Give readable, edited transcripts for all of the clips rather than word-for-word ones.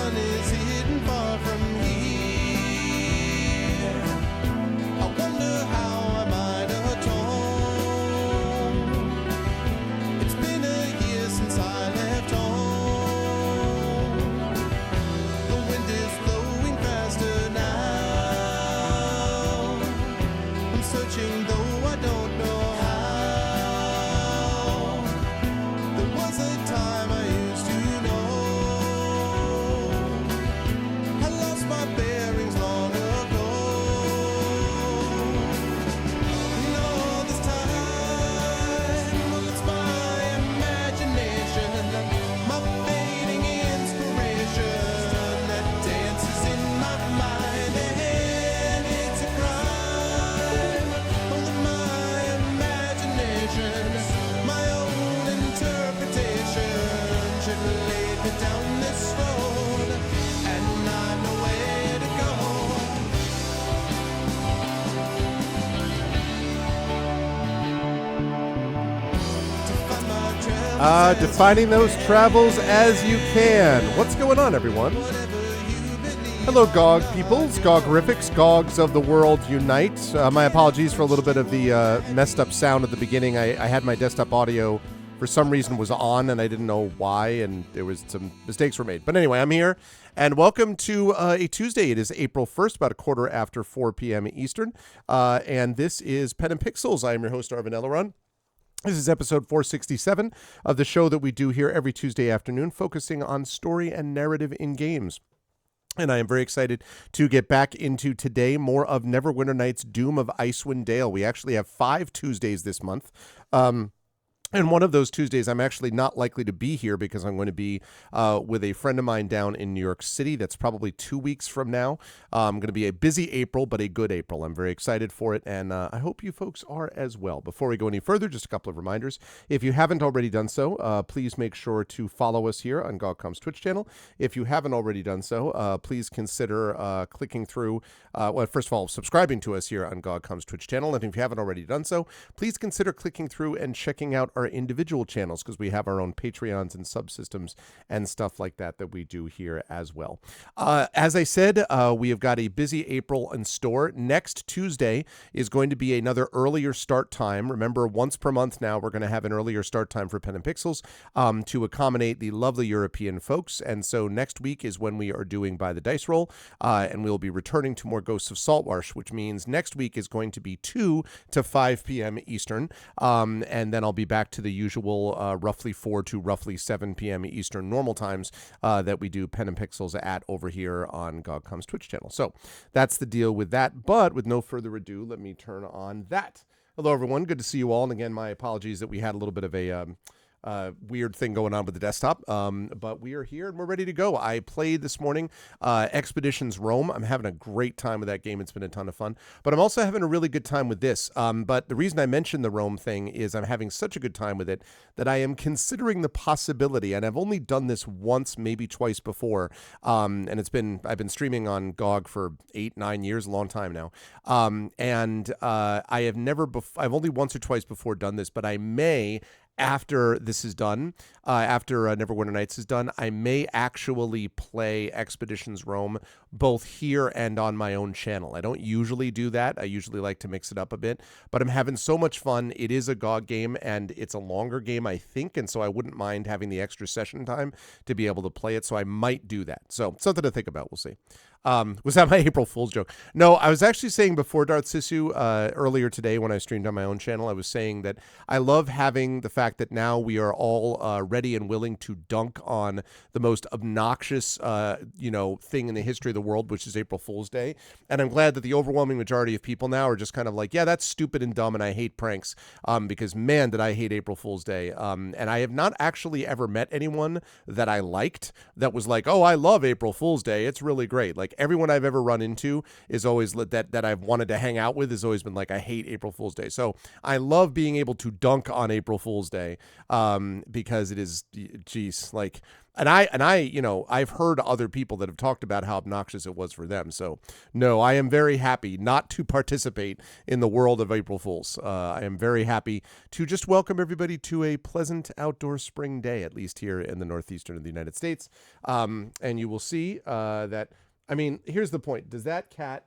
sun is hidden far from here. I wonder how I might atone. It's been a year since I left home. The wind is blowing faster now. I'm searching though I don't know how. There was a time I used to know. I lost my bearings long ago. And all this time, well, it's my imagination, my fading inspiration that dances in my mind, and it's a crime. Only my imagination, my own interpretation should lead me down this road, and I know where to go. To find my travels Defining those travels as you can. What's going on, everyone? Hello, GOG peoples, GOGrifics, GOGs of the world unite. My apologies for a little bit of the messed up sound at the beginning. I had my desktop audio, for some reason, was on, and I didn't know why, and there was some mistakes were made. But anyway, I'm here, and welcome to a Tuesday. It is April 1st, about a quarter after 4 p.m. Eastern, and this is Pen and Pixels. I am your host, Arvin Elleron. This is episode 467 of the show that we do here every Tuesday afternoon, focusing on story and narrative in games. And I am very excited to get back into today more of Neverwinter Nights' Doom of Icewind Dale. We actually have 5 Tuesdays this month. And one of those Tuesdays, I'm actually not likely to be here because I'm going to be with a friend of mine down in New York City. That's probably 2 weeks from now. Going to be a busy April, but a good April. I'm very excited for it, and I hope you folks are as well. Before we go any further, just a couple of reminders. If you haven't already done so, please make sure to follow us here on GOGcom's Twitch channel. If you haven't already done so, please consider clicking through, well, first of all, subscribing to us here on GOGcom's Twitch channel. And if you haven't already done so, please consider clicking through and checking out our individual channels, because we have our own Patreons and subsystems and stuff like that that we do here as well. As I said, we have got a busy April in store. Next Tuesday is going to be another earlier start time. Remember, once per month now, we're going to have an earlier start time for Pen and Pixels to accommodate the lovely European folks. And so next week is when we are doing By the Dice Roll, and we'll be returning to more Ghosts of Saltmarsh, which means next week is going to be 2 to 5 p.m. Eastern, and then I'll be back to the usual roughly 4 to roughly 7 p.m. Eastern normal times that we do Pen and Pixels at over here on GOGcom's Twitch channel. So that's the deal with that. But with no further ado, let me turn on that. Hello, everyone. Good to see you all. And again, my apologies that we had a little bit of a weird thing going on with the desktop, but we are here and we're ready to go. I played this morning Expeditions Rome. I'm having a great time with that game. It's been a ton of fun, but I'm also having a really good time with this. But the reason I mentioned the Rome thing is I'm having such a good time with it that I am considering the possibility, and I've only done this once, maybe twice before, and I've been streaming on GOG for 8-9 years, a long time now, and I've only once or twice before done this, but I may, after this is done, after Neverwinter Nights is done, I may actually play Expeditions Rome both here and on my own channel. I don't usually do that. I usually like to mix it up a bit, but I'm having so much fun. It is a GOG game, and it's a longer game, I think, and so I wouldn't mind having the extra session time to be able to play it, so I might do that. So something to think about. We'll see. Was that my April Fool's joke? No, I was actually saying before Darth Sisu earlier today when I streamed on my own channel, I was saying that I love having the fact that now we are all ready and willing to dunk on the most obnoxious, thing in the history of the world, which is April Fool's Day. And I'm glad that the overwhelming majority of people now are just kind of like, yeah, that's stupid and dumb, and I hate pranks, because man, did I hate April Fool's Day. And I have not actually ever met anyone that I liked that was like, oh, I love April Fool's Day. It's really great. Like, like everyone I've ever run into is always that I've wanted to hang out with has always been like, I hate April Fool's Day. So I love being able to dunk on April Fool's Day, because it is, geez, like, and I, you know, I've heard other people that have talked about how obnoxious it was for them. So no, I am very happy not to participate in the world of April Fools. I am very happy to just welcome everybody to a pleasant outdoor spring day, at least here in the northeastern of the United States. And you will see that, I mean, here's the point. Does that cat,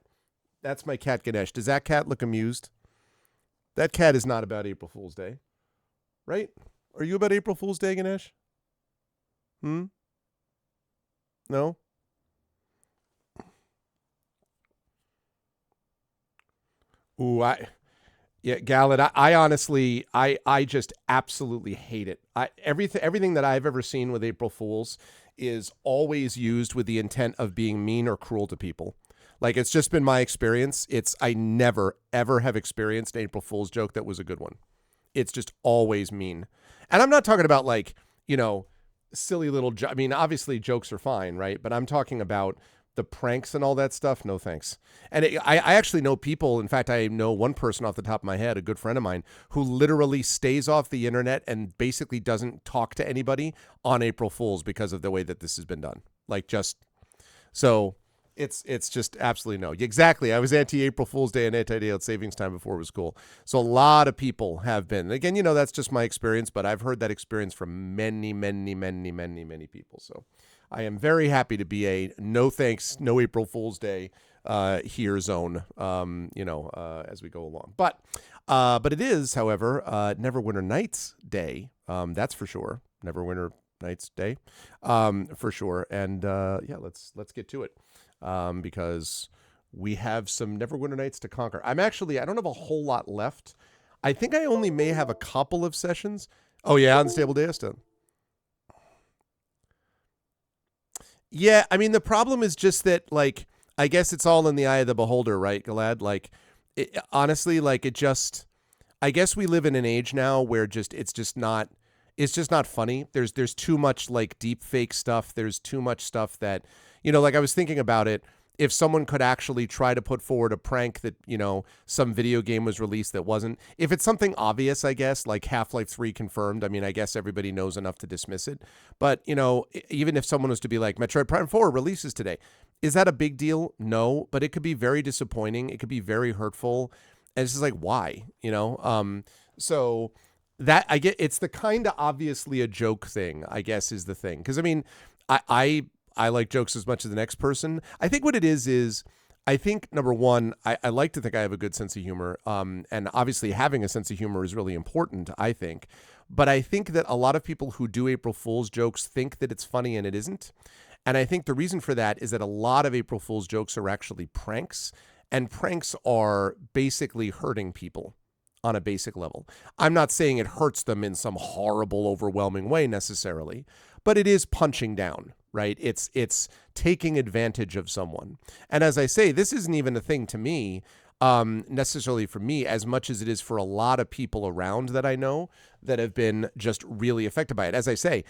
that's my cat Ganesh, does that cat look amused? That cat is not about April Fool's Day, right? Are you about April Fool's Day, Ganesh? No? Ooh, Galad, I honestly, I just absolutely hate it. Everything that I've ever seen with April Fools is always used with the intent of being mean or cruel to people. Like, it's just been my experience. I never, ever have experienced an April Fool's joke that was a good one. It's just always mean. And I'm not talking about, like, you know, silly little, I mean, obviously jokes are fine, right? But I'm talking about the pranks and all that stuff. No thanks. And I actually know people. In fact, I know one person off the top of my head, a good friend of mine, who literally stays off the internet and basically doesn't talk to anybody on April Fools because of the way that this has been done. Like, just so it's just absolutely no. Exactly. I was anti-April Fool's Day and anti-daylight savings time before it was cool. So a lot of people have been. Again, you know, that's just my experience, but I've heard that experience from many, many, many, many, many people. So I am very happy to be a no thanks, no April Fool's Day here zone, as we go along. But it is, however, Neverwinter Nights Day. That's for sure. Neverwinter Nights Day, for sure. And let's get to it. Because we have some Neverwinter Nights to conquer. I don't have a whole lot left. I think I only may have a couple of sessions. Oh yeah, Unstable Deiston. Yeah, I mean, the problem is just that, like, I guess it's all in the eye of the beholder, right, Galad? Like, honestly, like, I guess we live in an age now where it's just not funny. There's too much, like, deep fake stuff. There's too much stuff that, you know, like, I was thinking about it. If someone could actually try to put forward a prank that, you know, some video game was released that wasn't, if it's something obvious, I guess, like Half-Life 3 confirmed, I mean, I guess everybody knows enough to dismiss it. But, you know, even if someone was to be like, Metroid Prime 4 releases today, is that a big deal? No, but it could be very disappointing. It could be very hurtful. And it's just like, why, you know? So that, I get, it's the kind of obviously a joke thing, I guess, is the thing. Because, I mean, I like jokes as much as the next person. I think what it is I think, number one, I like to think I have a good sense of humor. And obviously having a sense of humor is really important, I think. But I think that a lot of people who do April Fool's jokes think that it's funny and it isn't. And I think the reason for that is that a lot of April Fool's jokes are actually pranks. And pranks are basically hurting people on a basic level. I'm not saying it hurts them in some horrible, overwhelming way necessarily, but it is punching down, right? It's taking advantage of someone. And as I say, this isn't even a thing to me, necessarily for me, as much as it is for a lot of people around that I know that have been just really affected by it. As I say,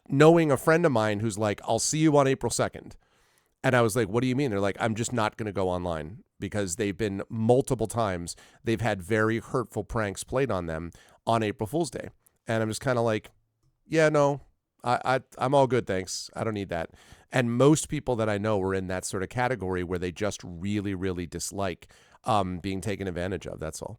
knowing a friend of mine who's like, I'll see you on April 2nd. And I was like, what do you mean? They're like, I'm just not going to go online, because they've been multiple times, they've had very hurtful pranks played on them on April Fool's Day. And I'm just kind of like, yeah, no, I'm all good, thanks. I don't need that. And most people that I know are in that sort of category where they just really, really dislike being taken advantage of. That's all.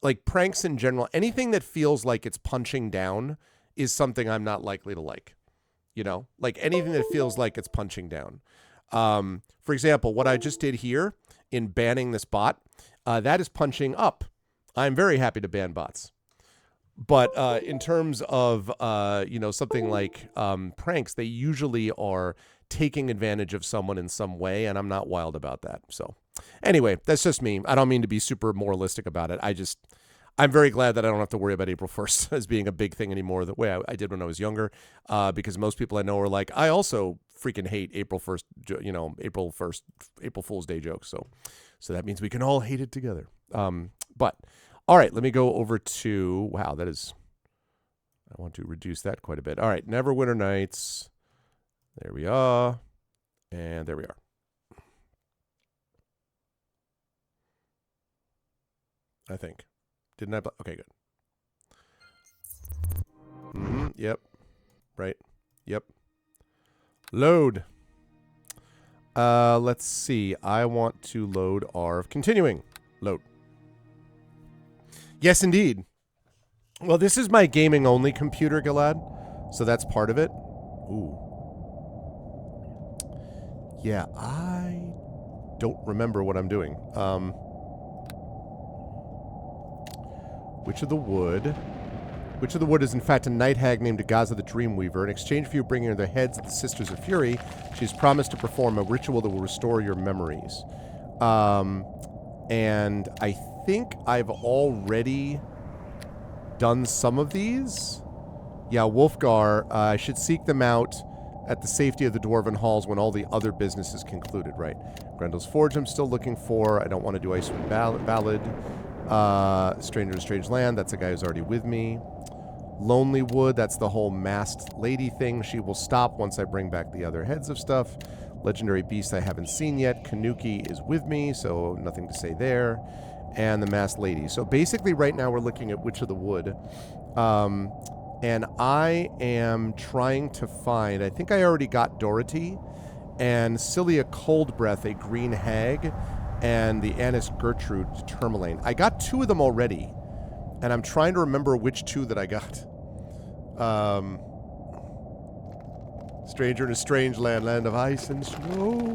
Like pranks in general, anything that feels like it's punching down is something I'm not likely to like. You know, like anything that feels like it's punching down. For example, what I just did here in banning this bot, that is punching up. I'm very happy to ban bots. But in terms of, something like pranks, they usually are taking advantage of someone in some way, and I'm not wild about that. So anyway, that's just me. I don't mean to be super moralistic about it. I'm very glad that I don't have to worry about April 1st as being a big thing anymore the way I did when I was younger, because most people I know are like, I also freaking hate April 1st, April Fool's Day jokes. So that means we can all hate it together. But all right, let me go over to, I want to reduce that quite a bit. All right, Neverwinter Nights. There we are. And there we are. I think. Didn't I? Okay, good. Yep. Right. Yep. Load. Let's see. I want to load our continuing. Load. Yes, indeed. Well, this is my gaming-only computer, Gilad. So that's part of it. Ooh. Yeah, I don't remember what I'm doing. Witch of the Wood. Witch of the Wood is in fact a night hag named Agaza the Dreamweaver. In exchange for you bringing her the heads of the Sisters of Fury, she's promised to perform a ritual that will restore your memories. And I think I've already done some of these. Yeah, Wolfgar, I should seek them out at the safety of the Dwarven Halls when all the other business is concluded, right? Grendel's Forge I'm still looking for. I don't want to do Icewind Ballad. Stranger to Strange Land, that's a guy who's already with me. Lonely Wood, that's the whole masked lady thing. She will stop once I bring back the other heads of stuff. Legendary Beast I haven't seen yet. Kanuki is with me, so nothing to say there. And the masked lady. So basically right now we're looking at Witch of the Wood. And I am trying to find, I think I already got Dorothy, and Cilia Coldbreath, a green hag, and the Annis Gertrude Tourmaline. I got 2 of them already, and I'm trying to remember which 2 that I got. Stranger in a Strange Land, land of ice and snow.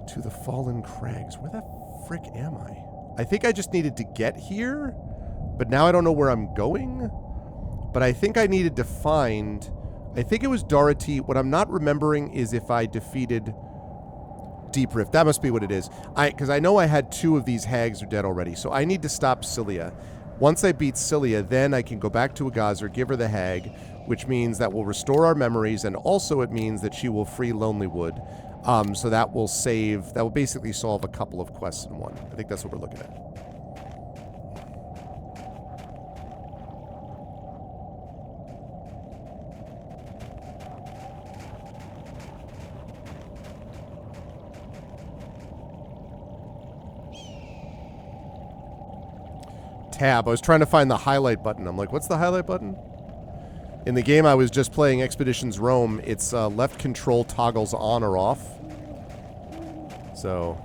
To the Fallen Crags. Where the frick am I? I think I just needed to get here, but now I don't know where I'm going. But I think I needed to find... I think it was Dorothy. What I'm not remembering is if I defeated Deep Rift. That must be what it is. Because I know I had 2 of these hags are dead already, so I need to stop Cilia. Once I beat Cilia, then I can go back to Agazer, give her the hag, which means that will restore our memories, and also it means that she will free Lonely Wood. So that will save... That will basically solve a couple of quests in one. I think that's what we're looking at. Tab. I was trying to find the highlight button. I'm like, what's the highlight button? In the game I was just playing, Expeditions Rome, it's left control toggles on or off. So...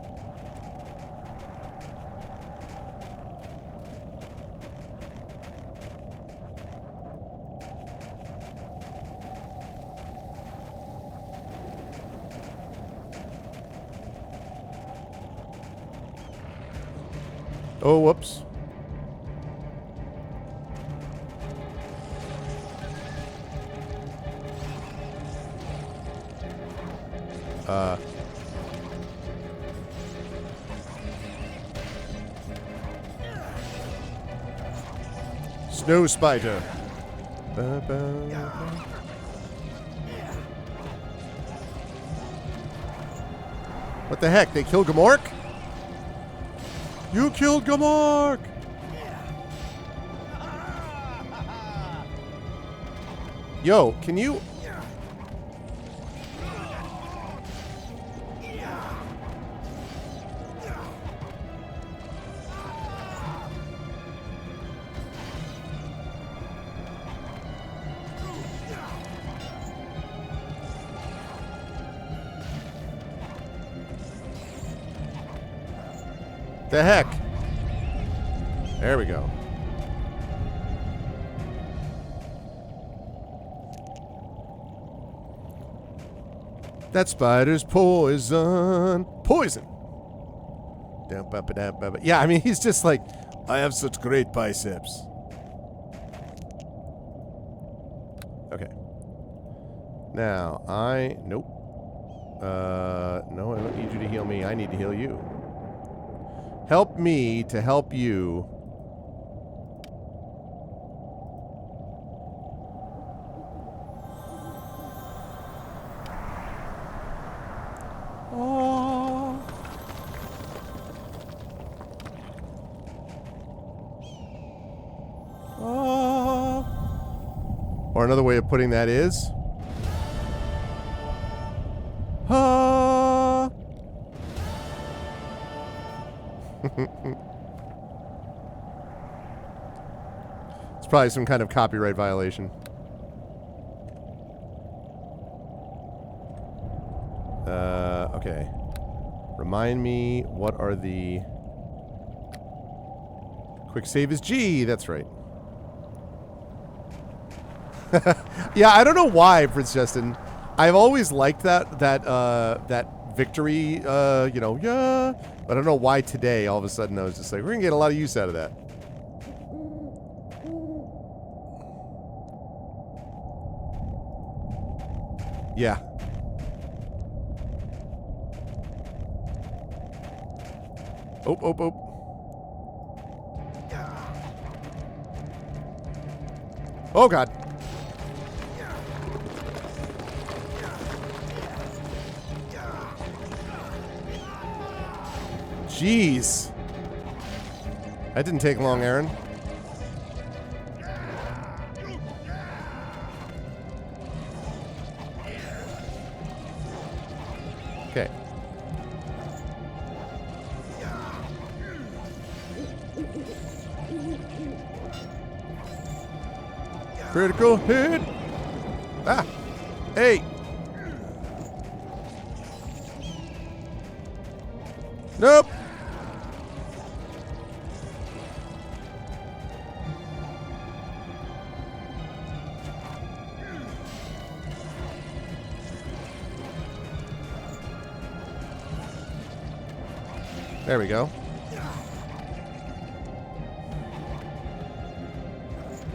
Oh, whoops. Snow Spider. What the heck? They killed Gamork? You killed Gamork! Yo, can you... The heck? There we go. That spider's poison. Poison! Yeah, I mean, he's just like, I have such great biceps. Okay. Now, Nope. No, I don't need you to heal me. I need to heal you. Help me to help you. Oh. Or another way of putting that is... Ah. It's probably some kind of copyright violation. Okay. Remind me, what are the... Quick save is G, that's right. Yeah, I don't know why, Prince Justin. I've always liked that victory, you know, yeah. But I don't know why today, all of a sudden, I was just like, we're gonna get a lot of use out of that. Yeah. Oh, oh, oh. Oh, God. Jeez. That didn't take long, Aaron. Okay. Critical hit. Ah. Hey. Nope. There we go.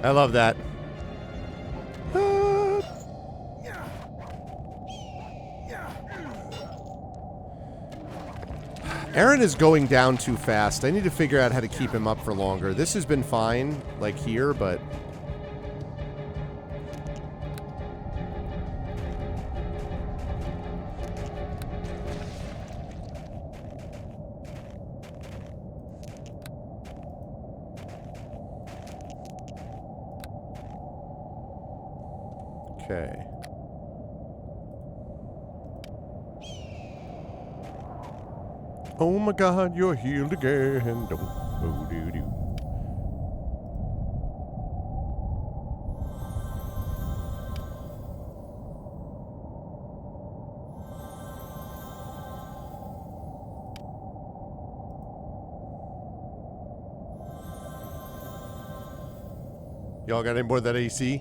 I love that. Aaron is going down too fast. I need to figure out how to keep him up for longer. This has been fine, like here, but... Okay. Oh my God, you're healed again. Oh, doo doo. Y'all got any more of that AC?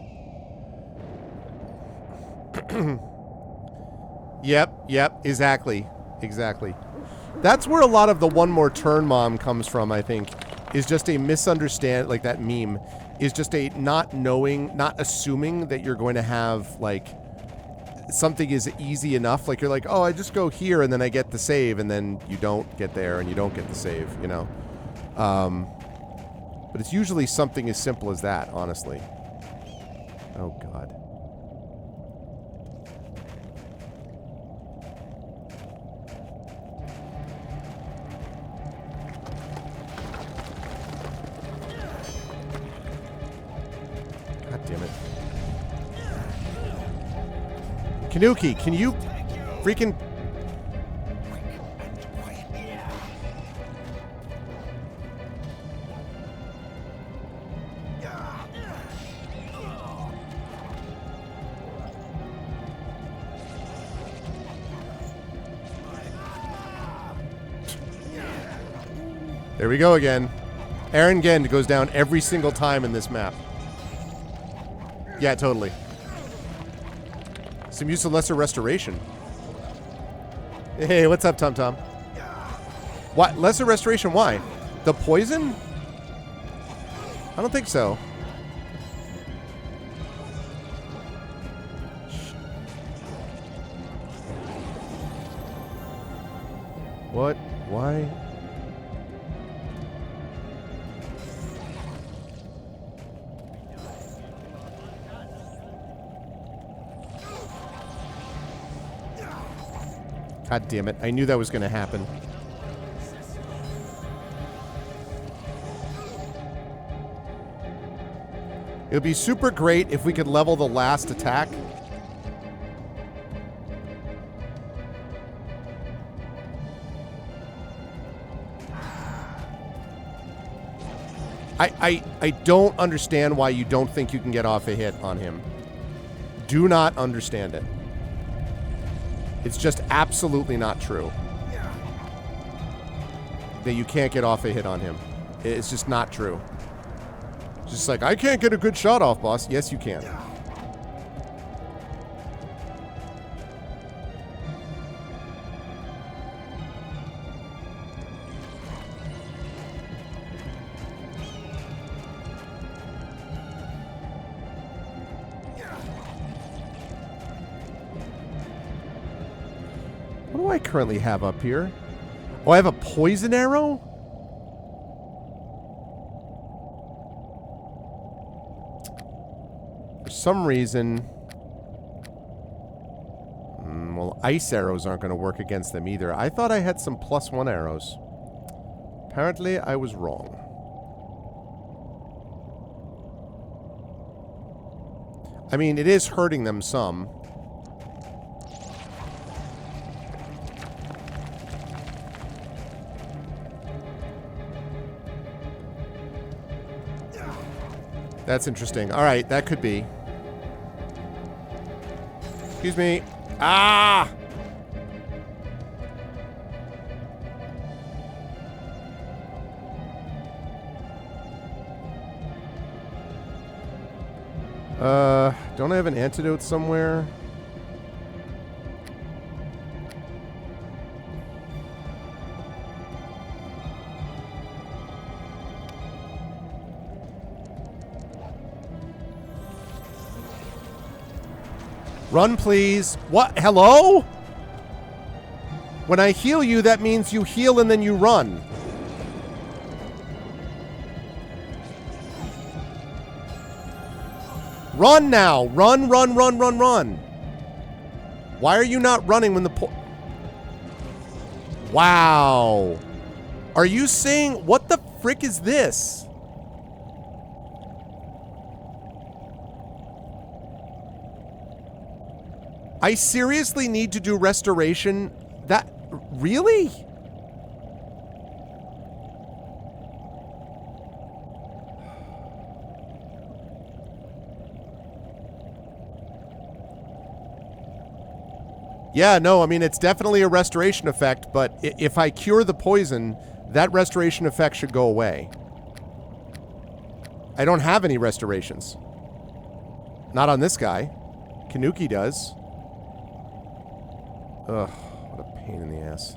Yep, exactly. That's where a lot of the one more turn mom comes from, I think. Is just a misunderstand, like that meme, is just a not knowing, not assuming that you're going to have, like, something is easy enough. Like, you're like, oh, I just go here and then I get the save, and then you don't get there and you don't get the save, you know? But it's usually something as simple as that, honestly. Oh, God. Damn it. Kanuki, can you freaking... There we go again. Aaron Gend goes down every single time in this map. Yeah, totally. Some use of lesser restoration. Hey, what's up, Tom Tom? What? Lesser restoration? Why? The poison? I don't think so. What? Why? God damn it. I knew that was going to happen. It would be super great if we could level the last attack. I don't understand why you don't think you can get off a hit on him. Do not understand it. It's just absolutely not true. That you can't get off a hit on him. It's just not true. Just like, I can't get a good shot off, boss. Yes, you can. What do I currently have up here? Oh, I have a poison arrow? For some reason... well, ice arrows aren't going to work against them either. I thought I had some +1 arrows. Apparently, I was wrong. I mean, it is hurting them some. That's interesting. All right, that could be. Excuse me. Ah! Don't I have an antidote somewhere? Run, please. What? Hello? When I heal you, that means you heal and then you run. Run now. Run, run, run, run, run. Why are you not running when the Wow. Are you saying... What the frick is this? I seriously need to do restoration? That... Really? Yeah, no, I mean, it's definitely a restoration effect, but if I cure the poison, that restoration effect should go away. I don't have any restorations. Not on this guy. Kanuki does. Ugh, what a pain in the ass.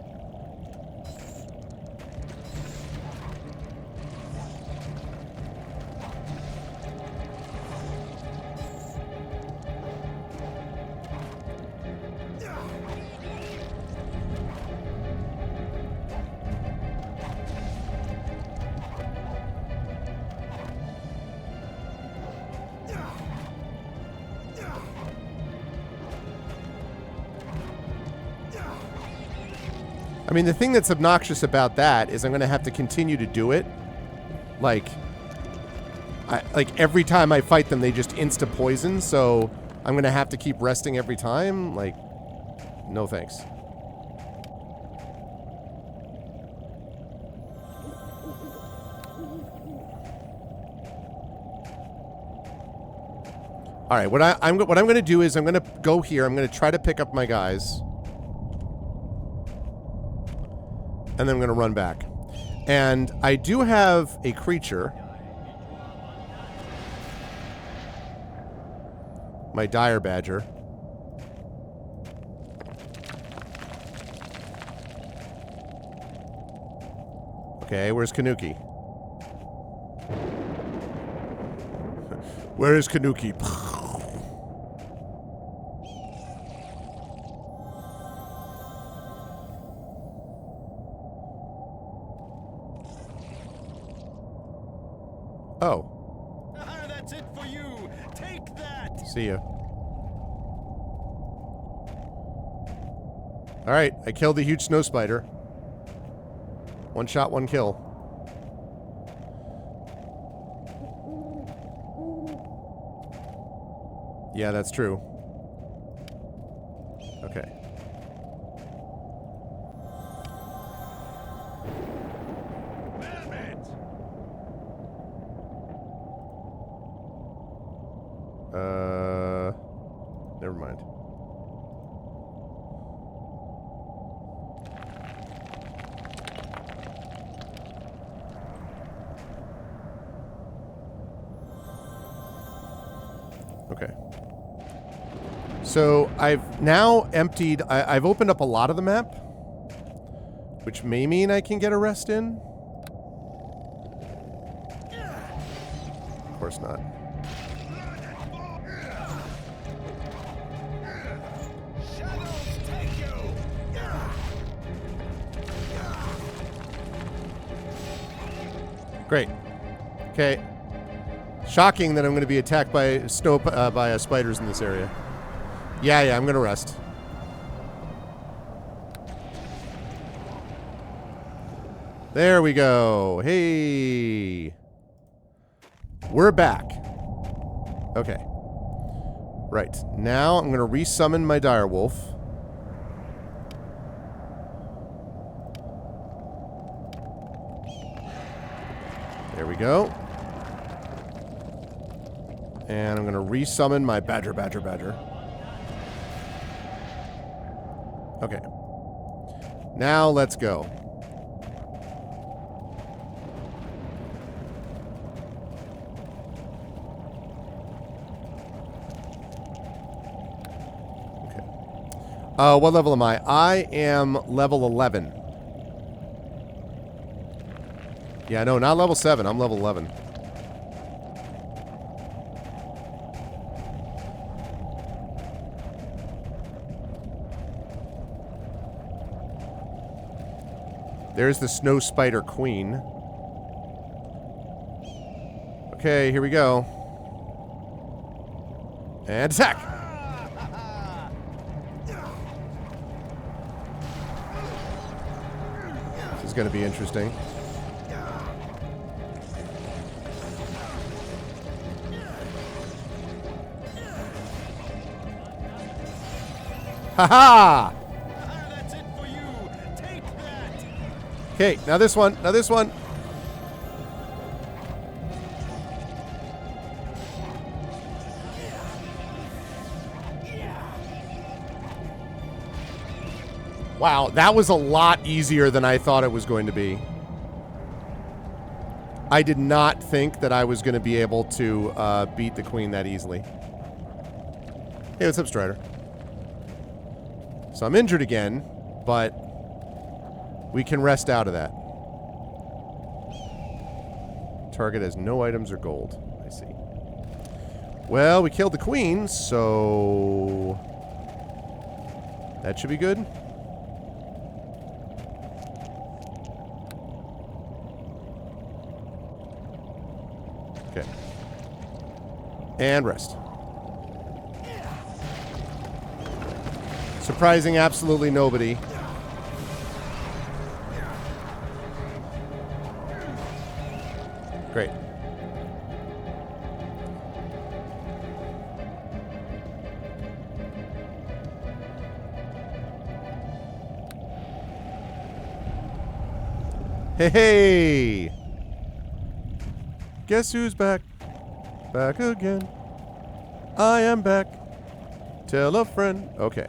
I mean, the thing that's obnoxious about that is I'm going to have to continue to do it. Like every time I fight them, they just insta-poison, so I'm going to have to keep resting every time? Like, no thanks. All right, what I'm going to do is I'm going to go here. I'm going to try to pick up my guys. And then I'm going to run back. And I do have a creature. My dire badger. Okay, where's Kanuki? Where is Kanuki? Oh. That's it for you. Take that. See ya. Alright, I killed the huge snow spider. One shot, one kill. Yeah, that's true. Okay. Never mind. Okay. So I've now emptied, I've opened up a lot of the map, which may mean I can get a rest in. Of course not. Great. Okay. Shocking that I'm going to be attacked by spiders in this area. Yeah, I'm going to rest. There we go. Hey. We're back. Okay. Right. Now I'm going to resummon my direwolf. There we go. And I'm going to resummon my badger. Okay. Now let's go. Okay. What level am I? I am level 11. Yeah, no, not level 7. I'm level 11. There's the Snow Spider Queen. Okay, here we go. And attack! This is going to be interesting. Ha-ha! That's it for you. Take that. Okay, now this one. Now this one. Wow, that was a lot easier than I thought it was going to be. I did not think that I was going to be able to beat the queen that easily. Hey, what's up, Strider? So I'm injured again, but we can rest out of that. Target has no items or gold. I see. Well, we killed the queen, so that should be good. Okay. And rest. Surprising absolutely nobody. Great. Hey, hey! Guess who's back? Back again. I am back. Tell a friend. Okay.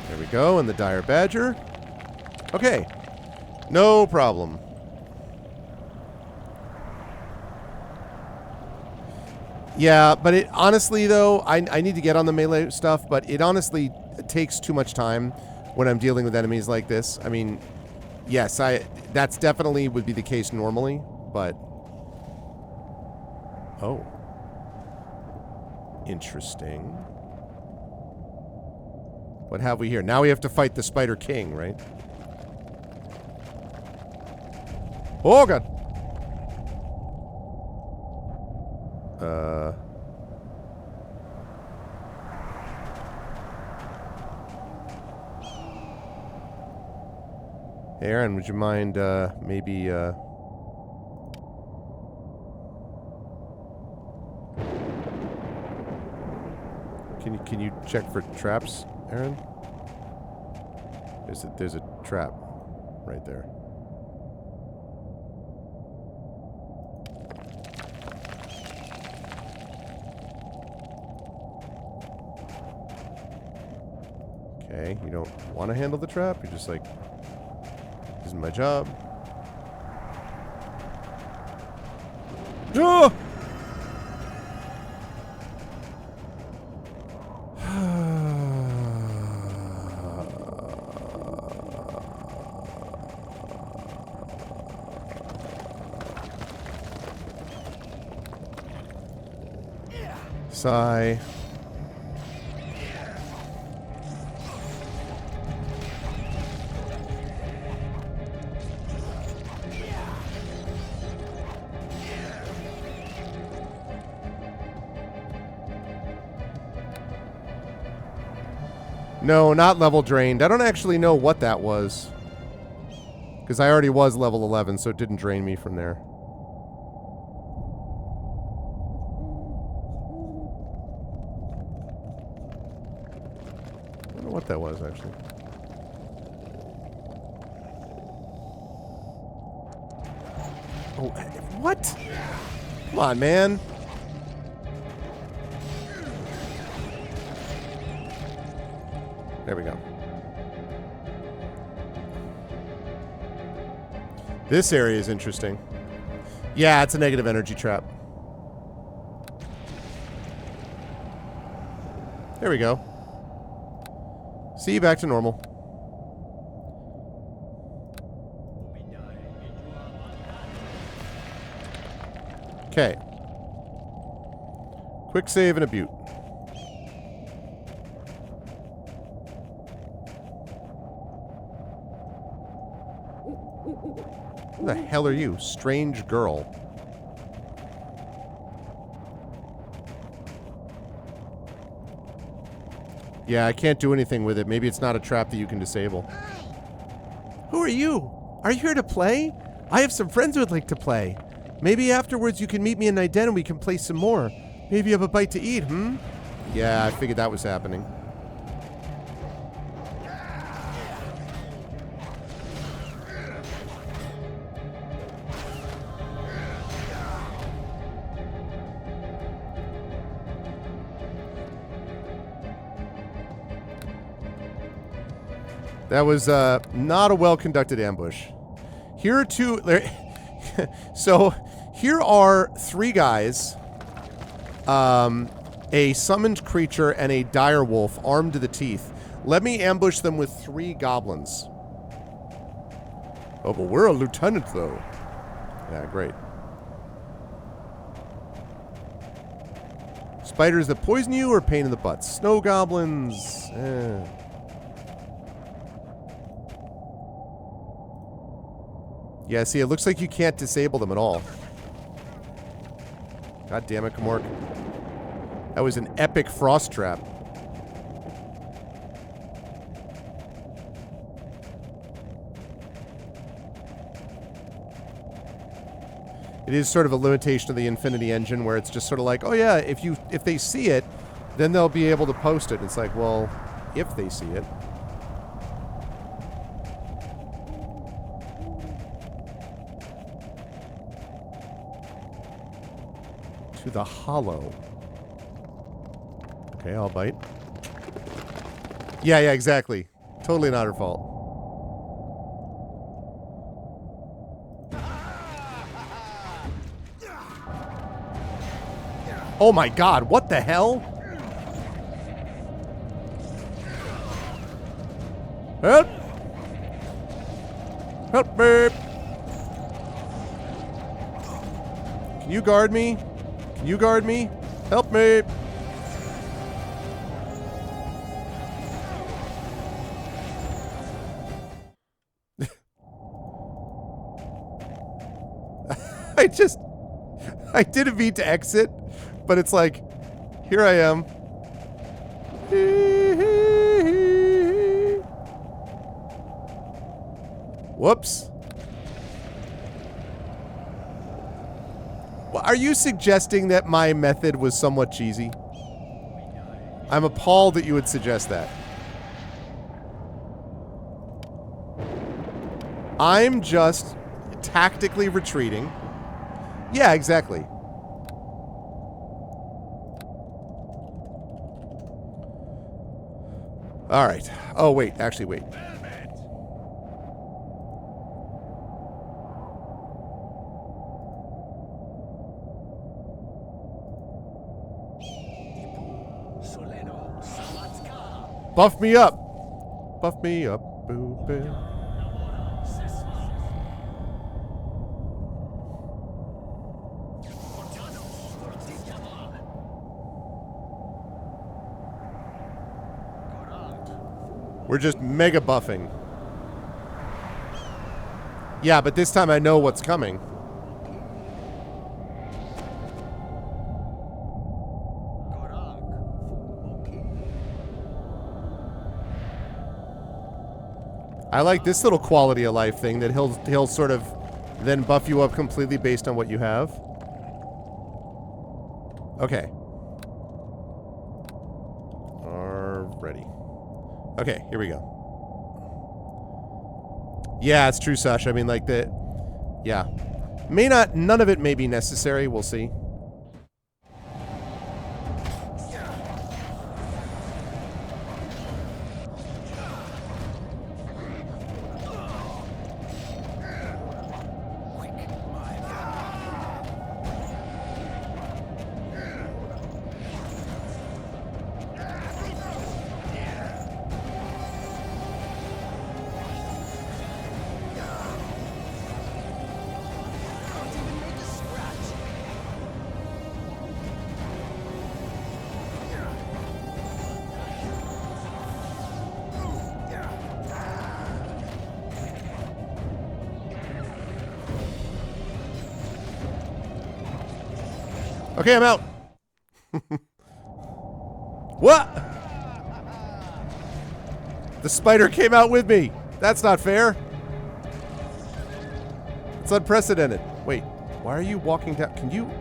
There we go, and the dire badger. Okay. No problem. Yeah, but it honestly, though, I need to get on the melee stuff, but it honestly takes too much time when I'm dealing with enemies like this. I mean, yes, that's definitely would be the case normally, but... Oh. Interesting. What have we here? Now we have to fight the Spider King, right? Oh, God. Aaron, would you mind, maybe, Can you check for traps, Aaron? There's a trap right there. Okay, you don't want to handle the trap? You're just like, this isn't my job. Oh! Sigh. No, not level drained. I don't actually know what that was. Because I already was level 11, so it didn't drain me from there. I don't know what that was, actually. Oh, what? Come on, man. There we go. This area is interesting. Yeah, it's a negative energy trap. There we go. See, back to normal. Okay. Quick save and a butte. Who the hell are you? Strange girl. Yeah, I can't do anything with it. Maybe it's not a trap that you can disable. Who are you? Are you here to play? I have some friends who would like to play. Maybe afterwards you can meet me in Niden and we can play some more. Maybe you have a bite to eat, hmm? Yeah, I figured that was happening. That was not a well-conducted ambush. Here are two... So, here are three guys. A summoned creature and a dire wolf armed to the teeth. Let me ambush them with 3 goblins. Oh, but we're a lieutenant, though. Yeah, great. Spiders that poison you or pain in the butt? Snow goblins. Yeah, see, it looks like you can't disable them at all. God damn it, Kamork. That was an epic frost trap. It is sort of a limitation of the Infinity Engine where it's just sort of like, oh yeah, if they see it, then they'll be able to post it. It's like, well, if they see it. To the hollow. Okay, I'll bite. Yeah, exactly. Totally not her fault. Oh my god, what the hell? Help! Help me! Can you guard me? Can you guard me? Help me! I did a beat to exit, but it's like, here I am. Whoops. Well, are you suggesting that my method was somewhat cheesy? I'm appalled that you would suggest that. I'm just tactically retreating. Yeah, exactly. All right. Oh, wait. Actually, wait. Buff me up. Buff me up. Boo, boo. We're just mega buffing. Yeah, but this time I know what's coming. I like this little quality of life thing that he'll sort of then buff you up completely based on what you have. Okay. Already. Okay, here we go. Yeah, it's true, Sasha. I mean, like the... Yeah. None of it may be necessary. We'll see. Okay, I'm out. What? The spider came out with me. That's not fair. It's unprecedented. Wait, why are you walking down? Can you...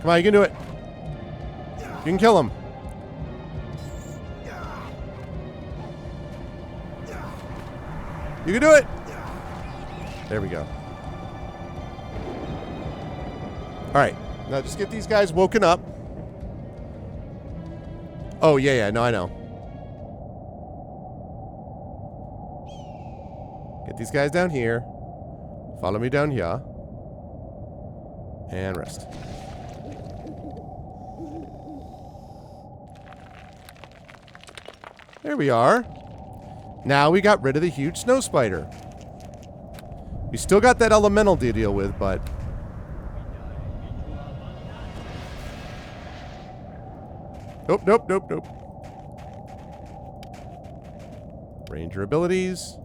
Come on, you can do it. You can kill him. You can do it! There we go. Alright. Now just get these guys woken up. Oh, yeah, no, I know. Get these guys down here. Follow me down here. And rest. There we are. Now we got rid of the huge snow spider. We still got that elemental to deal with, but... Nope, nope, nope, nope. Ranger abilities.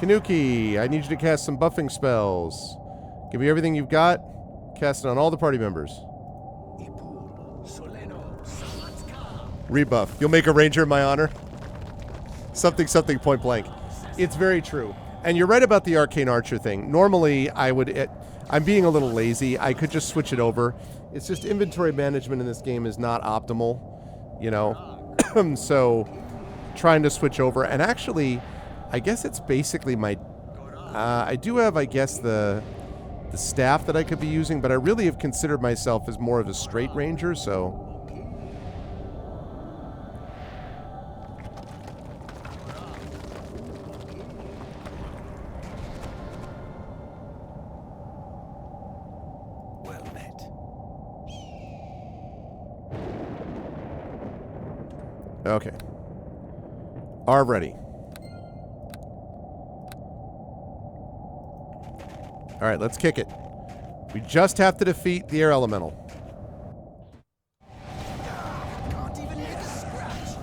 Kanuki, I need you to cast some buffing spells. Give me everything you've got. Cast it on all the party members. Rebuff. You'll make a ranger in my honor. Something, something, point blank. It's very true. And you're right about the arcane archer thing. Normally, I'm being a little lazy. I could just switch it over. It's just inventory management in this game is not optimal, you know. So, trying to switch over. And actually, I guess it's basically my... I do have, I guess, the staff that I could be using, but I really have considered myself as more of a straight ranger, so... Okay. Are ready. Alright, let's kick it. We just have to defeat the air elemental. Can't even make a scratch.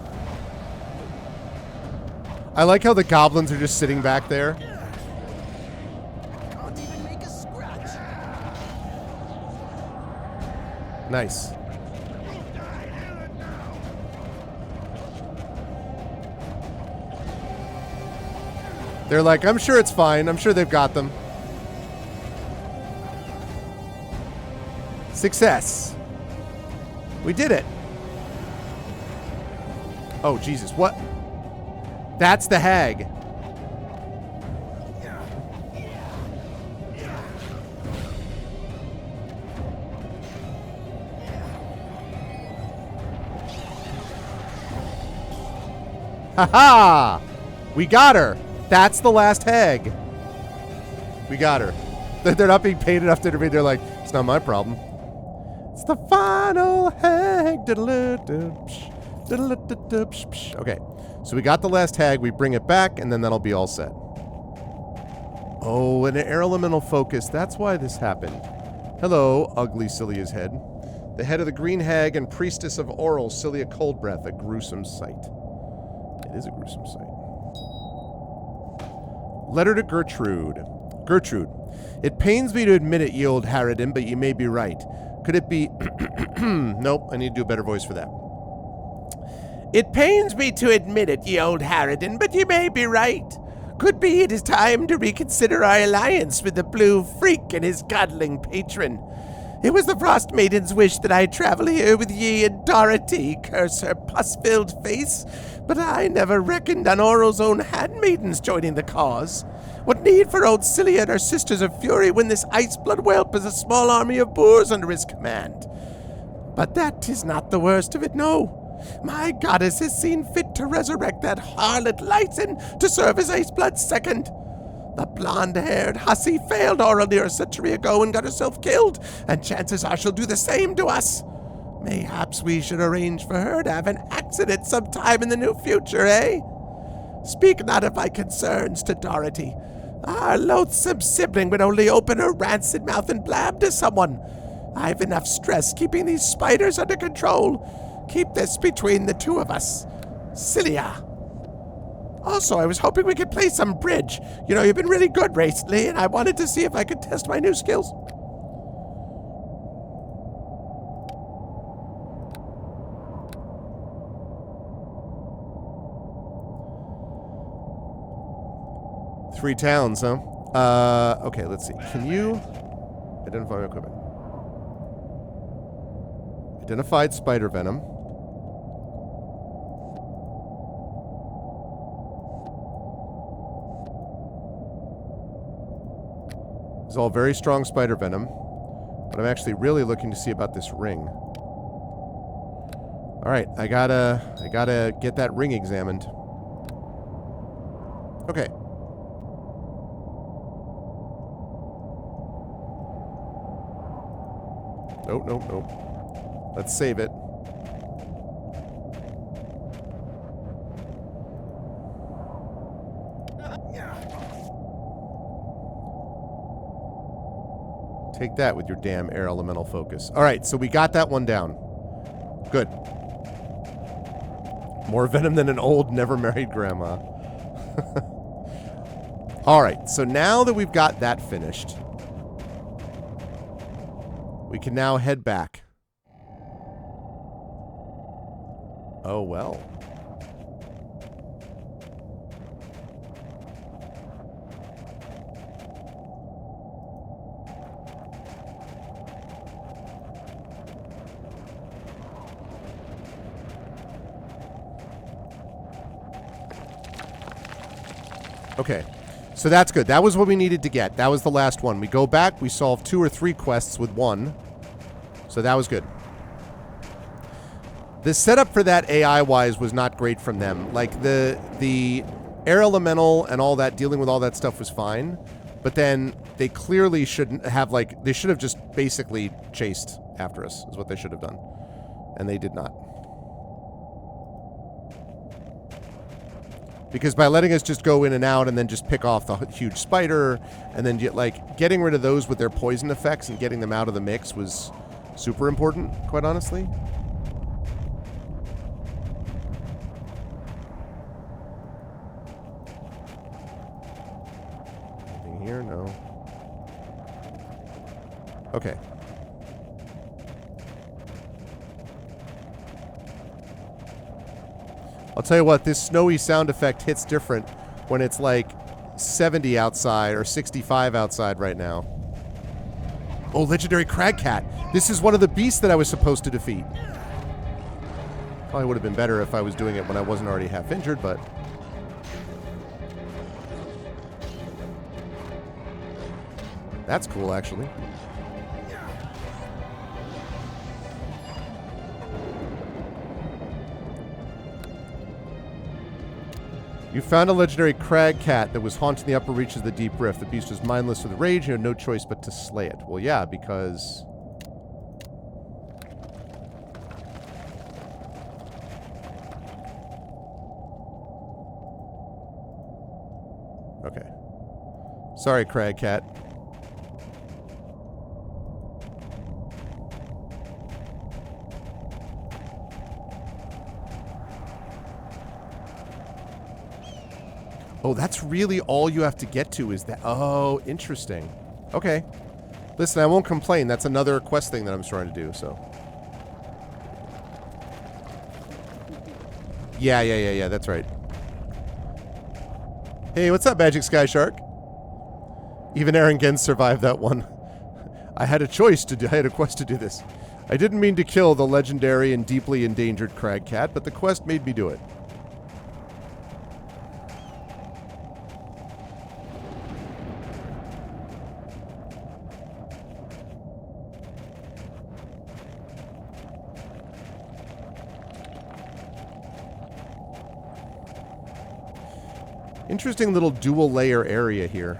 I like how the goblins are just sitting back there. Can't even make a scratch. Nice. They're like, I'm sure it's fine. I'm sure they've got them. Success. We did it. Oh, Jesus. What? That's the hag. Ha-ha! We got her. That's the last hag. We got her. They're not being paid enough to intervene. They're like, it's not my problem. It's the final hag. Okay, so we got the last hag. We bring it back, and then that'll be all set. Oh, and an air elemental focus. That's why this happened. Hello, ugly Cilia's head. The head of the green hag and priestess of Oral, Cilia Coldbreath. A gruesome sight. It is a gruesome sight. Letter to Gertrude. Gertrude, it pains me to admit it, ye old harridan, but you may be right. Could it be... Nope, I need to do a better voice for that. It pains me to admit it, ye old harridan, but you may be right. Could be it is time to reconsider our alliance with the blue freak and his cuddling patron. It was the Frost Maiden's wish that I travel here with ye and Dorothy, curse her pus-filled face, but I never reckoned on Oral's own handmaidens joining the cause. What need for old Cilia and her sisters of fury when this ice-blood whelp has a small army of boors under his command? But that is not the worst of it, no. My goddess has seen fit to resurrect that harlot Lyson to serve as Iceblood's second. The blonde-haired hussy failed Oral near a century ago and got herself killed, and chances are she'll do the same to us. Mayhaps we should arrange for her to have an accident sometime in the near future, eh? Speak not of my concerns to Dorothy. Our loathsome sibling would only open her rancid mouth and blab to someone. I've enough stress keeping these spiders under control. Keep this between the two of us. Cilia. Also, I was hoping we could play some bridge. You know, you've been really good recently, and I wanted to see if I could test my new skills. Three towns, huh? Okay, let's see. Can you identify my equipment? Identified spider venom. It's all very strong spider venom, but I'm actually really looking to see about this ring. All right, I gotta get that ring examined. Okay. Nope, nope, nope. Let's save it. Take that with your damn air elemental focus. All right, so we got that one down. Good. More venom than an old, never-married grandma. All right, so now that we've got that finished, we can now head back. Oh, well. Okay, so that's good. That was what we needed to get. That was the last one. We go back, we solve 2 or 3 quests with 1. So that was good. The setup for that AI-wise was not great from them. Like, the air elemental and all that, dealing with all that stuff was fine. But then they clearly shouldn't have, like, they should have just basically chased after us, is what they should have done. And they did not. Because by letting us just go in and out and then just pick off the huge spider and then getting rid of those with their poison effects and getting them out of the mix was super important, quite honestly. Anything here? No. Okay. I'll tell you what, this snowy sound effect hits different when it's like 70 outside, or 65 outside right now. Oh, legendary Cragcat. This is one of the beasts that I was supposed to defeat. Probably would have been better if I was doing it when I wasn't already half injured, but... That's cool, actually. You found a legendary Cragcat that was haunting the upper reaches of the Deep Rift. The beast was mindless with rage, and you had no choice but to slay it. Well, yeah, because... Okay. Sorry, Cragcat. Oh, that's really all you have to get to is that. Oh, interesting. Okay. Listen, I won't complain. That's another quest thing that I'm trying to do, so. Yeah, that's right. Hey, what's up, Magic Sky Shark? Even Aaron Gens survived that one. I had a choice to do. I had a quest to do this. I didn't mean to kill the legendary and deeply endangered Cragcat, but the quest made me do it. Interesting little dual layer area here.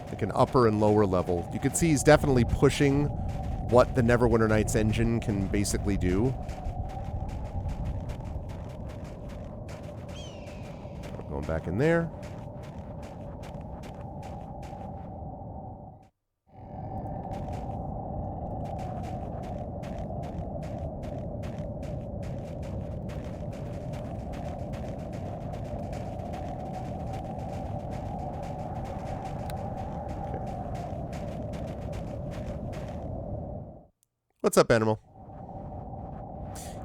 Like an upper and lower level. You can see he's definitely pushing what the Neverwinter Nights engine can basically do. We're going back in there. What's up, Animal?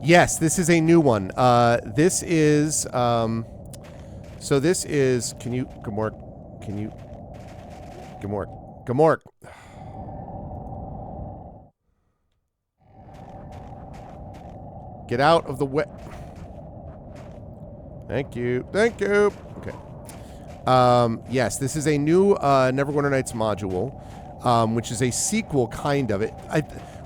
Yes, this is a new one. This is, so this is, can you, Gamork, can you, Gamork. Get out of the way. Thank you. Okay. Yes, this is a new Neverwinter Nights module, which is a sequel, kind of.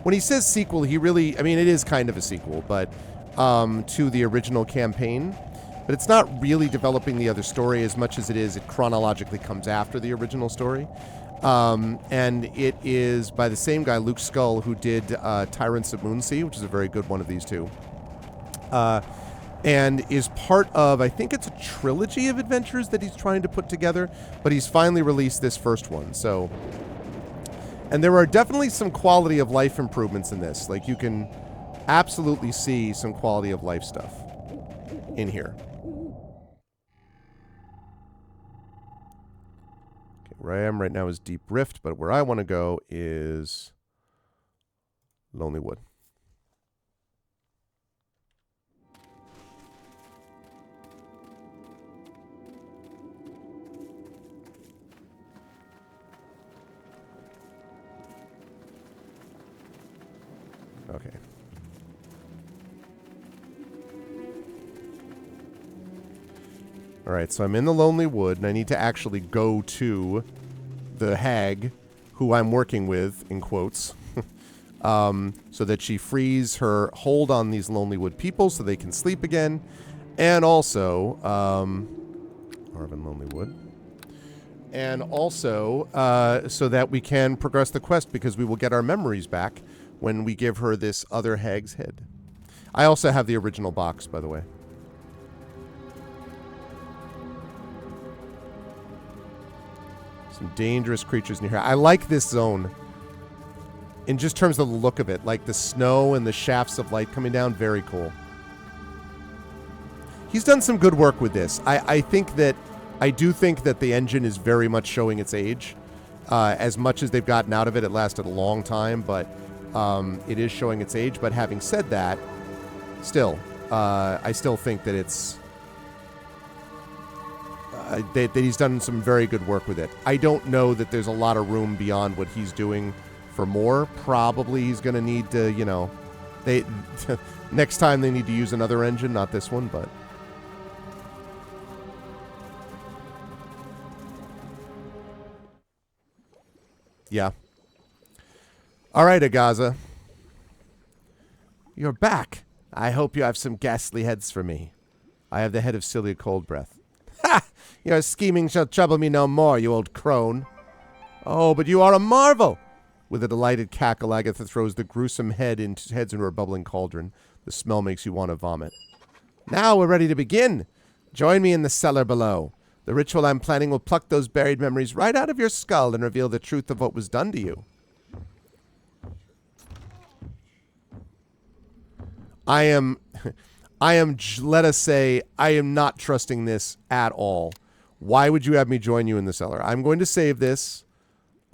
When he says sequel, he really... I mean, it is kind of a sequel, but to the original campaign. But it's not really developing the other story as much as it chronologically comes after the original story. And it is by the same guy, Luke Skull, who did Tyrants of Moonsea, which is a very good one of these two. And is part of, I think it's a trilogy of adventures that he's trying to put together, but he's finally released this first one, so... And there are definitely some quality of life improvements in this. Like, you can absolutely see some quality of life stuff in here. Okay, where I am right now is Deep Rift, but where I want to go is Lonely Wood. Okay. Alright, so I'm in the Lonely Wood, and I need to actually go to the hag, who I'm working with, in quotes, so that she frees her hold on these Lonely Wood people so they can sleep again, and also, Arvin Lonely Wood, and also, so that we can progress the quest, because we will get our memories back when we give her this other hag's head. I also have the original box, by the way. Some dangerous creatures near here. I like this zone. In just terms of the look of it. Like the snow and the shafts of light coming down. Very cool. He's done some good work with this. I do think that the engine is very much showing its age. As much as they've gotten out of it, it lasted a long time, but it is showing its age. But having said that, still, I still think that it's that he's done some very good work with it. I don't know that there's a lot of room beyond what he's doing for more. Probably he's going to need to, they next time they need to use another engine, not this one, but yeah. All right, Agaza. You're back. I hope you have some ghastly heads for me. I have the head of Cilia Coldbreath. Ha! Your scheming shall trouble me no more, you old crone. Oh, but you are a marvel! With a delighted cackle, Agatha throws the gruesome heads into her bubbling cauldron. The smell makes you want to vomit. Now we're ready to begin. Join me in the cellar below. The ritual I'm planning will pluck those buried memories right out of your skull and reveal the truth of what was done to you. Let us say, I am not trusting this at all. Why would you have me join you in the cellar? I'm going to save this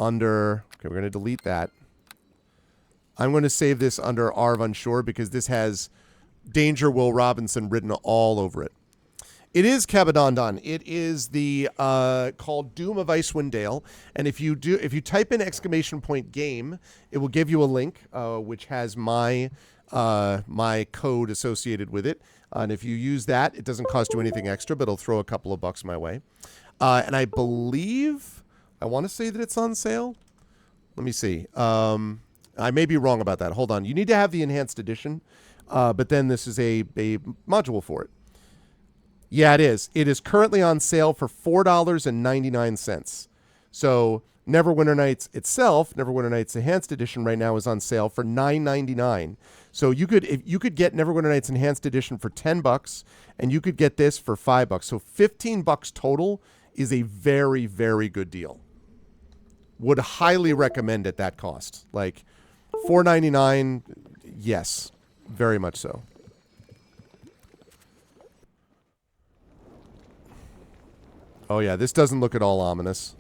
under, okay, we're going to delete that. I'm going to save this under Arv Unsure because this has Danger Will Robinson written all over it. It is Cabadondon. It is the called Doom of Icewind Dale, and if you type in !game, it will give you a link which has my code associated with it. And if you use that, it doesn't cost you anything extra, but it'll throw a couple of bucks my way. And I believe, I want to say that it's on sale. Let me see. I may be wrong about that. Hold on. You need to have the enhanced edition, but then this is a module for it. Yeah, it is. It is currently on sale for $4.99. So Neverwinter Nights itself, Neverwinter Nights Enhanced Edition right now is on sale for $9.99. So you could get Neverwinter Nights Enhanced Edition for $10, and you could get this for $5. So $15 total is a very, very good deal. Would highly recommend at that cost. Like $4.99, yes, very much so. Oh yeah, this doesn't look at all ominous.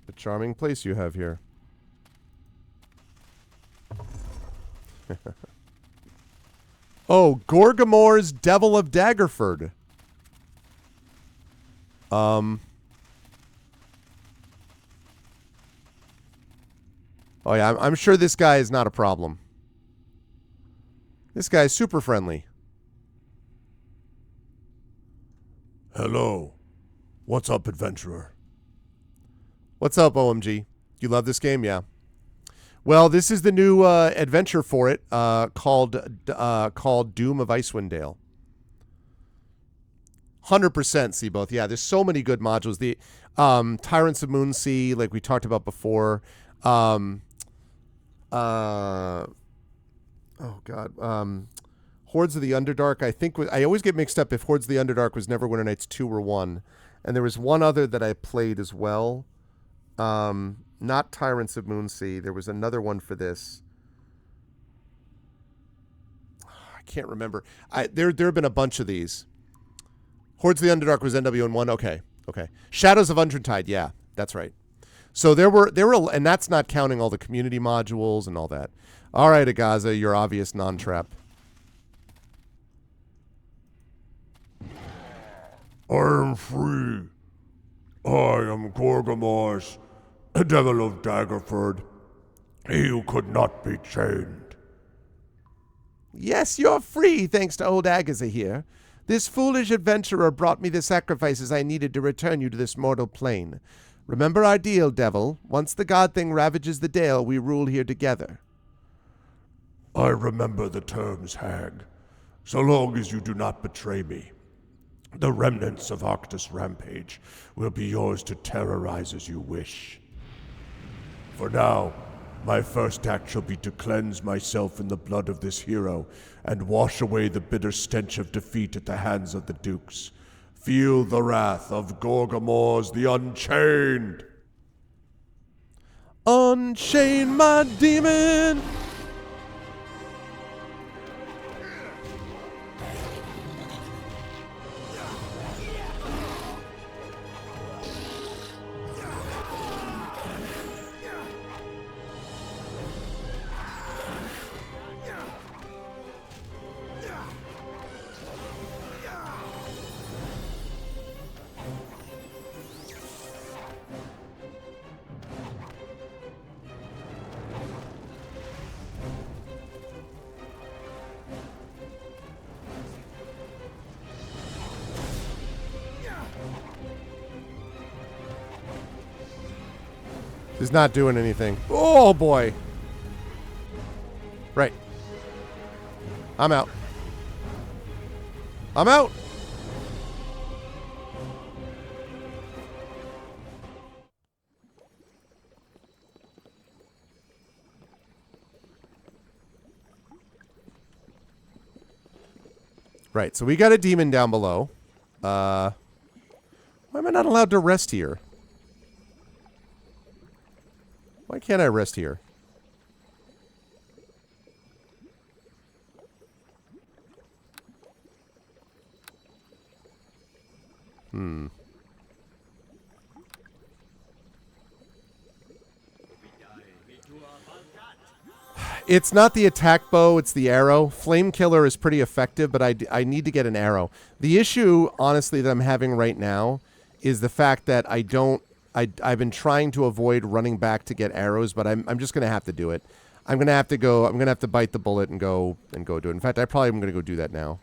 A charming place you have here. Oh, Gorgamore's Devil of Daggerford. Oh yeah, I'm sure this guy is not a problem. This guy is super friendly. Hello. What's up, adventurer? What's up, OMG? You love this game? Yeah. Well, this is the new adventure for it called Doom of Icewind Dale. 100% see both. Yeah, there's so many good modules. The Tyrants of Moonsea, like we talked about before. Oh God, Hordes of the Underdark. I think I always get mixed up if Hordes of the Underdark was Neverwinter Nights 2 or 1, and there was one other that I played as well. Not Tyrants of Moonsea. There was another one for this. I can't remember. There have been a bunch of these. Hordes of the Underdark was NWN1. Okay. Shadows of Undrentide. Yeah, that's right. So there were, and that's not counting all the community modules and all that. All right, Agaza, your obvious non-trap. I am free. I am Gorgamors, the Devil of Daggerford. He who could not be chained. Yes, you're free, thanks to old Agaza here. This foolish adventurer brought me the sacrifices I needed to return you to this mortal plane. Remember our deal, devil. Once the god thing ravages the Dale, we rule here together. I remember the terms, hag. So long as you do not betray me, the remnants of Arctus Rampage will be yours to terrorize as you wish. For now, my first act shall be to cleanse myself in the blood of this hero and wash away the bitter stench of defeat at the hands of the dukes. Feel the wrath of Gorgamors the Unchained. Unchain my demon! He's not doing anything. Oh, boy. Right. I'm out. I'm out. Right, so we got a demon down below. Why am I not allowed to rest here? Why can't I rest here? It's not the attack bow, it's the arrow. Flame Killer is pretty effective, but I need to get an arrow. The issue, honestly, that I'm having right now is the fact that I've been trying to avoid running back to get arrows, but I'm just going to have to do it. I'm going to have to bite the bullet and go do it. In fact, I probably am going to go do that now.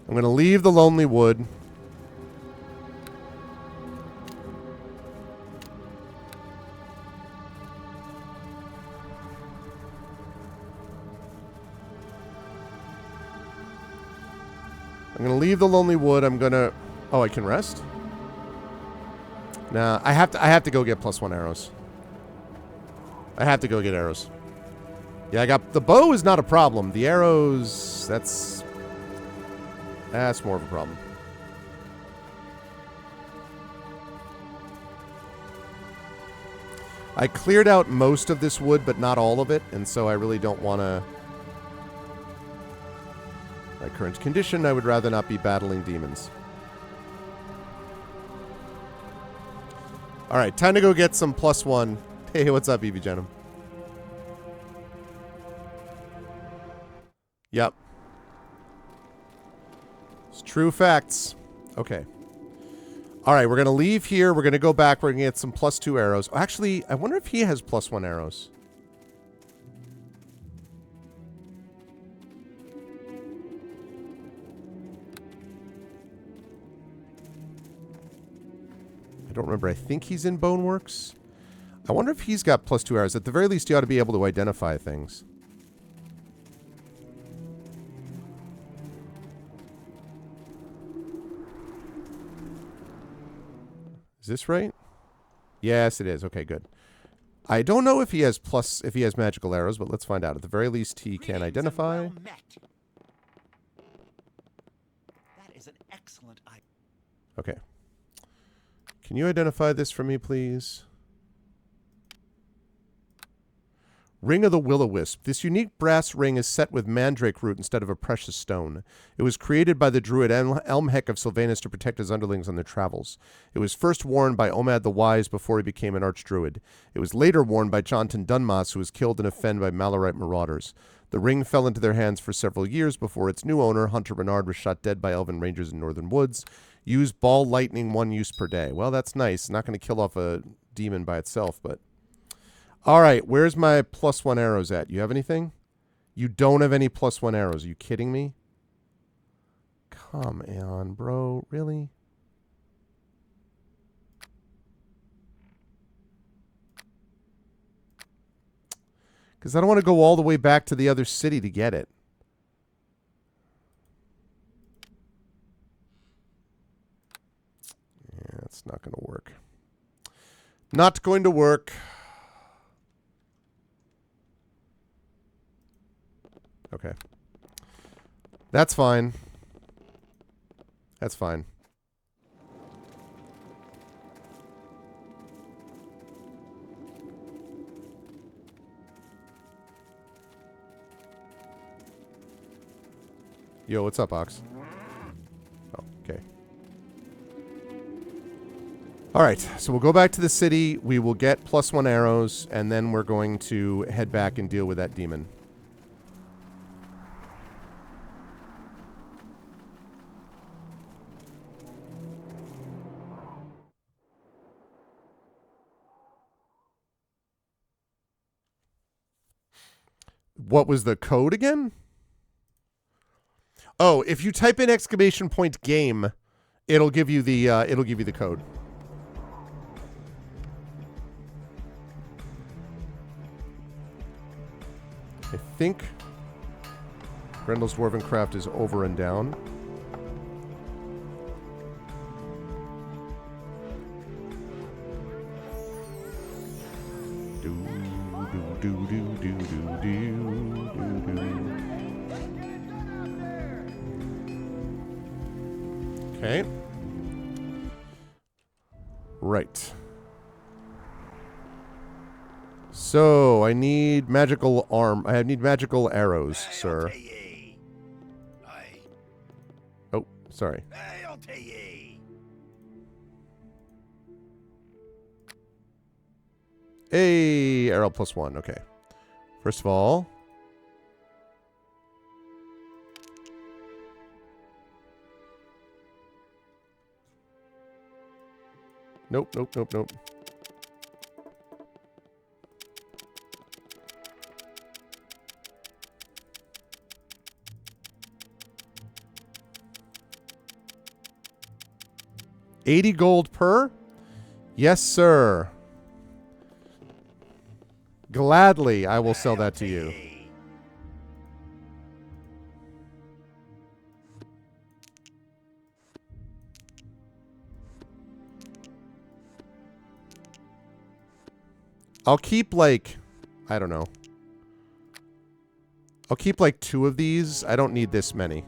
I'm going to leave the Lonely Wood. I'm going to leave the Lonely Wood. I'm going to... Oh, I can rest? Nah, I have to go get +1 arrows. I have to go get arrows. Yeah, I got... The bow is not a problem. The arrows, that's more of a problem. I cleared out most of this wood, but not all of it, and so I really don't want to... My current condition, I would rather not be battling demons. Alright, time to go get some +1. Hey, what's up, Evie Jenum? Yep. It's true facts. Okay. Alright, we're going to leave here. We're going to go back. We're going to get some +2 arrows. Actually, I wonder if he has +1 arrows. I don't remember. I think he's in Boneworks. I wonder if he's got +2 arrows. At the very least, you ought to be able to identify things. Is this right? Yes, it is. Okay, good. I don't know if he has magical arrows, but let's find out. At the very least, he can identify. Well met. That is an excellent idea. Okay. Can you identify this for me, please? Ring of the Will-O-Wisp. This unique brass ring is set with mandrake root instead of a precious stone. It was created by the druid Elmhek of Sylvanus to protect his underlings on their travels. It was first worn by Omad the Wise before he became an archdruid. It was later worn by Jonathan Dunmas, who was killed in a fen by Malorite marauders. The ring fell into their hands for several years before its new owner, Hunter Renard, was shot dead by elven rangers in northern woods. Use ball lightning 1 use per day. Well, that's nice. Not going to kill off a demon by itself, but... All right, where's my +1 arrows at? You have anything? You don't have any +1 arrows. Are you kidding me? Come on, bro. Really? Because I don't want to go all the way back to the other city to get it. Yeah, it's not going to work. Not going to work. Okay. That's fine. That's fine. Yo, what's up, Ox? Oh, okay. Alright, so we'll go back to the city. We will get +1 arrows, and then we're going to head back and deal with that demon. What was the code again? Oh, if you type in !game It'll give you the code. I think Grendel's Dwarven Craft is over and down. Okay. Right. So, I need magical arm. I need magical arrows, sir. Oh, sorry. Hey, arrow +1. Okay. First of all, nope. 80 gold per? Yes, sir. Gladly, I will sell that to you. I'll keep, like, I don't know. I'll keep, like, 2 of these. I don't need this many.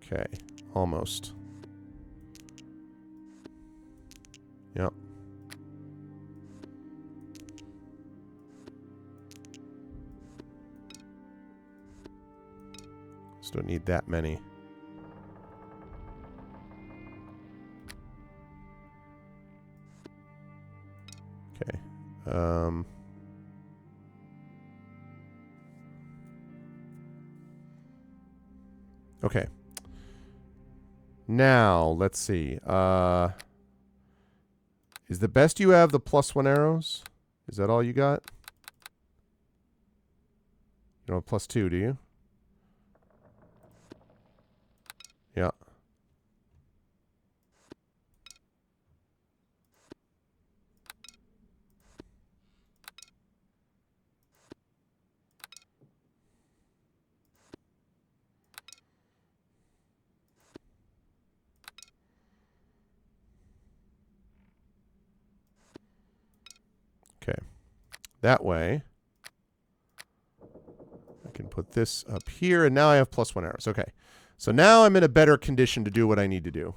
Okay, almost. Yep. Just don't need that many. Okay. Okay. Now, let's see. Is the best you have the +1 arrows? Is that all you got? You don't have +2, do you? Yeah. Okay. That way, I can put this up here, and now I have +1 arrows. Okay. So now I'm in a better condition to do what I need to do.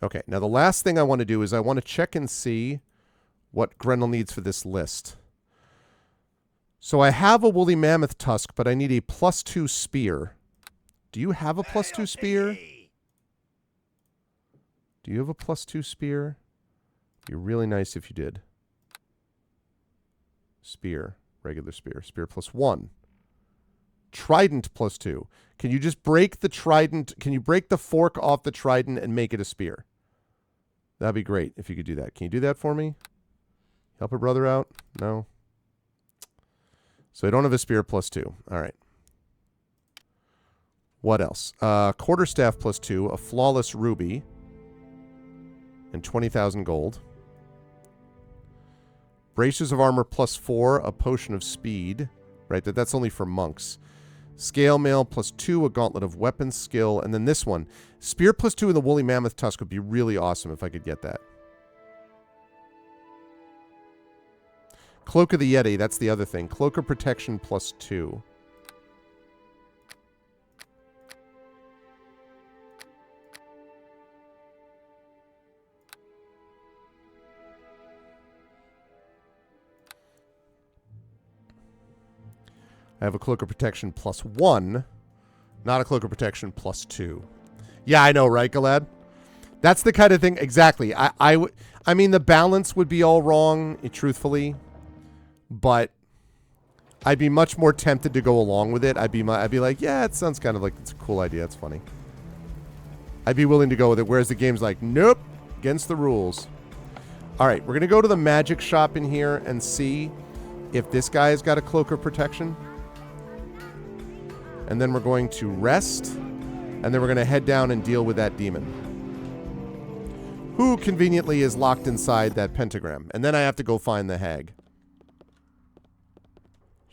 Okay, now the last thing I want to do is I want to check and see what Grendel needs for this list. So I have a woolly mammoth tusk, but I need a +2 spear. Do you have a +2 spear? Do you have a +2 spear? It'd be really nice if you did. Spear. Regular spear. Spear +1. Trident +2. Can you just break the trident? Can you break the fork off the trident and make it a spear? That'd be great if you could do that. Can you do that for me? Help a brother out? No? So I don't have a spear +2. All right. What else? Quarterstaff +2, a flawless ruby, and 20,000 gold. Bracers of armor +4, a potion of speed. Right, that's only for monks. Scale mail +2, a gauntlet of weapon skill, and then this one. Spear +2 and the woolly mammoth tusk would be really awesome if I could get that. Cloak of the Yeti, that's the other thing. Cloak of protection +2. I have a Cloak of Protection +1, not a Cloak of Protection +2. Yeah, I know, right, Galad? That's the kind of thing, exactly. I mean, the balance would be all wrong, truthfully, but I'd be much more tempted to go along with it. I'd be like, yeah, it sounds kind of like it's a cool idea. It's funny. I'd be willing to go with it, whereas the game's like, nope, against the rules. All right, we're going to go to the magic shop in here and see if this guy's got a cloak of protection. And then we're going to rest, and then we're going to head down and deal with that demon, who conveniently is locked inside that pentagram. And then I have to go find the hag.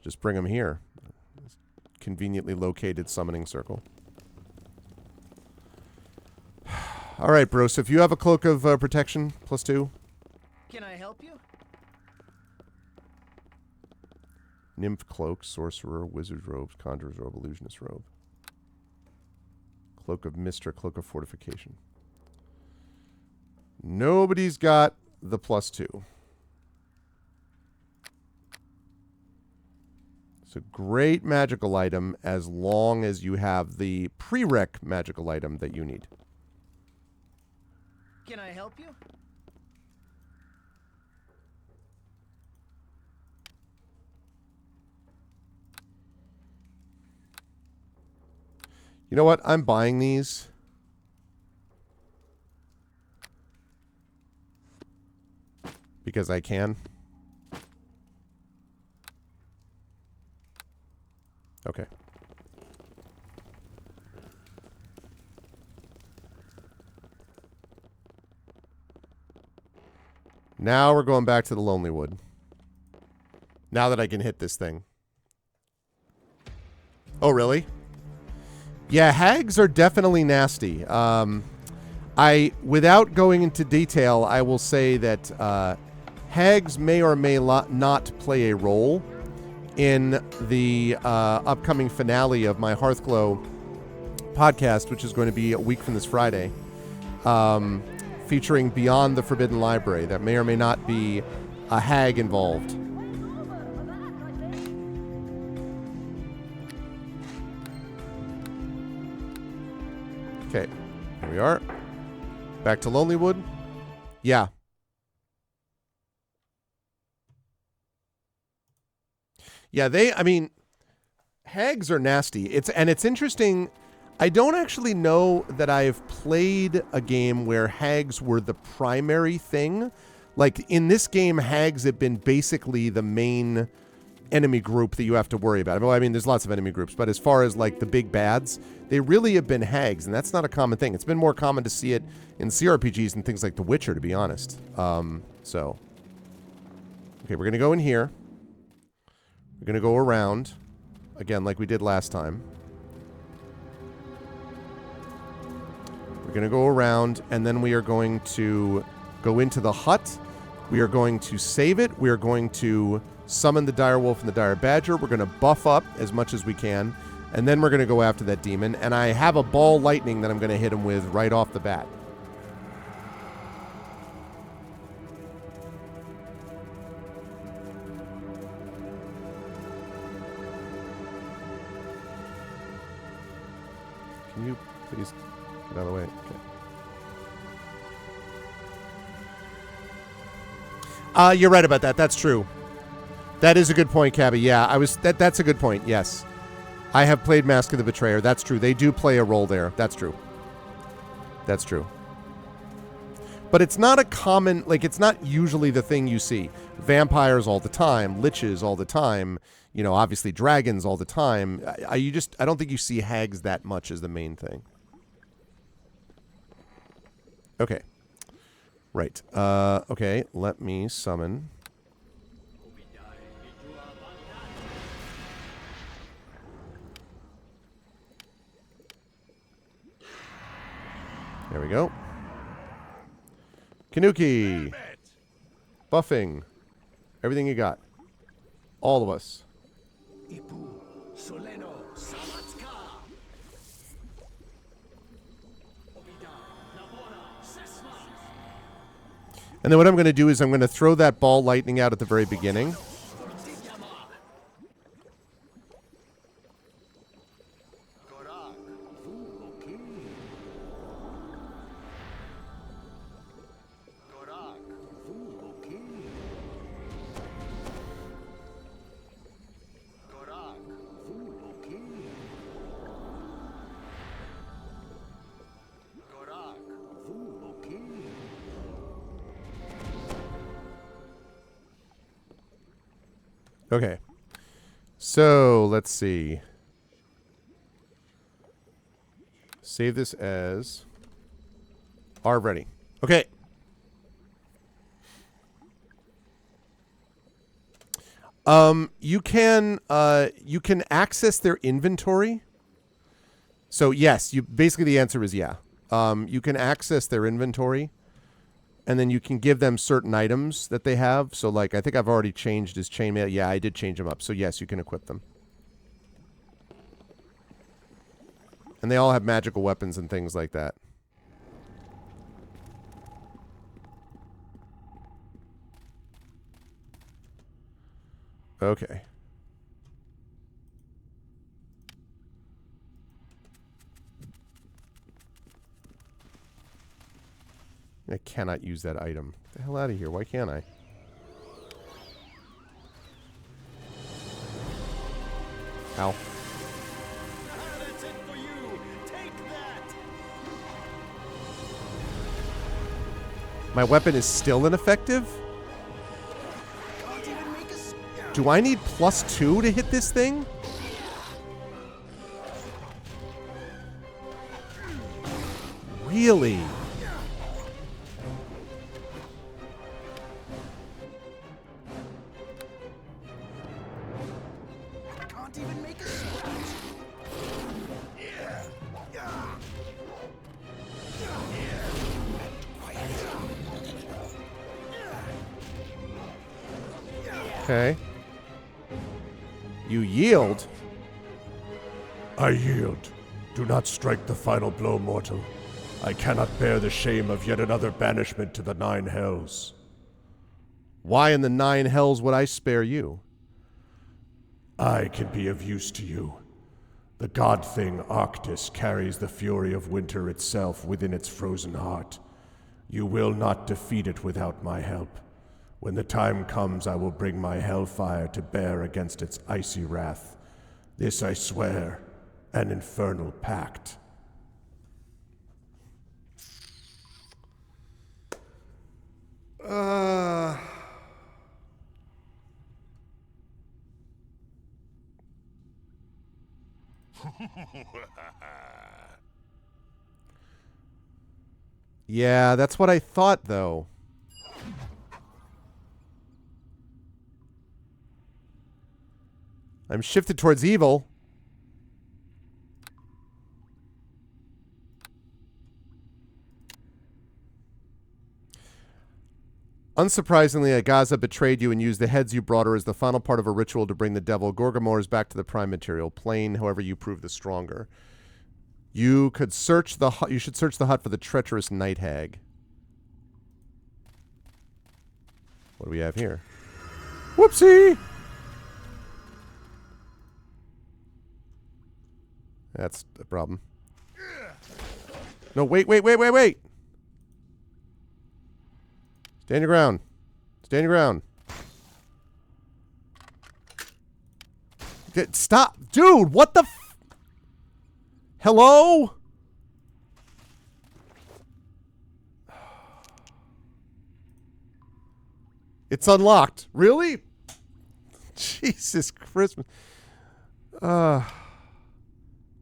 Just bring him here. Conveniently located summoning circle. All right, bro. So if you have a cloak of protection, +2. Can I help you? Nymph cloak, sorcerer, wizard's robes, conjurer's robe, illusionist robe. Cloak of mist or cloak of fortification. Nobody's got the +2. It's a great magical item as long as you have the prereq magical item that you need. Can I help you? You know what? I'm buying these. Because I can. Okay. Now we're going back to the Lonely Wood. Now that I can hit this thing. Oh, really? Yeah, hags are definitely nasty. Without going into detail, I will say that hags may or may not play a role in the upcoming finale of my Hearthglow podcast, which is going to be a week from this Friday, featuring Beyond the Forbidden Library. That may or may not be a hag involved. Okay, here we are. Back to Lonelywood. Yeah. Yeah, I mean, hags are nasty. It's interesting. I don't actually know that I've played a game where hags were the primary thing. Like, in this game, hags have been basically the main enemy group that you have to worry about. Well, I mean, there's lots of enemy groups, but as far as, like, the big bads, they really have been hags, and that's not a common thing. It's been more common to see it in CRPGs and things like The Witcher, to be honest. So. Okay, we're going to go in here. We're going to go around, again, like we did last time. We're going to go around, and then we are going to go into the hut. We are going to save it. We are going to summon the dire wolf and the dire badger. We're going to buff up as much as we can, and then we're going to go after that demon. And I have a ball lightning that I'm going to hit him with right off the bat. Can you please get out of the way? Okay. You're right about that. That's true. That is a good point, Cabby. Yeah, that's a good point. Yes. I have played Mask of the Betrayer. That's true. They do play a role there. That's true. That's true. But it's not a common, like, it's not usually the thing you see. Vampires all the time, liches all the time, you know, obviously dragons all the time. I don't think you see hags that much as the main thing. Okay. Right. Okay, let me summon. There we go. Kanuki. Buffing. Everything you got. All of us. And then what I'm going to do is I'm going to throw that ball lightning out at the very beginning. Okay. So, let's see. Save this as R ready. Okay. You can access their inventory. So yes, basically the answer is yeah. You can access their inventory, and then you can give them certain items that they have. So like, I think I've already changed his chainmail. Yeah, I did change them up. So yes, you can equip them. And they all have magical weapons and things like that. Okay. I cannot use that item. Get the hell out of here. Why can't I? Ow. That's it for you. Take that. My weapon is still ineffective? Can't even make a Do I need +2 to hit this thing? Really? Can't even make a scratch. Okay. You yield? I yield. Do not strike the final blow, mortal. I cannot bear the shame of yet another banishment to the 9 hells. Why in the 9 hells would I spare you? I can be of use to you. The god thing Arctis carries the fury of winter itself within its frozen heart. You will not defeat it without my help. When the time comes, I will bring my hellfire to bear against its icy wrath. This I swear, an infernal pact. Yeah, that's what I thought, though. I'm shifted towards evil. Unsurprisingly, Agaza betrayed you and used the heads you brought her as the final part of a ritual to bring the devil Gorgamores back to the prime material plane. However, you prove the stronger. You could search the hut. You should search the hut for the treacherous night hag. What do we have here? Whoopsie! That's a problem. No, wait. Stand your ground. Stand your ground. Stop. Dude, what the Hello? It's unlocked. Really? Jesus Christmas.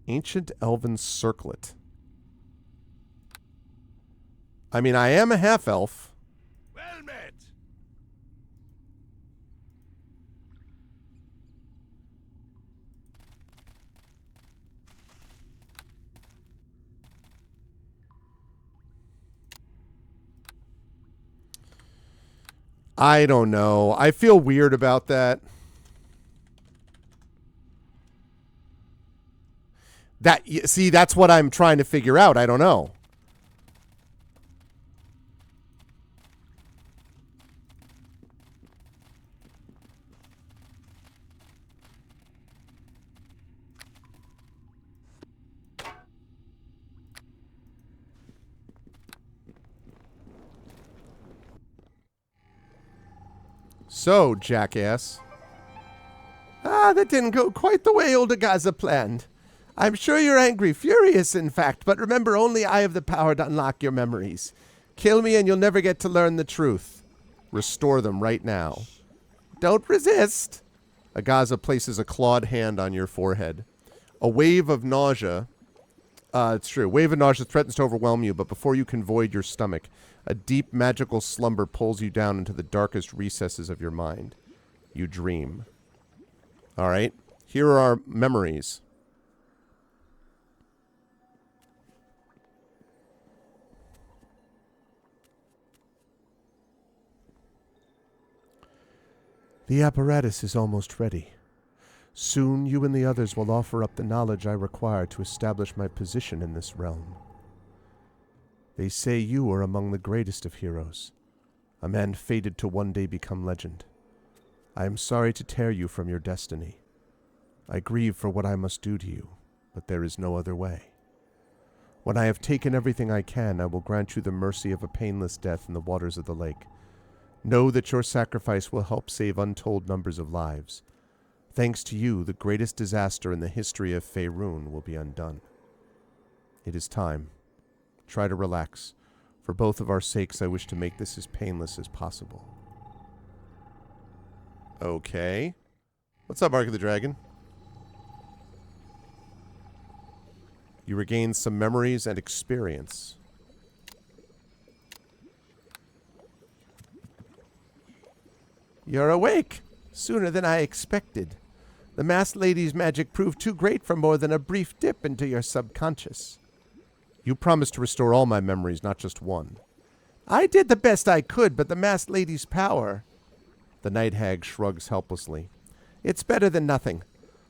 Ancient Elven Circlet. I mean, I am a half-elf. Well met. I don't know. I feel weird about that. See, that's what I'm trying to figure out. I don't know. So, jackass. That didn't go quite the way old Agaza planned. I'm sure you're angry, furious, in fact, but remember, only I have the power to unlock your memories. Kill me and you'll never get to learn the truth. Restore them right now. Don't resist. Agaza places a clawed hand on your forehead. A wave of nausea. It's true. Wave of nausea threatens to overwhelm you, but before you can void your stomach, a deep magical slumber pulls you down into the darkest recesses of your mind. You dream. All right. Here are our memories. The apparatus is almost ready. Soon you and the others will offer up the knowledge I require to establish my position in this realm. They say you are among the greatest of heroes, a man fated to one day become legend. I am sorry to tear you from your destiny. I grieve for what I must do to you, but there is no other way. When I have taken everything I can, I will grant you the mercy of a painless death in the waters of the lake. Know that your sacrifice will help save untold numbers of lives. Thanks to you, the greatest disaster in the history of Faerun will be undone. It is time. Try to relax. For both of our sakes, I wish to make this as painless as possible. Okay. What's up, Mark of the Dragon? You regain some memories and experience. You're awake, sooner than I expected. The masked lady's magic proved too great for more than a brief dip into your subconscious. You promised to restore all my memories, not just one. I did the best I could, but the masked lady's power... The night hag shrugs helplessly. It's better than nothing.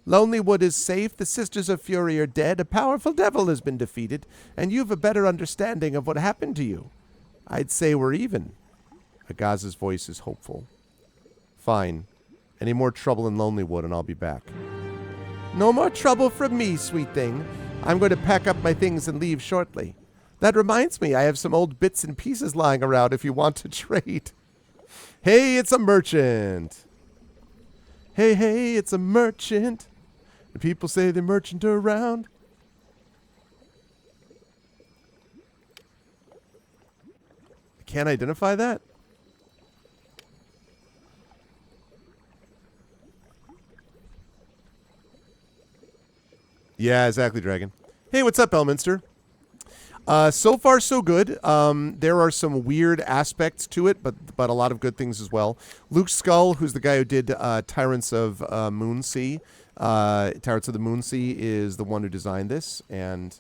Lonelywood is safe, the Sisters of Fury are dead, a powerful devil has been defeated, and you've a better understanding of what happened to you. I'd say we're even. Agaza's voice is hopeful. Fine. Any more trouble in Lonelywood and I'll be back. No more trouble from me, sweet thing. I'm going to pack up my things and leave shortly. That reminds me, I have some old bits and pieces lying around if you want to trade. Hey, it's a merchant. Hey, it's a merchant. And people say they merchant around. I can't identify that. Yeah, exactly, Dragon. Hey, what's up, Elminster? So far, so good. There are some weird aspects to it, but a lot of good things as well. Luke Skull, who's the guy who did Tyrants of Moonsea. Tyrants of the Moonsea is the one who designed this, and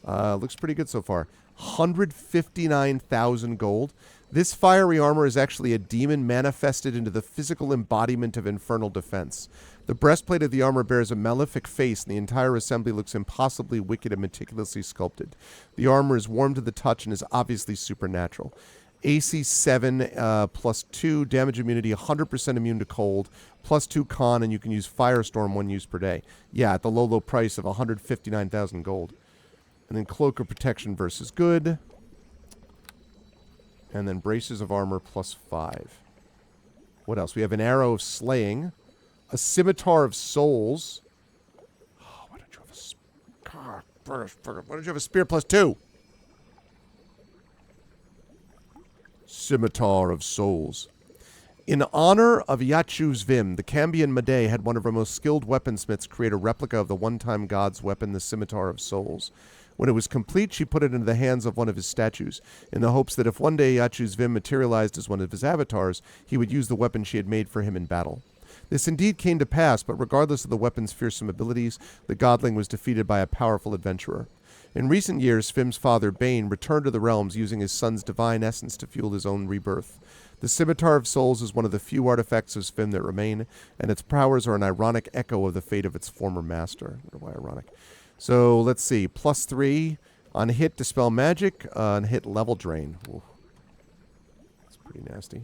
looks pretty good so far. 159,000 gold. This fiery armor is actually a demon manifested into the physical embodiment of infernal defense. The breastplate of the armor bears a malefic face, and the entire assembly looks impossibly wicked and meticulously sculpted. The armor is warm to the touch and is obviously supernatural. AC 7 plus 2, damage immunity, 100% immune to cold, plus 2 con, and you can use Firestorm 1 use per day. Yeah, at the low price of 159,000 gold. And then Cloak of Protection versus good. And then Braces of Armor plus 5. What else? We have an Arrow of Slaying. A Scimitar of Souls. Oh, why don't you have a spear plus 2? Scimitar of Souls. In honor of Yachu's Vim, the Cambion Medei had one of her most skilled weaponsmiths create a replica of the one-time god's weapon, the Scimitar of Souls. When it was complete, she put it into the hands of one of his statues, in the hopes that if one day Yachu's Vim materialized as one of his avatars, he would use the weapon she had made for him in battle. This indeed came to pass, but regardless of the weapon's fearsome abilities, the godling was defeated by a powerful adventurer. In recent years, Vim's father, Bane, returned to the realms using his son's divine essence to fuel his own rebirth. The Scimitar of Souls is one of the few artifacts of Svim that remain, and its powers are an ironic echo of the fate of its former master. I wonder why ironic. So, let's see. Plus 3 on hit, Dispel Magic. On hit, Level Drain. Ooh. That's pretty nasty.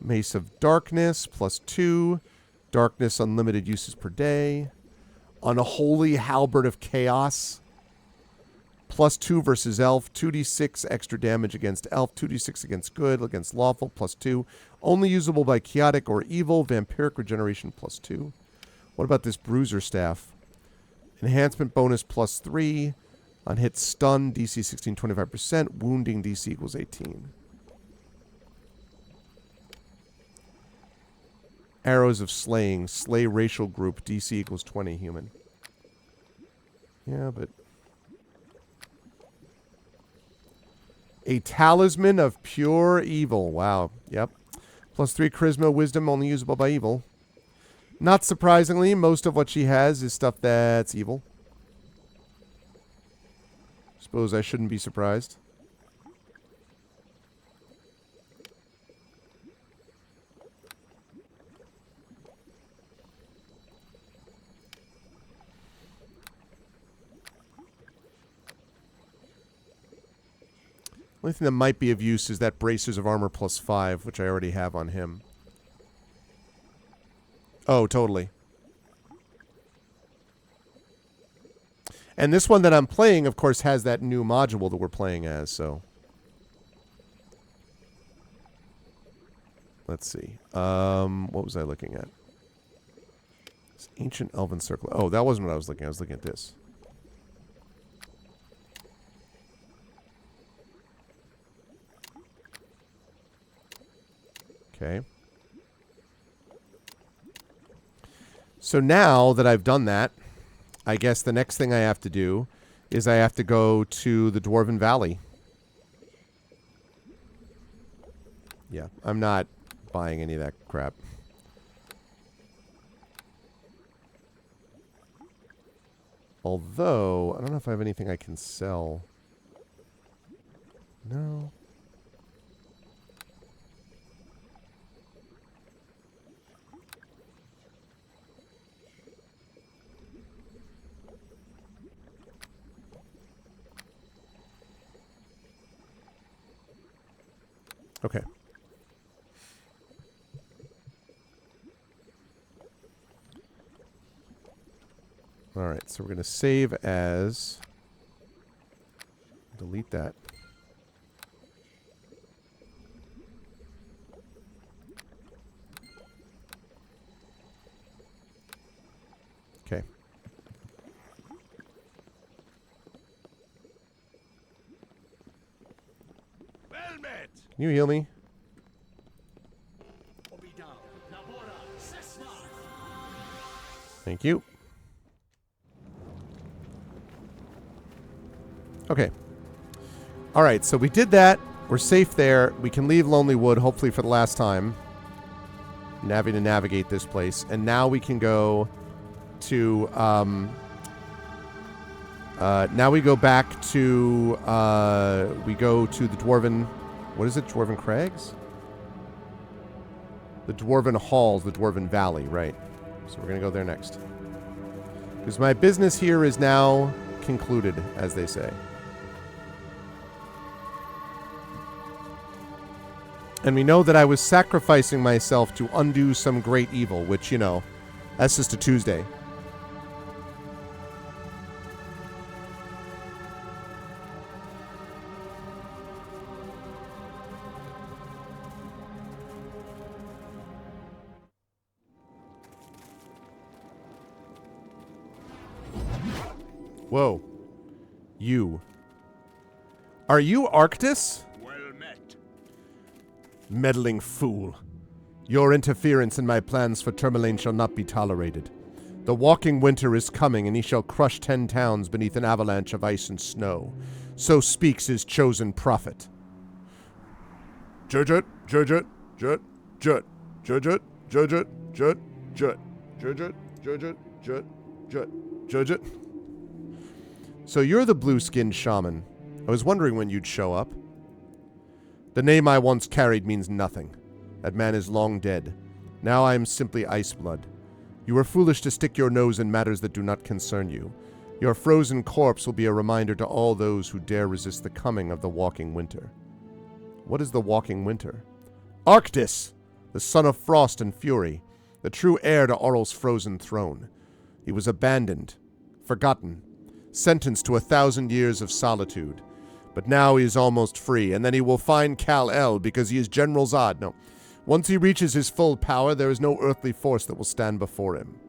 Mace of Darkness, plus 2. Darkness, unlimited uses per day. Unholy Halberd of Chaos. Plus 2 versus Elf. 2d6 extra damage against Elf. 2d6 against good. Against Lawful, plus 2. Only usable by Chaotic or Evil. Vampiric Regeneration, plus 2. What about this Bruiser Staff? Enhancement bonus, plus 3. On hit, Stun, DC 16, 25%. Wounding, DC equals 18. Arrows of slaying. Slay racial group. DC equals 20 human. Yeah, but... A talisman of pure evil. Wow. Yep. +3 charisma, wisdom, only usable by evil. Not surprisingly, most of what she has is stuff that's evil. Suppose I shouldn't be surprised. Only thing that might be of use is that bracers of armor +5, which I already have on him. Oh, totally. And this one that I'm playing, of course, has that new module that we're playing as, so. Let's see. What was I looking at? This ancient elven circle. Oh, that wasn't what I was looking at. I was looking at this. Okay. So now that I've done that, I guess the next thing I have to do is I have to go to the Dwarven Valley. Yeah, I'm not buying any of that crap. Although, I don't know if I have anything I can sell. No. Okay. All right, so we're going to save as... Delete that. Okay. Well met. Can you heal me? Thank you. Okay. Alright, so we did that. We're safe there. We can leave Lonely Wood, hopefully for the last time. Having to navigate this place. And now we can go to... now we go back to... we go to the Dwarven... What is it? Dwarven Crags? The Dwarven Halls, the Dwarven Valley, right. So we're going to go there next. Because my business here is now concluded, as they say. And we know that I was sacrificing myself to undo some great evil, which, you know, that's just a Tuesday. Whoa. You. Are you Arctis? Well met. Meddling fool. Your interference in my plans for Tourmaline shall not be tolerated. The walking winter is coming, and he shall crush 10 towns beneath an avalanche of ice and snow. So speaks his chosen prophet. Judget, judget, jut, jut, judget, judget, jut, jut, judget, judget, jut, jut, judget. So you're the blue-skinned shaman. I was wondering when you'd show up. The name I once carried means nothing. That man is long dead. Now I am simply Iceblood. You are foolish to stick your nose in matters that do not concern you. Your frozen corpse will be a reminder to all those who dare resist the coming of the walking winter. What is the walking winter? Arctis, the son of frost and fury, the true heir to Aural's frozen throne. He was abandoned, forgotten, sentenced to 1,000 years of solitude. But now he is almost free, and then he will find Kal-El because he is General Zod. No. Once he reaches his full power, there is no earthly force that will stand before him.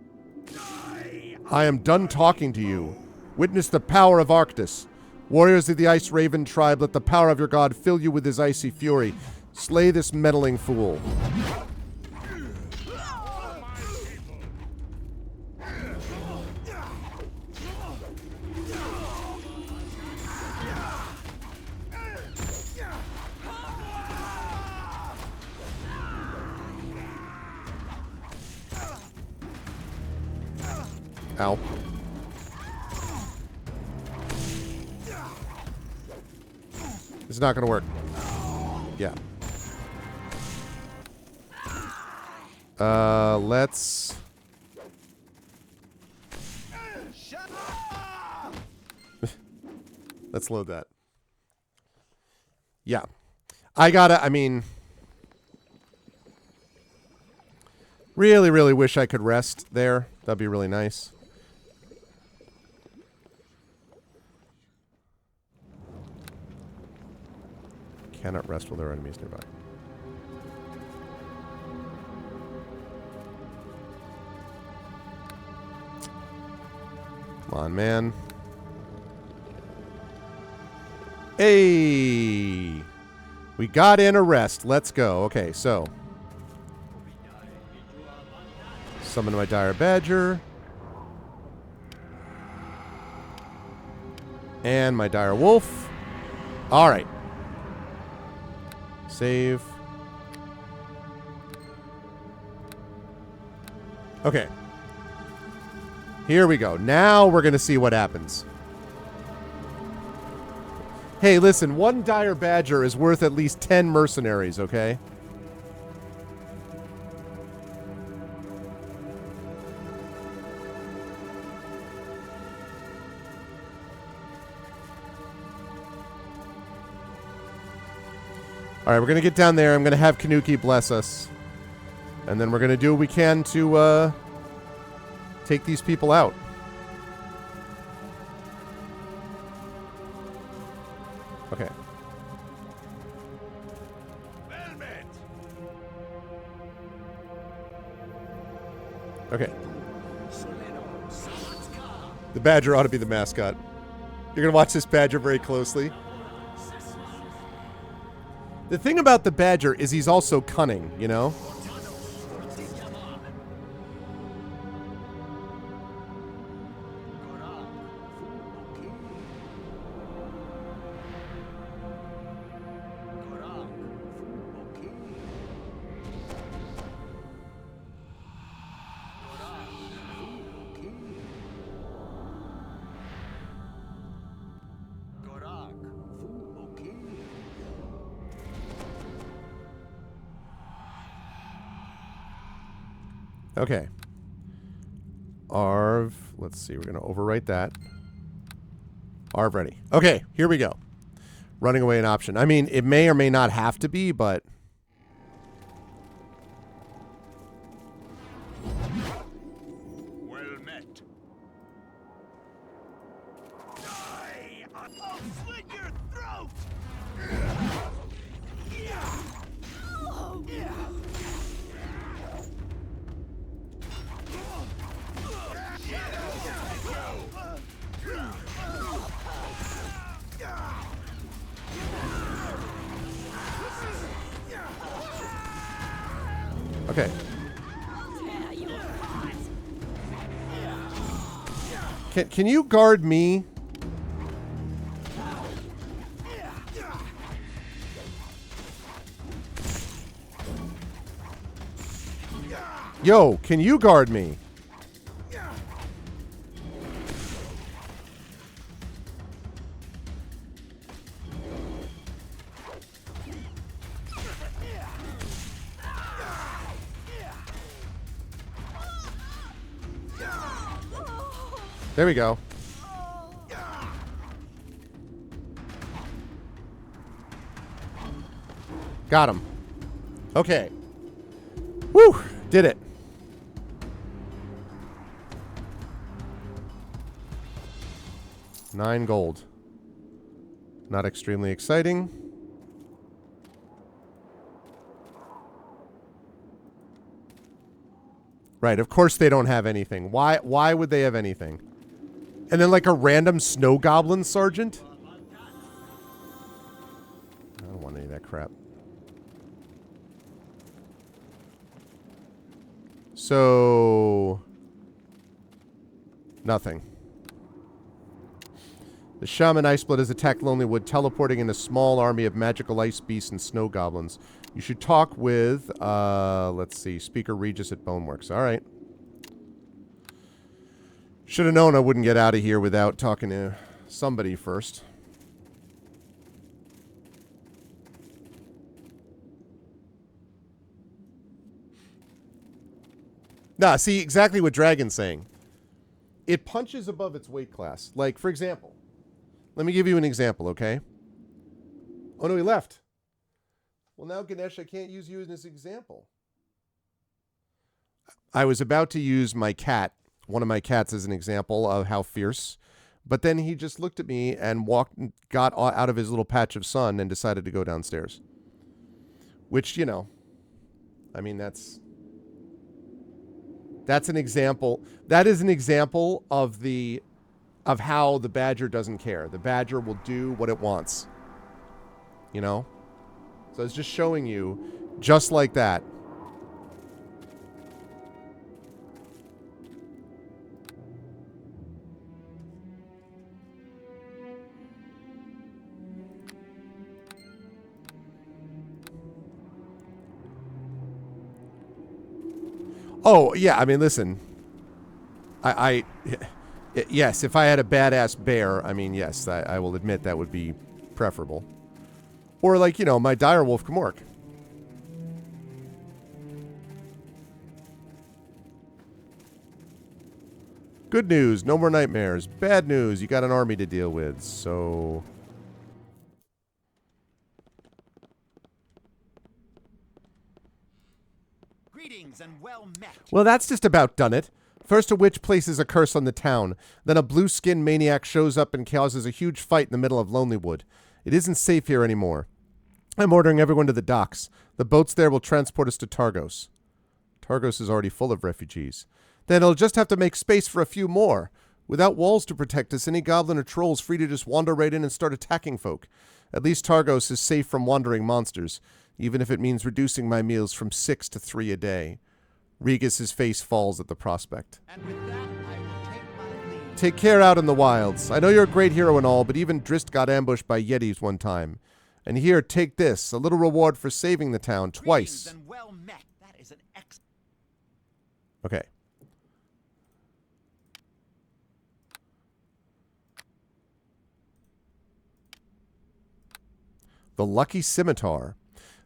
I am done talking to you. Witness the power of Arctis. Warriors of the Ice Raven tribe, let the power of your god fill you with his icy fury. Slay this meddling fool. Ow. It's not gonna work. Yeah. Let's... Let's load that. Yeah. I mean... Really, really wish I could rest there. That'd be really nice. Cannot rest while there are enemies nearby. Come on, man. Hey! We got in a rest. Let's go. Okay, so. Summon my dire badger. And my dire wolf. Alright. Save. Okay. Here we go. Now we're going to see what happens. Hey, listen. One dire badger is worth at least 10 mercenaries, okay? Alright, we're going to get down there. I'm going to have Kanuki bless us. And then we're going to do what we can to take these people out. Okay. Well met. Okay. The badger ought to be the mascot. You're going to watch this badger very closely. The thing about the badger is he's also cunning, you know? Okay. Arv. Let's see. We're going to overwrite that. Arv ready. Okay. Here we go. Running away an option. I mean, it may or may not have to be, but... Well met. Die! I'll slit your throat! Okay. Can you guard me? Yo, can you guard me? There we go. Got him. Okay. Woo! Did it. $9 gold. Not extremely exciting. Right, of course they don't have anything. Why would they have anything? And then like a random snow goblin sergeant? I don't want any of that crap. So... nothing. The Shaman Iceblood has attacked Lonelywood, teleporting in a small army of magical ice beasts and snow goblins. You should talk with, let's see, Speaker Regis at Boneworks. Alright. Should have known I wouldn't get out of here without talking to somebody first. Nah, see exactly what Dragon's saying. It punches above its weight class. Like, for example, let me give you an example, okay? Oh, no, he left. Well, now, Ganesh, I can't use you as an example. I was about to use my cat, one of my cats, as an example of how fierce. But then he just looked at me and got out of his little patch of sun and decided to go downstairs. Which, you know, I mean, that's an example. That is an example of how the badger doesn't care. The badger will do what it wants. You know? So it's just showing you, just like that. Oh, yeah, I mean, listen. Yes, if I had a badass bear, I mean, yes, I will admit that would be preferable. Or like, you know, my direwolf Kamork. Good news, no more nightmares. Bad news, you got an army to deal with, so... Greetings and well met. Well, that's just about done it. First a witch places a curse on the town. Then a blue-skinned maniac shows up and causes a huge fight in the middle of Lonelywood. It isn't safe here anymore. I'm ordering everyone to the docks. The boats there will transport us to Targos. Targos is already full of refugees. Then it'll just have to make space for a few more. Without walls to protect us, any goblin or troll's free to just wander right in and start attacking folk. At least Targos is safe from wandering monsters, even if it means reducing my meals from 6 to 3 a day. Regis's face falls at the prospect. And with that, I will take my leave. Take care out in the wilds. I know you're a great hero and all, but even Drist got ambushed by Yetis one time. And here, take this, a little reward for saving the town twice. Greetings and well met. That is an Okay. The Lucky Scimitar.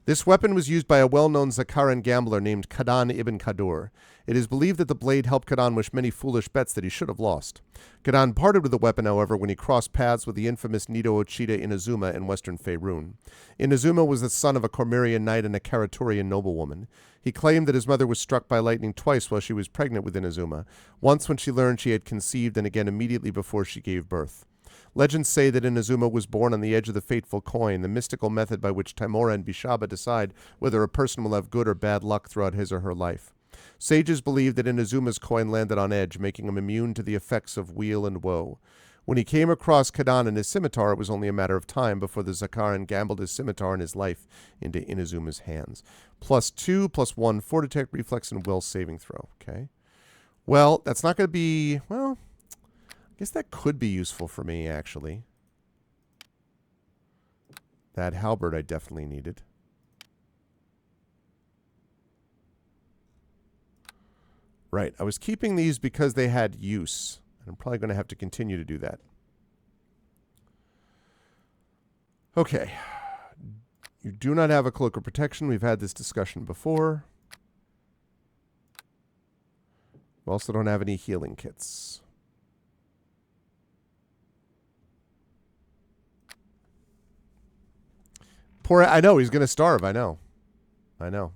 This weapon was used by a well-known Zakaran gambler named Kadan ibn Kadur. It is believed that the blade helped Kadan wish many foolish bets that he should have lost. Kadan parted with the weapon, however, when he crossed paths with the infamous Nido Ochida Inazuma in western Faerun. Inazuma was the son of a Cormyrian knight and a Karaturian noblewoman. He claimed that his mother was struck by lightning twice while she was pregnant with Inazuma, once when she learned she had conceived and again immediately before she gave birth. Legends say that Inazuma was born on the edge of the fateful coin, the mystical method by which Timora and Bishaba decide whether a person will have good or bad luck throughout his or her life. Sages believe that Inazuma's coin landed on edge, making him immune to the effects of weal and woe. When he came across Kadan and his scimitar, it was only a matter of time before the Zakaran gambled his scimitar and his life into Inazuma's hands. +2, +1, Fortitech, Reflex, and Will saving throw. Okay. Well, that's not going to be... Well... I guess that could be useful for me, actually. That halberd I definitely needed. Right, I was keeping these because they had use. And I'm probably going to have to continue to do that. Okay. You do not have a cloak of protection. We've had this discussion before. We also don't have any healing kits. Poor, I know, he's going to starve. I know. I know.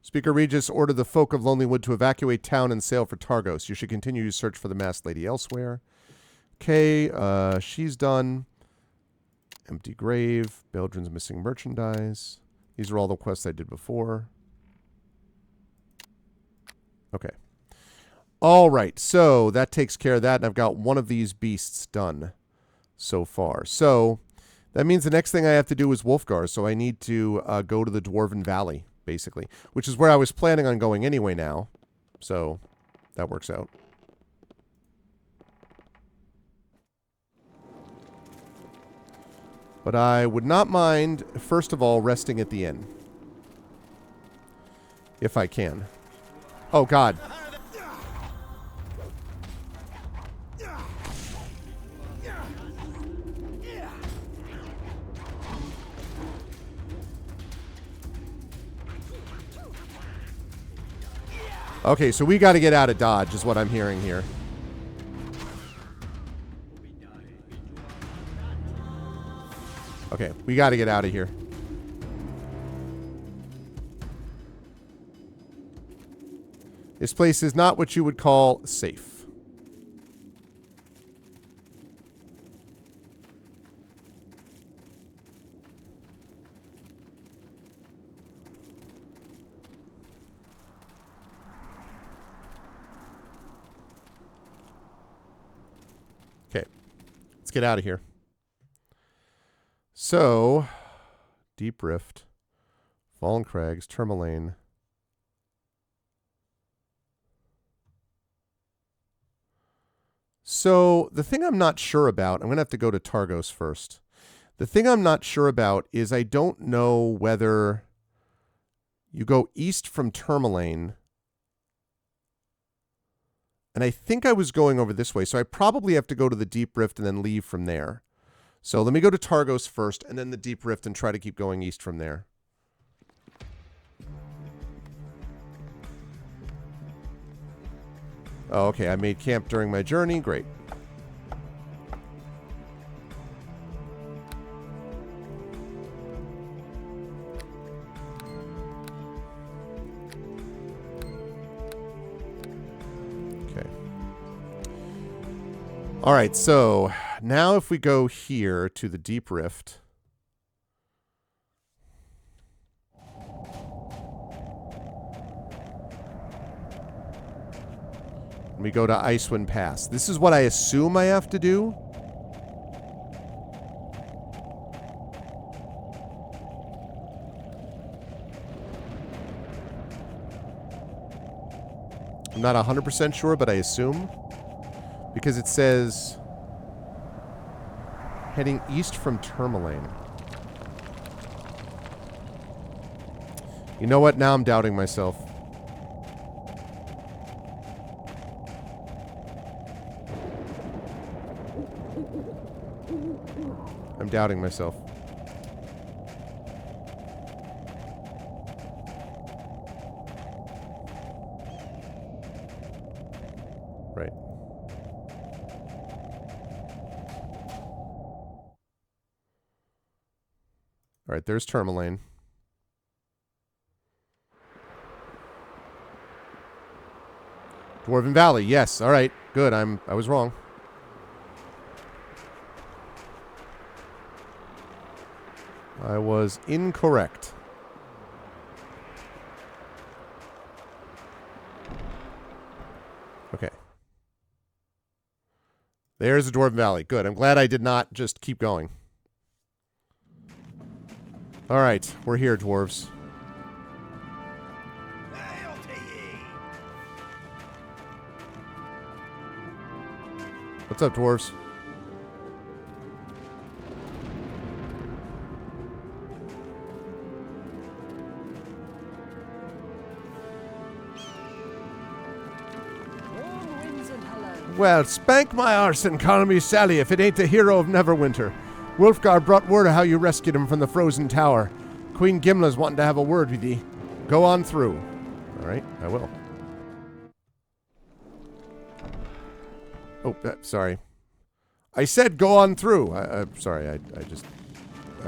Speaker Regis ordered the folk of Lonelywood to evacuate town and sail for Targos. You should continue to search for the masked lady elsewhere. Okay, she's done. Empty grave. Beldrin's missing merchandise. These are all the quests I did before. Okay. All right, so that takes care of that, and I've got one of these beasts done so far. So that means the next thing I have to do is Wolfgar, so I need to go to the Dwarven Valley, basically, which is where I was planning on going anyway now. So that works out. But I would not mind, first of all, resting at the inn. If I can. Oh, God. Okay, so we got to get out of Dodge, is what I'm hearing here. Okay, we got to get out of here. This place is not what you would call safe. Okay, let's get out of here. So, Deep Rift, Fallen Crags, Tourmaline. So, the thing I'm not sure about, I'm going to have to go to Targos first. The thing I'm not sure about is I don't know whether you go east from Tourmaline. And I think I was going over this way, so I probably have to go to the Deep Rift and then leave from there. So let me go to Targos first, and then the Deep Rift, and try to keep going east from there. Oh, okay, I made camp during my journey. Great. Okay. All right, so now if we go here to the Deep Rift. We go to Icewind Pass. This is what I assume I have to do. I'm not 100% sure, but I assume. Because it says heading east from Tourmaline. You know what? Now I'm doubting myself. I'm doubting myself. Right. All right, there's Tourmaline. Dwarven Valley, yes. All right, good. I was wrong. I was incorrect. Okay. There's the Dwarven Valley. Good. I'm glad I did not just keep going. All right. We're here, dwarves. What's up, dwarves? Well, spank my arse and call me Sally if it ain't the hero of Neverwinter. Wulfgar brought word of how you rescued him from the frozen tower. Queen Gimla's wanting to have a word with ye. Go on through. All right, I will. Oh, sorry. I said go on through. I'm sorry, I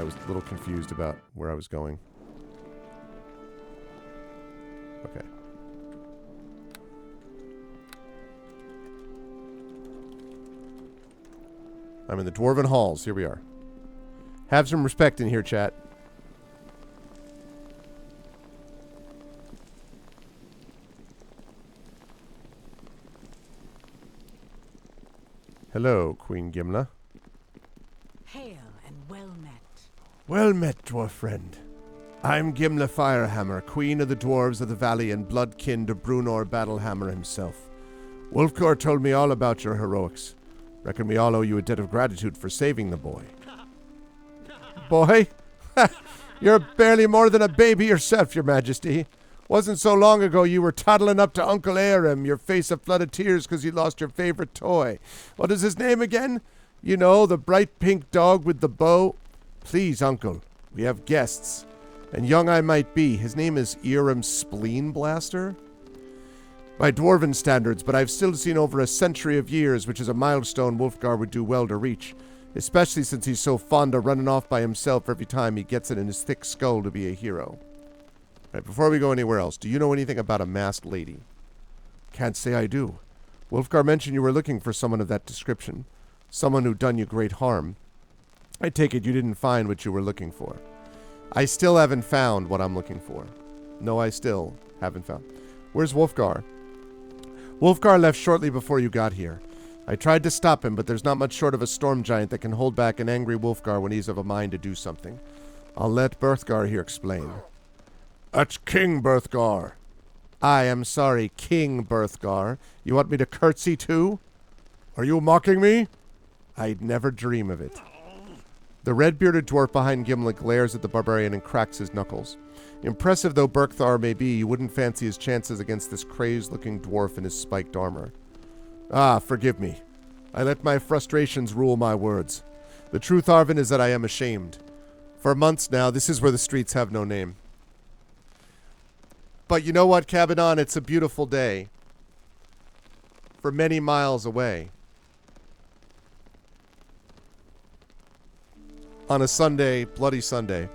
was a little confused about where I was going. Okay. I'm in the Dwarven Halls. Here we are. Have some respect in here, chat. Hello, Queen Gimla. Hail and well met. Well met, dwarf friend. I'm Gimla Firehammer, Queen of the Dwarves of the Valley and bloodkin to Brunor Battlehammer himself. Wulfgar told me all about your heroics. Reckon we all owe you a debt of gratitude for saving the boy. Boy? You're barely more than a baby yourself, your majesty. Wasn't so long ago you were toddling up to Uncle Aram, your face a flood of tears because you lost your favorite toy. What is his name again? You know, the bright pink dog with the bow. Please, Uncle, we have guests. And young I might be, his name is Aram Spleen Blaster? By dwarven standards, but I've still seen over a century of years, which is a milestone Wolfgar would do well to reach. Especially since he's so fond of running off by himself every time he gets it in his thick skull to be a hero. Right, before we go anywhere else, do you know anything about a masked lady? Can't say I do. Wolfgar mentioned you were looking for someone of that description. Someone who'd done you great harm. I take it you didn't find what you were looking for. I still haven't found what I'm looking for. No, I still haven't found. Where's Wolfgar? Wolfgar left shortly before you got here. I tried to stop him, but there's not much short of a storm giant that can hold back an angry Wolfgar when he's of a mind to do something. I'll let Berthgar here explain. That's King Berthgar. I am sorry, King Berthgar. You want me to curtsy too? Are you mocking me? I'd never dream of it. The red-bearded dwarf behind Gimlet glares at the barbarian and cracks his knuckles. Impressive though Berthgar may be, you wouldn't fancy his chances against this crazed-looking dwarf in his spiked armor. Ah, forgive me. I let my frustrations rule my words. The truth, Arvin, is that I am ashamed. For months now, this is where the streets have no name. But you know what, Cabanon? It's a beautiful day. For many miles away. On a Sunday, bloody Sunday.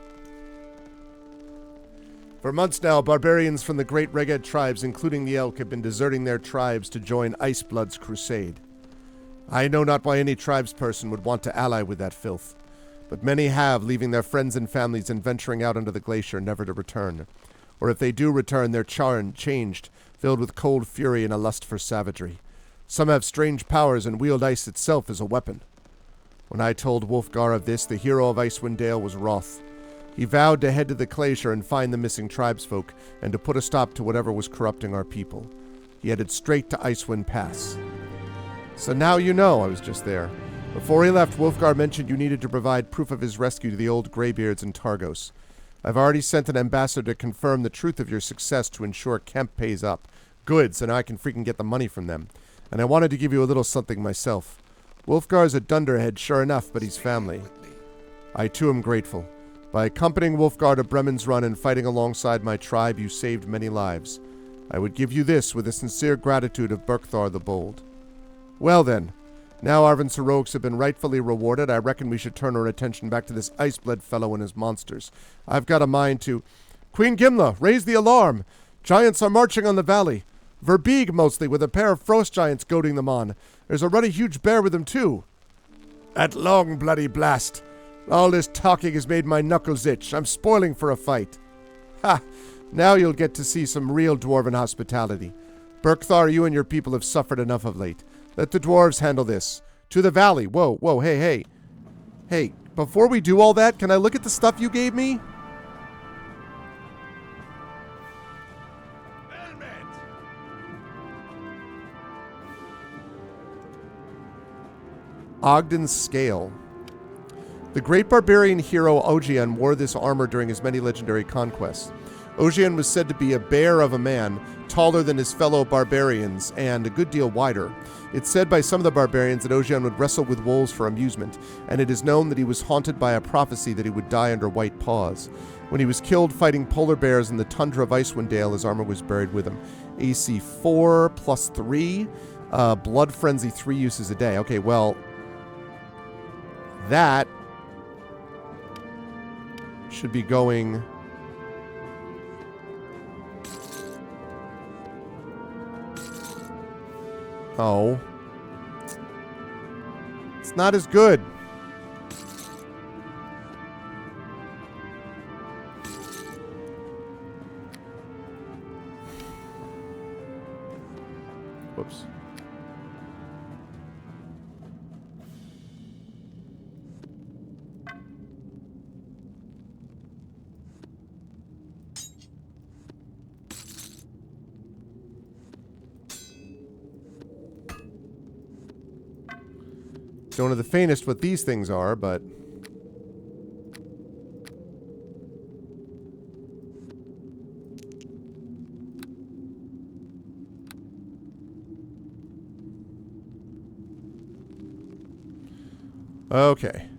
For months now, barbarians from the great Reged tribes, including the Elk, have been deserting their tribes to join Iceblood's crusade. I know not why any tribesperson would want to ally with that filth, but many have, leaving their friends and families and venturing out under the glacier, never to return. Or if they do return, they're changed, filled with cold fury and a lust for savagery. Some have strange powers and wield ice itself as a weapon. When I told Wolfgar of this, the hero of Icewind Dale was wroth. He vowed to head to the glacier and find the missing tribesfolk, and to put a stop to whatever was corrupting our people. He headed straight to Icewind Pass. So now you know I was just there. Before he left, Wolfgar mentioned you needed to provide proof of his rescue to the old Greybeards in Targos. I've already sent an ambassador to confirm the truth of your success to ensure Kemp pays up. Good, so now I can freaking get the money from them. And I wanted to give you a little something myself. Wolfgar's a dunderhead, sure enough, but he's family. I too am grateful. By accompanying Wolfgar to Bremen's Run and fighting alongside my tribe, you saved many lives. I would give you this with the sincere gratitude of Berthgar the Bold. Well then, now Arvin's heroics have been rightfully rewarded, I reckon we should turn our attention back to this Iceblood fellow and his monsters. I've got a mind to... Queen Gimla, raise the alarm! Giants are marching on the valley. Verbeeg mostly, with a pair of frost giants goading them on. There's a ruddy huge bear with them too. At long, bloody blast! All this talking has made my knuckles itch. I'm spoiling for a fight. Ha! Now you'll get to see some real dwarven hospitality. Berthgar, you and your people have suffered enough of late. Let the dwarves handle this. To the valley. Whoa, whoa, hey, hey. Hey, before we do all that, can I look at the stuff you gave me? Well met. Ogden's Scale. The great barbarian hero Ogian wore this armor during his many legendary conquests. Ogian was said to be a bear of a man, taller than his fellow barbarians, and a good deal wider. It's said by some of the barbarians that Ogian would wrestle with wolves for amusement, and it is known that he was haunted by a prophecy that he would die under white paws. When he was killed fighting polar bears in the tundra of Icewind Dale, his armor was buried with him. AC 4 plus 3, Blood Frenzy 3 uses a day. Okay, well, that should be going... Oh. It's not as good. Whoops. Don't know the faintest what these things are, but... Okay.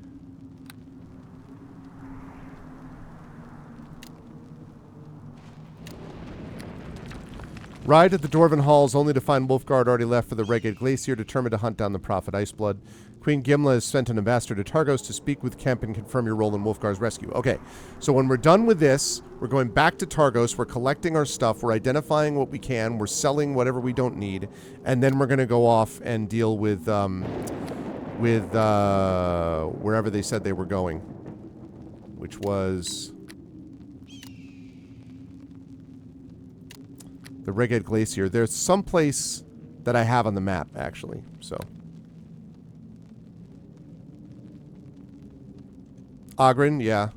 Ride at the Dwarven Halls only to find Wolfguard already left for the Ragged Glacier, determined to hunt down the Prophet Iceblood. Queen Gimla has sent an ambassador to Targos to speak with Kemp and confirm your role in Wolfgar's rescue. Okay, so when we're done with this, we're going back to Targos, we're collecting our stuff, we're identifying what we can, we're selling whatever we don't need, and then we're going to go off and deal with wherever they said they were going, which was the Ragged Glacier. There's some place that I have on the map, actually, so... Ogren, yeah.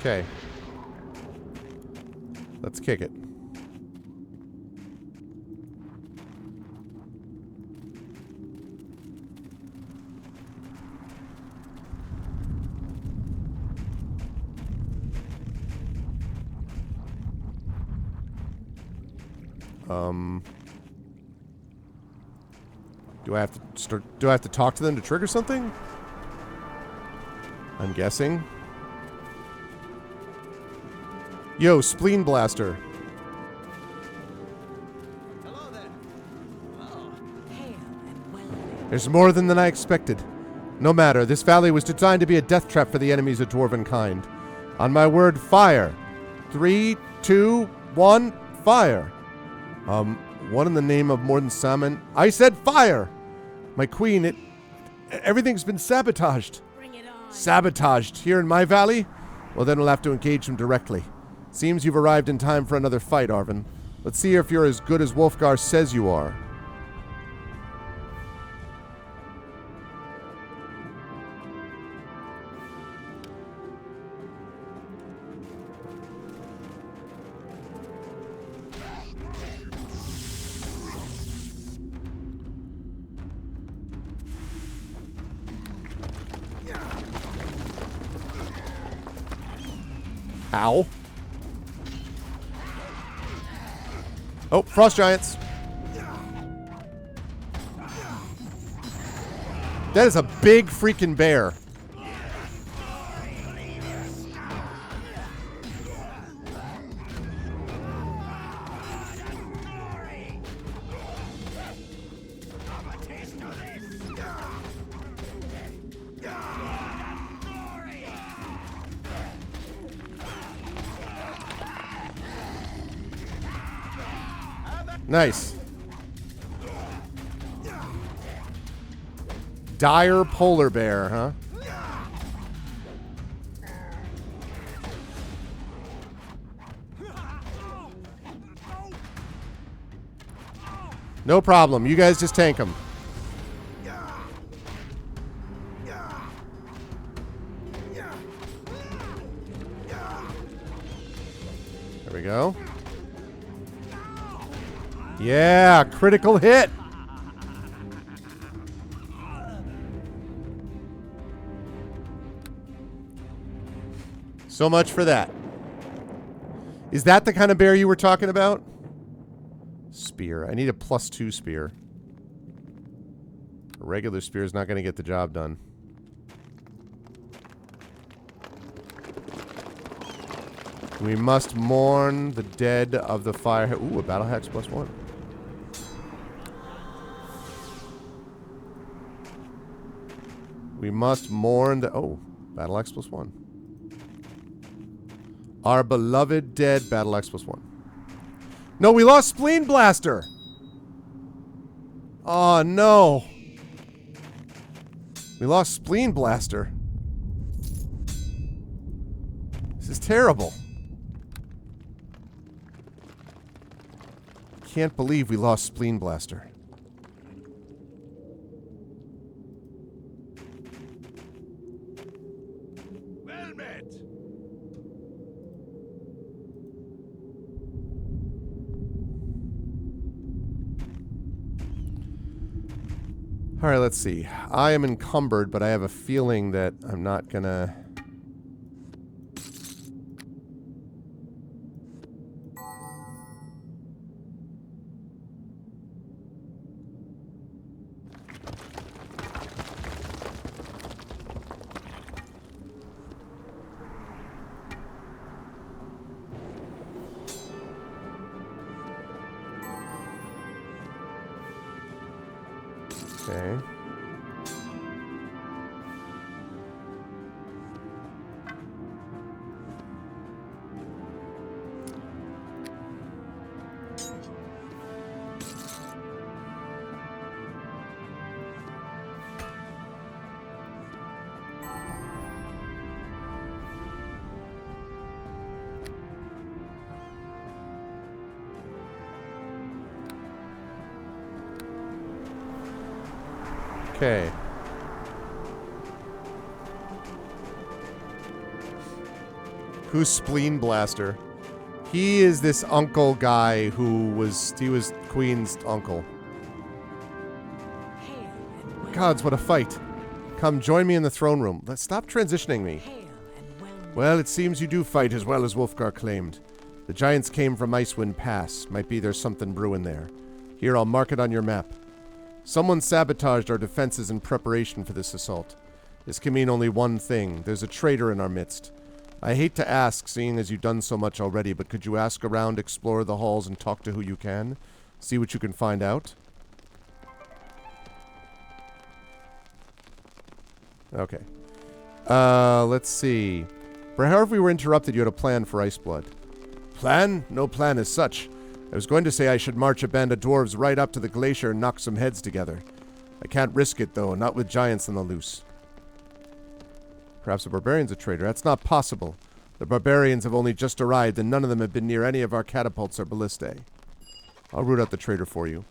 Okay. Let's kick it. Do I have to talk to them to trigger something? I'm guessing. Yo, Spleen Blaster. Hello there. Oh. Hail and well met. There's more than I expected. No matter, this valley was designed to be a death trap for the enemies of Dwarven kind. On my word, fire. 3, 2, 1, fire. What in the name of Morden Salmon? I said fire! My queen, everything's been sabotaged. Bring it on. Sabotaged here in my valley? Well, then we'll have to engage them directly. Seems you've arrived in time for another fight, Arvin. Let's see if you're as good as Wolfgar says you are. Ow. Oh, frost giants. That is a big freaking bear. Nice. Dire polar bear, huh? No problem. You guys just tank them. There we go. Yeah, critical hit. So much for that. Is that the kind of bear you were talking about? Spear. I need a +2 spear. A regular spear is not going to get the job done. We must mourn the dead of the fire. Ooh, a battle axe +1. We must mourn the... Oh, battle axe +1. Our beloved dead battle axe +1. No, we lost Spleen Blaster! Oh, no. We lost Spleen Blaster. This is terrible. Can't believe we lost Spleen Blaster. Well met. Alright, let's see. I am encumbered, but I have a feeling that I'm not gonna... Okay. Okay. Who's Spleen Blaster? He is this uncle guy he was Queen's uncle. Hail and well. Gods, what a fight. Come, join me in the throne room. Let's stop transitioning me. Hail and well. Well, it seems you do fight as well as Wolfgar claimed. The giants came from Icewind Pass. Might be there's something brewing there. Here, I'll mark it on your map. Someone sabotaged our defenses in preparation for this assault. This can mean only one thing. There's a traitor in our midst. I hate to ask, seeing as you've done so much already, but could you ask around, explore the halls, and talk to who you can? See what you can find out? Okay. Let's see. For however we were interrupted, you had a plan for Iceblood. Plan? No plan as such. I was going to say I should march a band of dwarves right up to the glacier and knock some heads together. I can't risk it, though, not with giants on the loose. Perhaps the barbarian's a traitor. That's not possible. The barbarians have only just arrived, and none of them have been near any of our catapults or ballistae. I'll root out the traitor for you.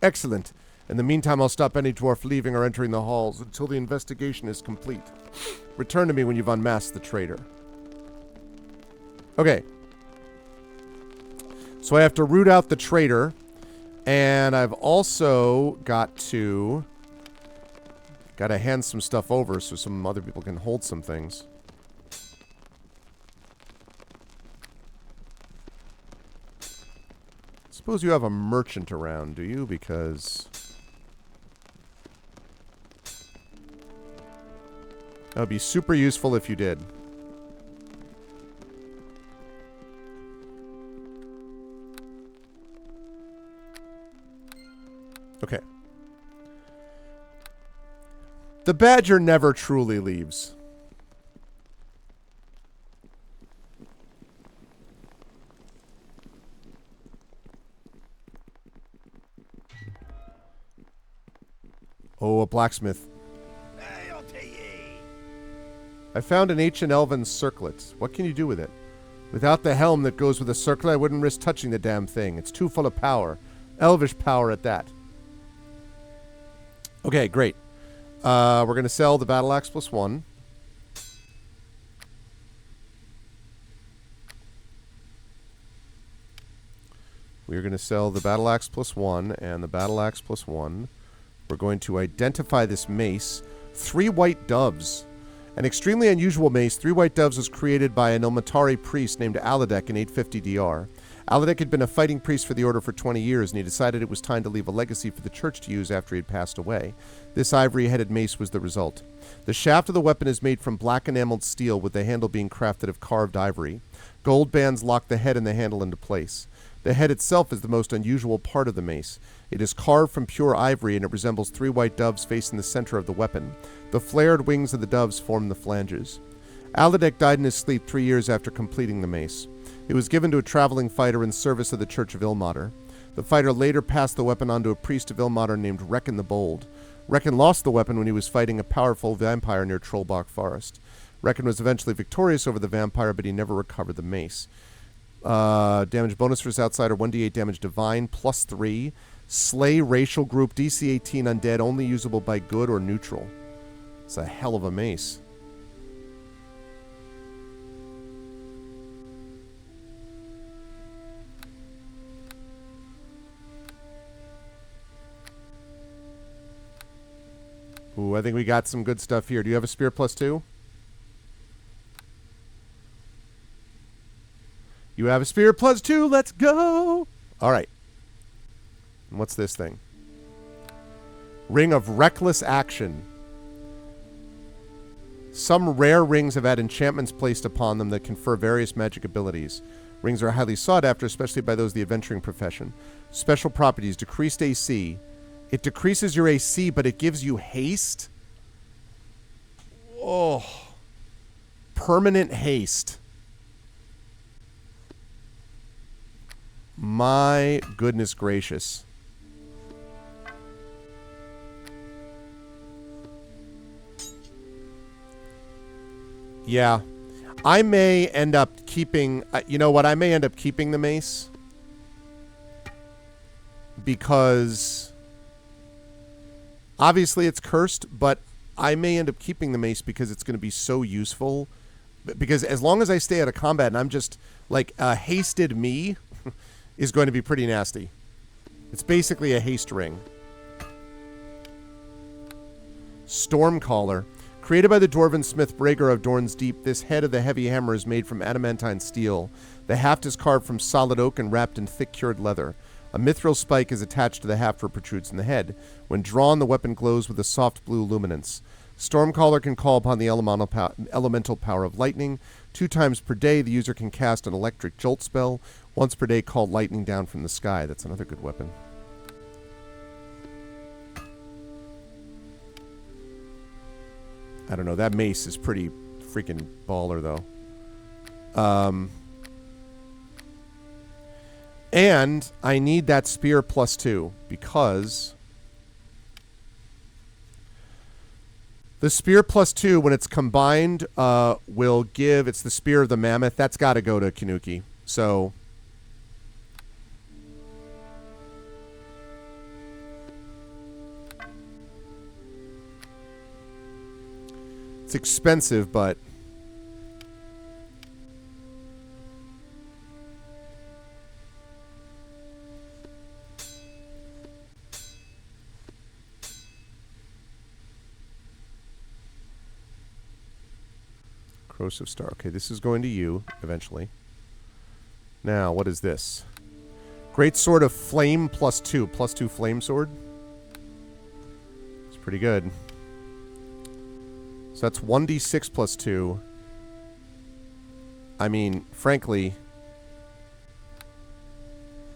Excellent. In the meantime, I'll stop any dwarf leaving or entering the halls until the investigation is complete. Return to me when you've unmasked the traitor. Okay. So I have to root out the traitor, and I've also got to hand some stuff over so some other people can hold some things. Suppose you have a merchant around, do you? Because that would be super useful if you did. Okay. The badger never truly leaves. Oh, a blacksmith. I found an ancient elven circlet. What can you do with it? Without the helm that goes with the circlet, I wouldn't risk touching the damn thing. It's too full of power. Elvish power at that. Okay, great. We're going to sell the Battle Axe +1. We're going to sell the Battle Axe +1 and the Battle Axe +1. We're going to identify this mace. 3 white doves. An extremely unusual mace. 3 white doves was created by an Ilmatari priest named Aladek in 850 DR. Aladek had been a fighting priest for the Order for 20 years, and he decided it was time to leave a legacy for the church to use after he had passed away. This ivory-headed mace was the result. The shaft of the weapon is made from black enameled steel, with the handle being crafted of carved ivory. Gold bands lock the head and the handle into place. The head itself is the most unusual part of the mace. It is carved from pure ivory, and it resembles 3 white doves facing the center of the weapon. The flared wings of the doves form the flanges. Aladek died in his sleep 3 years after completing the mace. It was given to a traveling fighter in service of the Church of Ilmater. The fighter later passed the weapon on to a priest of Ilmater named Reckon the Bold. Reckon lost the weapon when he was fighting a powerful vampire near Trollbach Forest. Reckon was eventually victorious over the vampire, but he never recovered the mace. Damage bonus for this outsider, 1d8 damage divine, +3. Slay racial group, DC 18 undead, only usable by good or neutral. It's a hell of a mace. Ooh, I think we got some good stuff here. Do you have a spear +2? You have a spear +2. Let's go. All right. And what's this thing? Ring of Reckless Action. Some rare rings have had enchantments placed upon them that confer various magic abilities. Rings are highly sought after, especially by those of the adventuring profession. Special properties. Decreased AC. It decreases your AC, but it gives you haste. Oh. Permanent haste. My goodness gracious. Yeah. I may end up keeping... you know what? I may end up keeping the mace. Because... obviously it's cursed, but I may end up keeping the mace because it's going to be so useful. Because as long as I stay out of combat and I'm just... like, a hasted me... is going to be pretty nasty. It's basically a haste ring. Stormcaller. Created by the dwarven smith Brager of Dorn's Deep, this head of the heavy hammer is made from adamantine steel. The haft is carved from solid oak and wrapped in thick cured leather. A mithril spike is attached to the haft where protrudes in the head. When drawn, the weapon glows with a soft blue luminance. Stormcaller can call upon the elemental power of lightning. 2 times per day, the user can cast an electric jolt spell. Once per day, call lightning down from the sky. That's another good weapon. I don't know. That mace is pretty freaking baller, though. And I need that spear +2 because... the spear +2, when it's combined, will give... it's the spear of the mammoth. That's got to go to Kinuki. So... it's expensive, but... Corrosive Star. Okay, this is going to you, eventually. Now, what is this? Great Sword of Flame +2. +2 Flame Sword. It's pretty good. So that's 1d6 +2. I mean, frankly,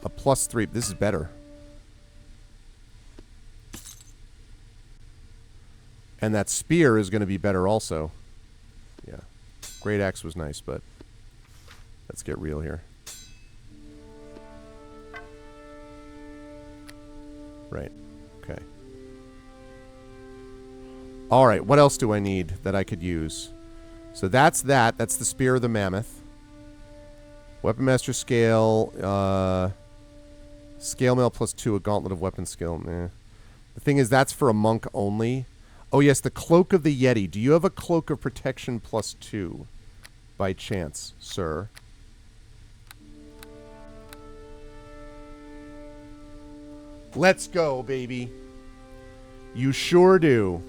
a +3. This is better. And that spear is going to be better also. Yeah. Great Axe was nice, but let's get real here. Right. Okay. All right, what else do I need that I could use? So that's that. That's the Spear of the Mammoth. Weapon Master Scale. Scale Mail +2, a Gauntlet of Weapon Skill. Nah. The thing is, that's for a monk only. Oh, yes, the Cloak of the Yeti. Do you have a Cloak of Protection +2 by chance, sir? Let's go, baby. You sure do.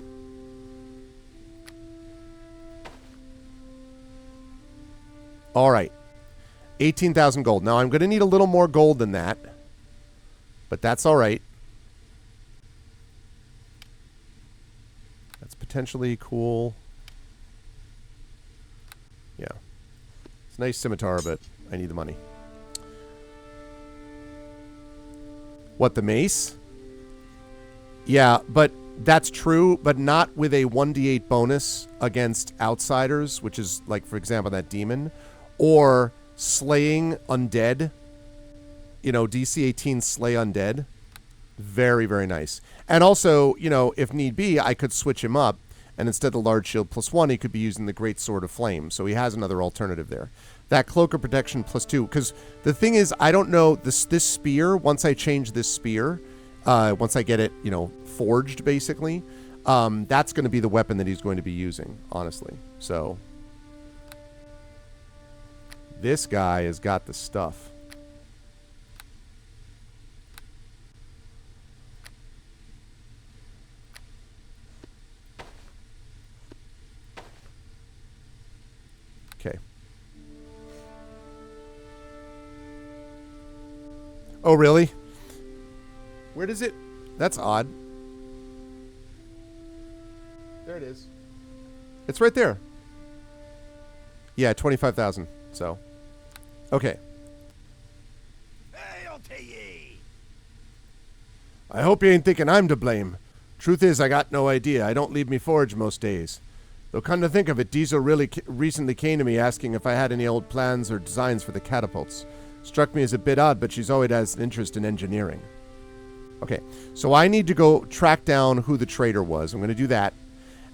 All right. 18,000 gold. Now, I'm going to need a little more gold than that. But that's all right. That's potentially cool. Yeah. It's a nice scimitar, but I need the money. What, the mace? Yeah, but that's true, but not with a 1d8 bonus against outsiders, which is, like, for example, that demon. Or slaying undead. You know, DC 18 slay undead. Very, very nice. And also, you know, if need be, I could switch him up. And instead of the large shield +1, he could be using the Great Sword of Flame. So he has another alternative there. That Cloak of Protection +2. Because the thing is, I don't know, this spear, once I change this spear, once I get it, you know, forged, basically, that's going to be the weapon that he's going to be using, honestly. So this guy has got the stuff. Oh, really? Where does it... That's odd. There it is. It's right there. Yeah, 25,000. So, okay. I hope you ain't thinking I'm to blame. Truth is, I got no idea. I don't leave me forge most days. Though come to think of it, Diesel really recently came to me asking if I had any old plans or designs for the catapults. Struck me as a bit odd, but she's always has an interest in engineering. Okay, so I need to go track down who the traitor was. I'm going to do that.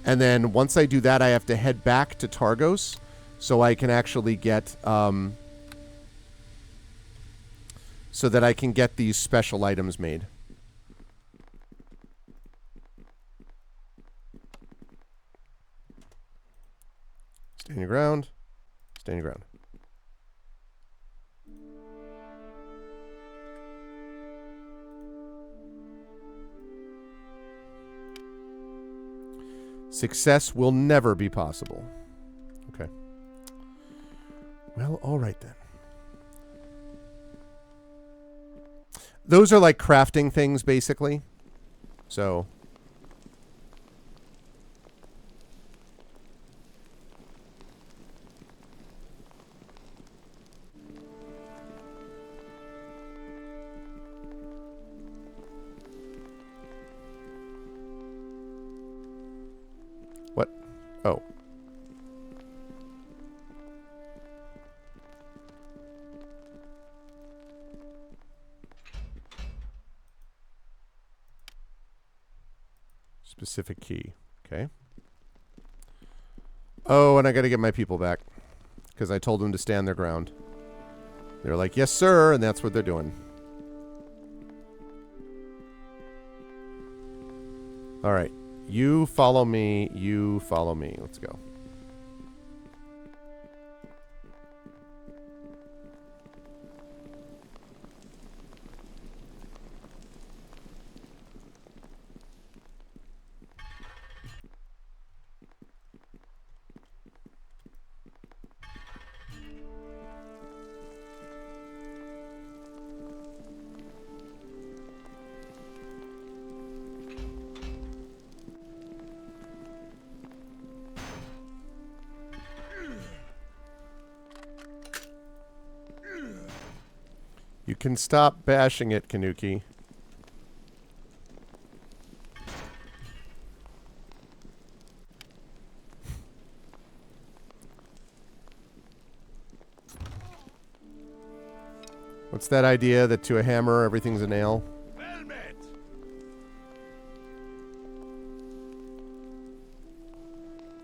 And then once I do that, I have to head back to Targos so I can actually get... so that I can get these special items made. Stand your ground. Stand your ground. Success will never be possible. Okay. Well, all right then. Those are like crafting things, basically. So... What? Oh. Specific key. Okay. Oh, and I got to get my people back. Because I told them to stand their ground. They're like, yes, sir. And that's what they're doing. All right. You follow me. You follow me. Let's go. You can stop bashing it, Kanuki. What's that idea that to a hammer everything's a nail? Well met.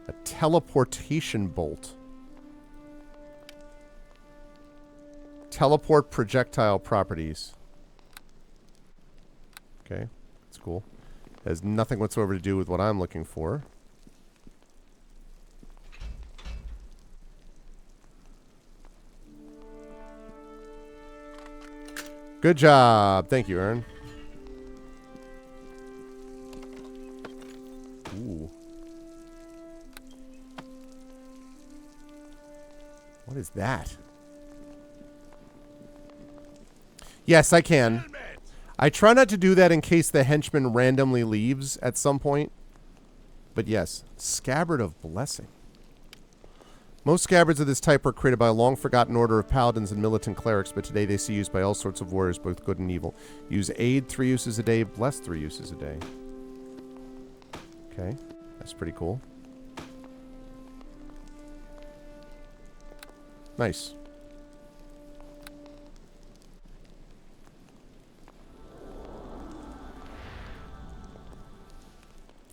A teleportation bolt. Teleport projectile properties. Okay, that's cool. Has nothing whatsoever to do with what I'm looking for. Good job. Thank you, Aaron. Ooh. What is that? Yes, I can. I try not to do that in case the henchman randomly leaves at some point. But yes, Scabbard of Blessing. Most scabbards of this type were created by a long-forgotten order of paladins and militant clerics, but today they see used by all sorts of warriors, both good and evil. Use aid 3 uses a day, bless 3 uses a day. Okay, that's pretty cool. Nice.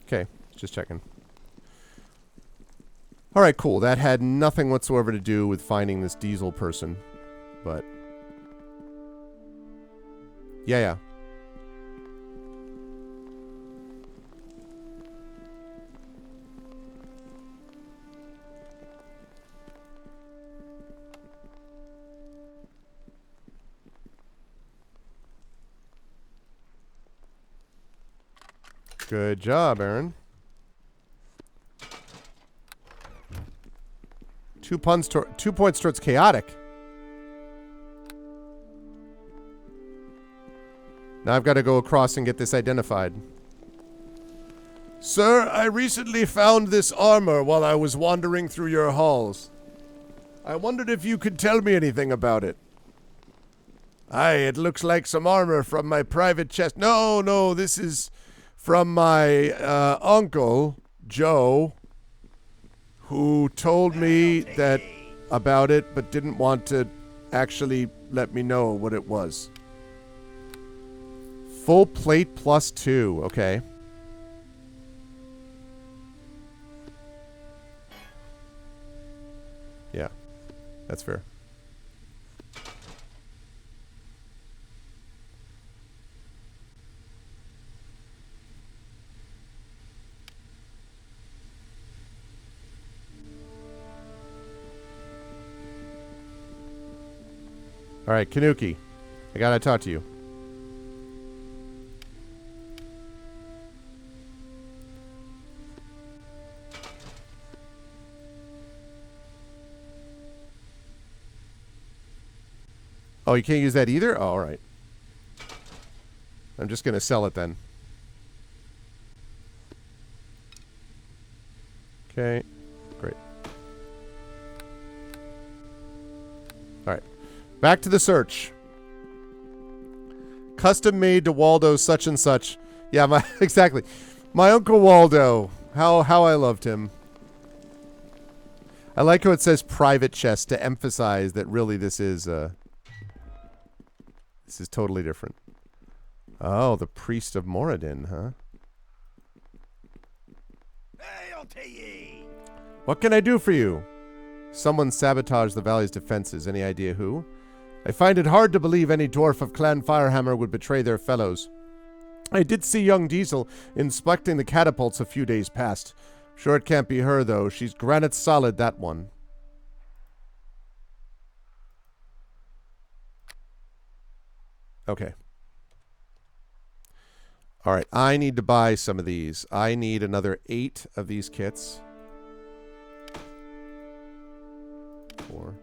Okay, just checking. Alright, cool. That had nothing whatsoever to do with finding this Diesel person. But... Yeah. Good job, Aaron. 2 points towards chaotic. Now I've got to go across and get this identified. Sir, I recently found this armor while I was wandering through your halls. I wondered if you could tell me anything about it. Aye, it looks like some armor from my private chest. No, this is from my uncle, Joe, who told me that about it, but didn't want to actually let me know what it was. Full plate +2. Okay. Yeah, that's fair. All right, Kanuki, I gotta talk to you. Oh, you can't use that either? Oh, all right. I'm just gonna sell it then. Okay, great. All right. Back to the search. Custom made to Waldo such and such. Yeah, exactly. My Uncle Waldo. How I loved him. I like how it says private chest to emphasize that really this is totally different. Oh, the priest of Moradin, huh? Hail to ye! What can I do for you? Someone sabotaged the valley's defenses. Any idea who? I find it hard to believe any dwarf of Clan Firehammer would betray their fellows. I did see young Diesel inspecting the catapults a few days past. Sure it can't be her, though. She's granite solid, that one. Okay. Alright, I need to buy some of these. I need another 8 of these kits. 4,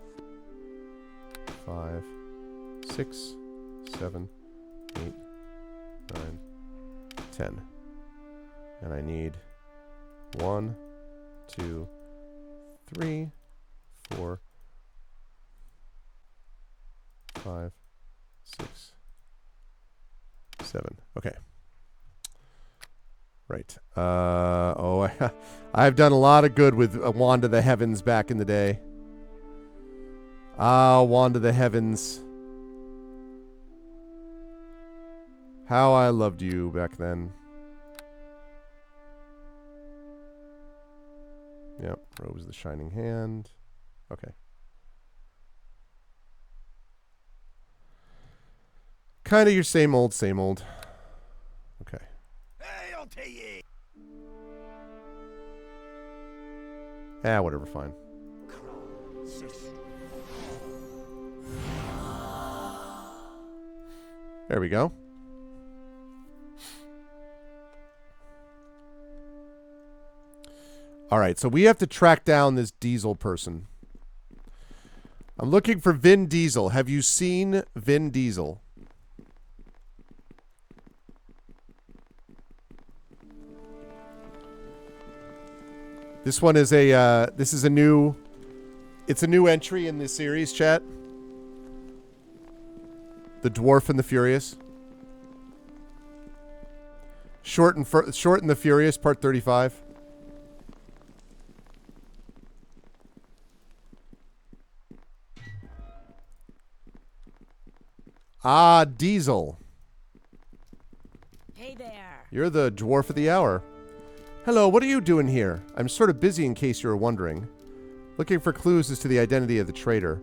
5, 6, 7, 8, 9, 10. And I need 1, 2, 3, 4, 5, 6, 7. Okay. Right. I've done a lot of good with Wand of the Heavens back in the day. Ah, Wand of the Heavens. How I loved you back then. Yep, Rose the Shining Hand. Okay. Kind of your same old, same old. Okay. Hail to ye! Whatever, fine. There we go. Alright, so we have to track down this Diesel person. I'm looking for Vin Diesel. Have you seen Vin Diesel? This one is it's a new entry in this series, chat. The Dwarf and the Furious. Short and the Furious, part 35. Ah, Diesel. Hey there. You're the Dwarf of the Hour. Hello, what are you doing here? I'm sort of busy in case you were wondering. Looking for clues as to the identity of the traitor.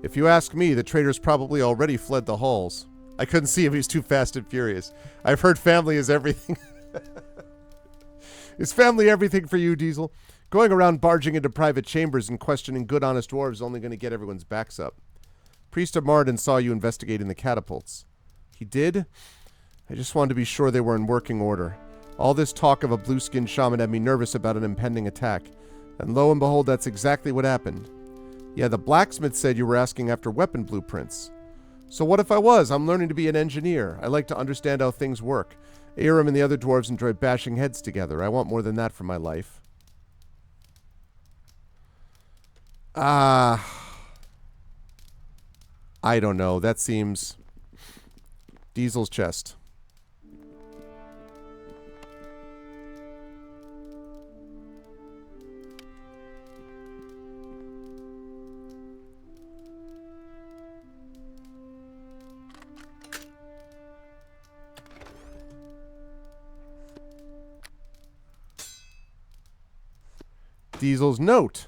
If you ask me, the traitor's probably already fled the halls. I couldn't see him, he's too fast and furious. I've heard family is everything. Is family everything for you, Diesel? Going around barging into private chambers and questioning good honest dwarves is only going to get everyone's backs up. Priest of Moradin saw you investigating the catapults. He did? I just wanted to be sure they were in working order. All this talk of a blue-skinned shaman had me nervous about an impending attack. And lo and behold, that's exactly what happened. Yeah, the blacksmith said you were asking after weapon blueprints. So what if I was? I'm learning to be an engineer. I like to understand how things work. Aram and the other dwarves enjoy bashing heads together. I want more than that for my life. I don't know. That seems... Diesel's chest. Diesel's note.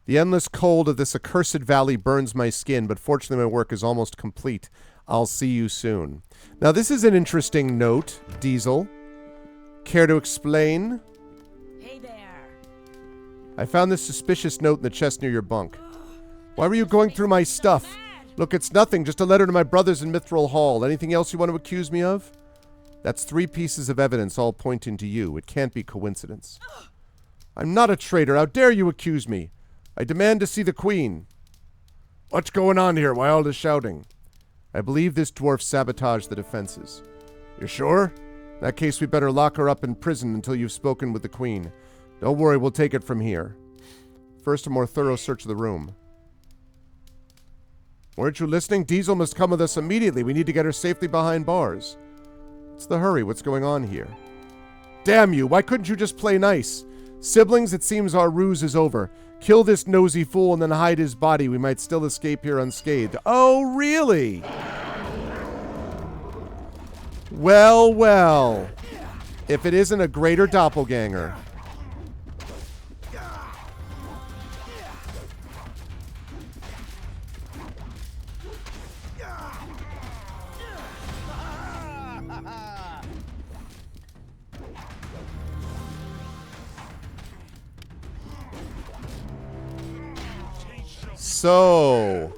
The endless cold of this accursed valley burns my skin, but fortunately my work is almost complete. I'll see you soon. Now this is an interesting note, Diesel. Care to explain? Hey there. I found this suspicious note in the chest near your bunk. Why were you going through my stuff? Look, it's nothing, just a letter to my brothers in Mithril Hall. Anything else you want to accuse me of? That's 3 pieces of evidence all pointing to you. It can't be coincidence. I'm not a traitor. How dare you accuse me? I demand to see the queen. What's going on here? Why all this shouting? I believe this dwarf sabotaged the defenses. You're sure? In that case, we better lock her up in prison until you've spoken with the queen. Don't worry, we'll take it from here. First, a more thorough search of the room. Weren't you listening? Diesel must come with us immediately. We need to get her safely behind bars. What's the hurry? What's going on here? Damn you! Why couldn't you just play nice? Siblings, it seems our ruse is over. Kill this nosy fool and then hide his body. We might still escape here unscathed. Oh, really? Well, well. If it isn't a greater doppelganger. So,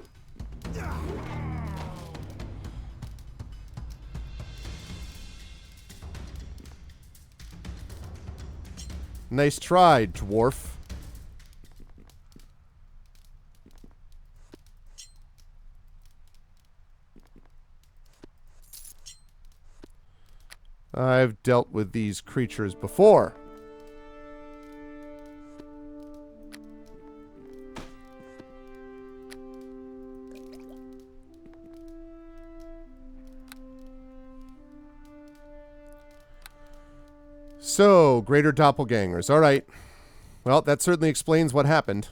nice try, dwarf. I've dealt with these creatures before. So, greater doppelgangers. All right. Well, that certainly explains what happened.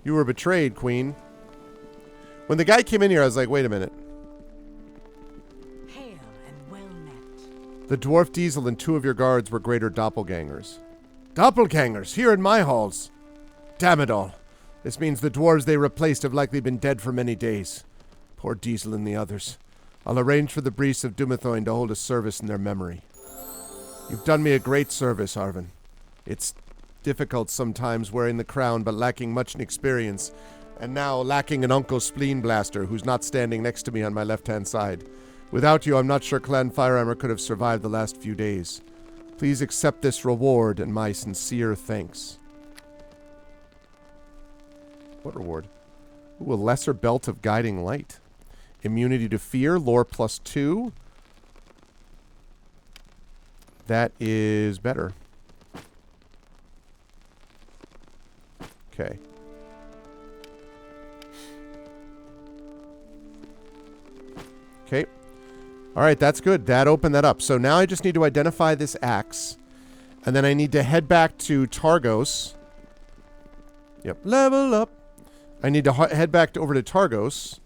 You were betrayed, Queen. When the guy came in here, I was like, wait a minute. Hail and well met. The dwarf Diesel and 2 of your guards were greater doppelgangers. Doppelgangers? Here in my halls? Damn it all. This means the dwarves they replaced have likely been dead for many days. Poor Diesel and the others. I'll arrange for the Brees of Dumathoin to hold a service in their memory. You've done me a great service, Arvin. It's difficult sometimes wearing the crown, but lacking much in experience, and now lacking an Uncle Spleen Blaster who's not standing next to me on my left-hand side. Without you, I'm not sure Clan Firehammer could have survived the last few days. Please accept this reward and my sincere thanks. What reward? Ooh, a lesser belt of guiding light. Immunity to fear, lore +2. That is better. Okay. Okay. All right, that's good. That opened that up. So now I just need to identify this axe. And then I need to head back to Targos. Yep. Level up. I need to head back over to Targos.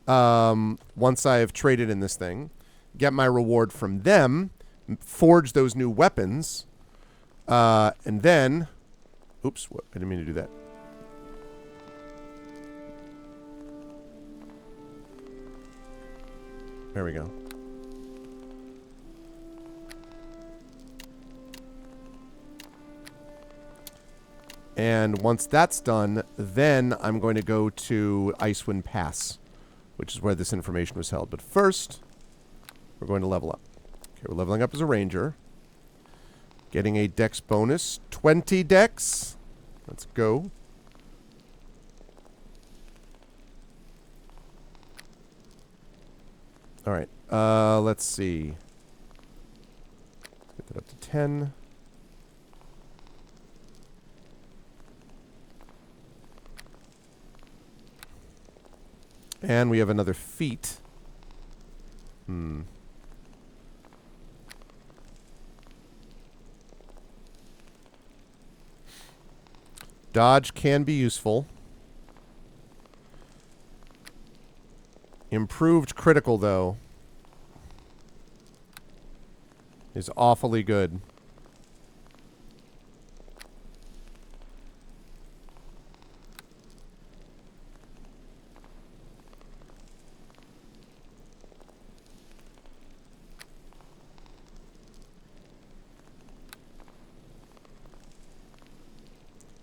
Once I have traded in this thing. Get my reward from them. Forge those new weapons. And then... Oops, I didn't mean to do that. There we go. And once that's done, then I'm going to go to Icewind Pass, which is where this information was held. But first, we're going to level up. Okay, we're leveling up as a ranger. Getting a dex bonus. 20 dex. Let's go. All right. Let's see. Get that up to 10. And we have another feat. Dodge can be useful. Improved critical, though, is awfully good.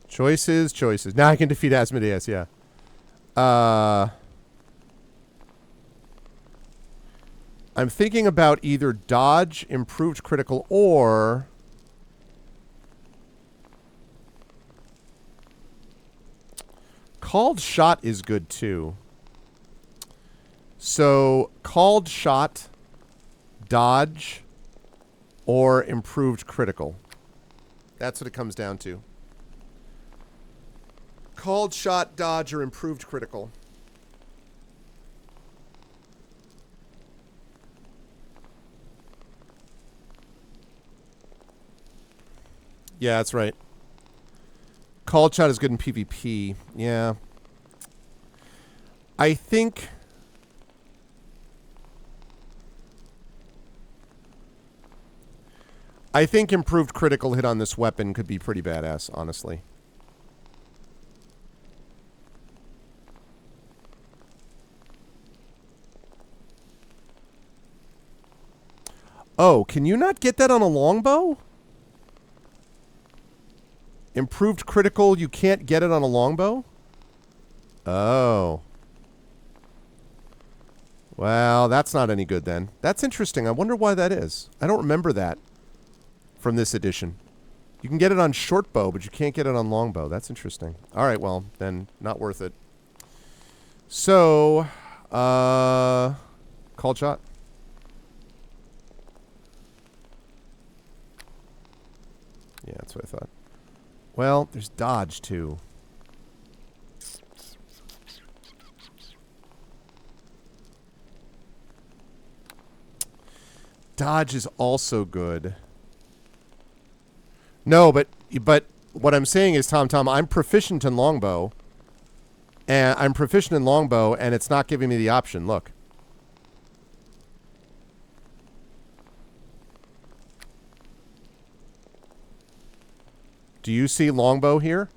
Choices, choices. Now I can defeat Asmodeus, yeah. I'm thinking about either dodge, improved critical, or... Called shot is good, too. So, called shot, dodge, or improved critical. That's what it comes down to. Called shot, dodge, or improved critical. Yeah, that's right. Called shot is good in PvP. Yeah. I think... improved critical hit on this weapon could be pretty badass, honestly. Oh, can you not get that on a longbow? Improved critical, you can't get it on a longbow? Oh. Well, that's not any good then. That's interesting. I wonder why that is. I don't remember that from this edition. You can get it on short bow, but you can't get it on longbow. That's interesting. All right, well, then not worth it. So, called shot. Yeah, that's what I thought. Well, there's dodge, too. Dodge is also good. No, but what I'm saying is, Tom, I'm proficient in longbow. And and it's not giving me the option. Look. Do you see longbow here?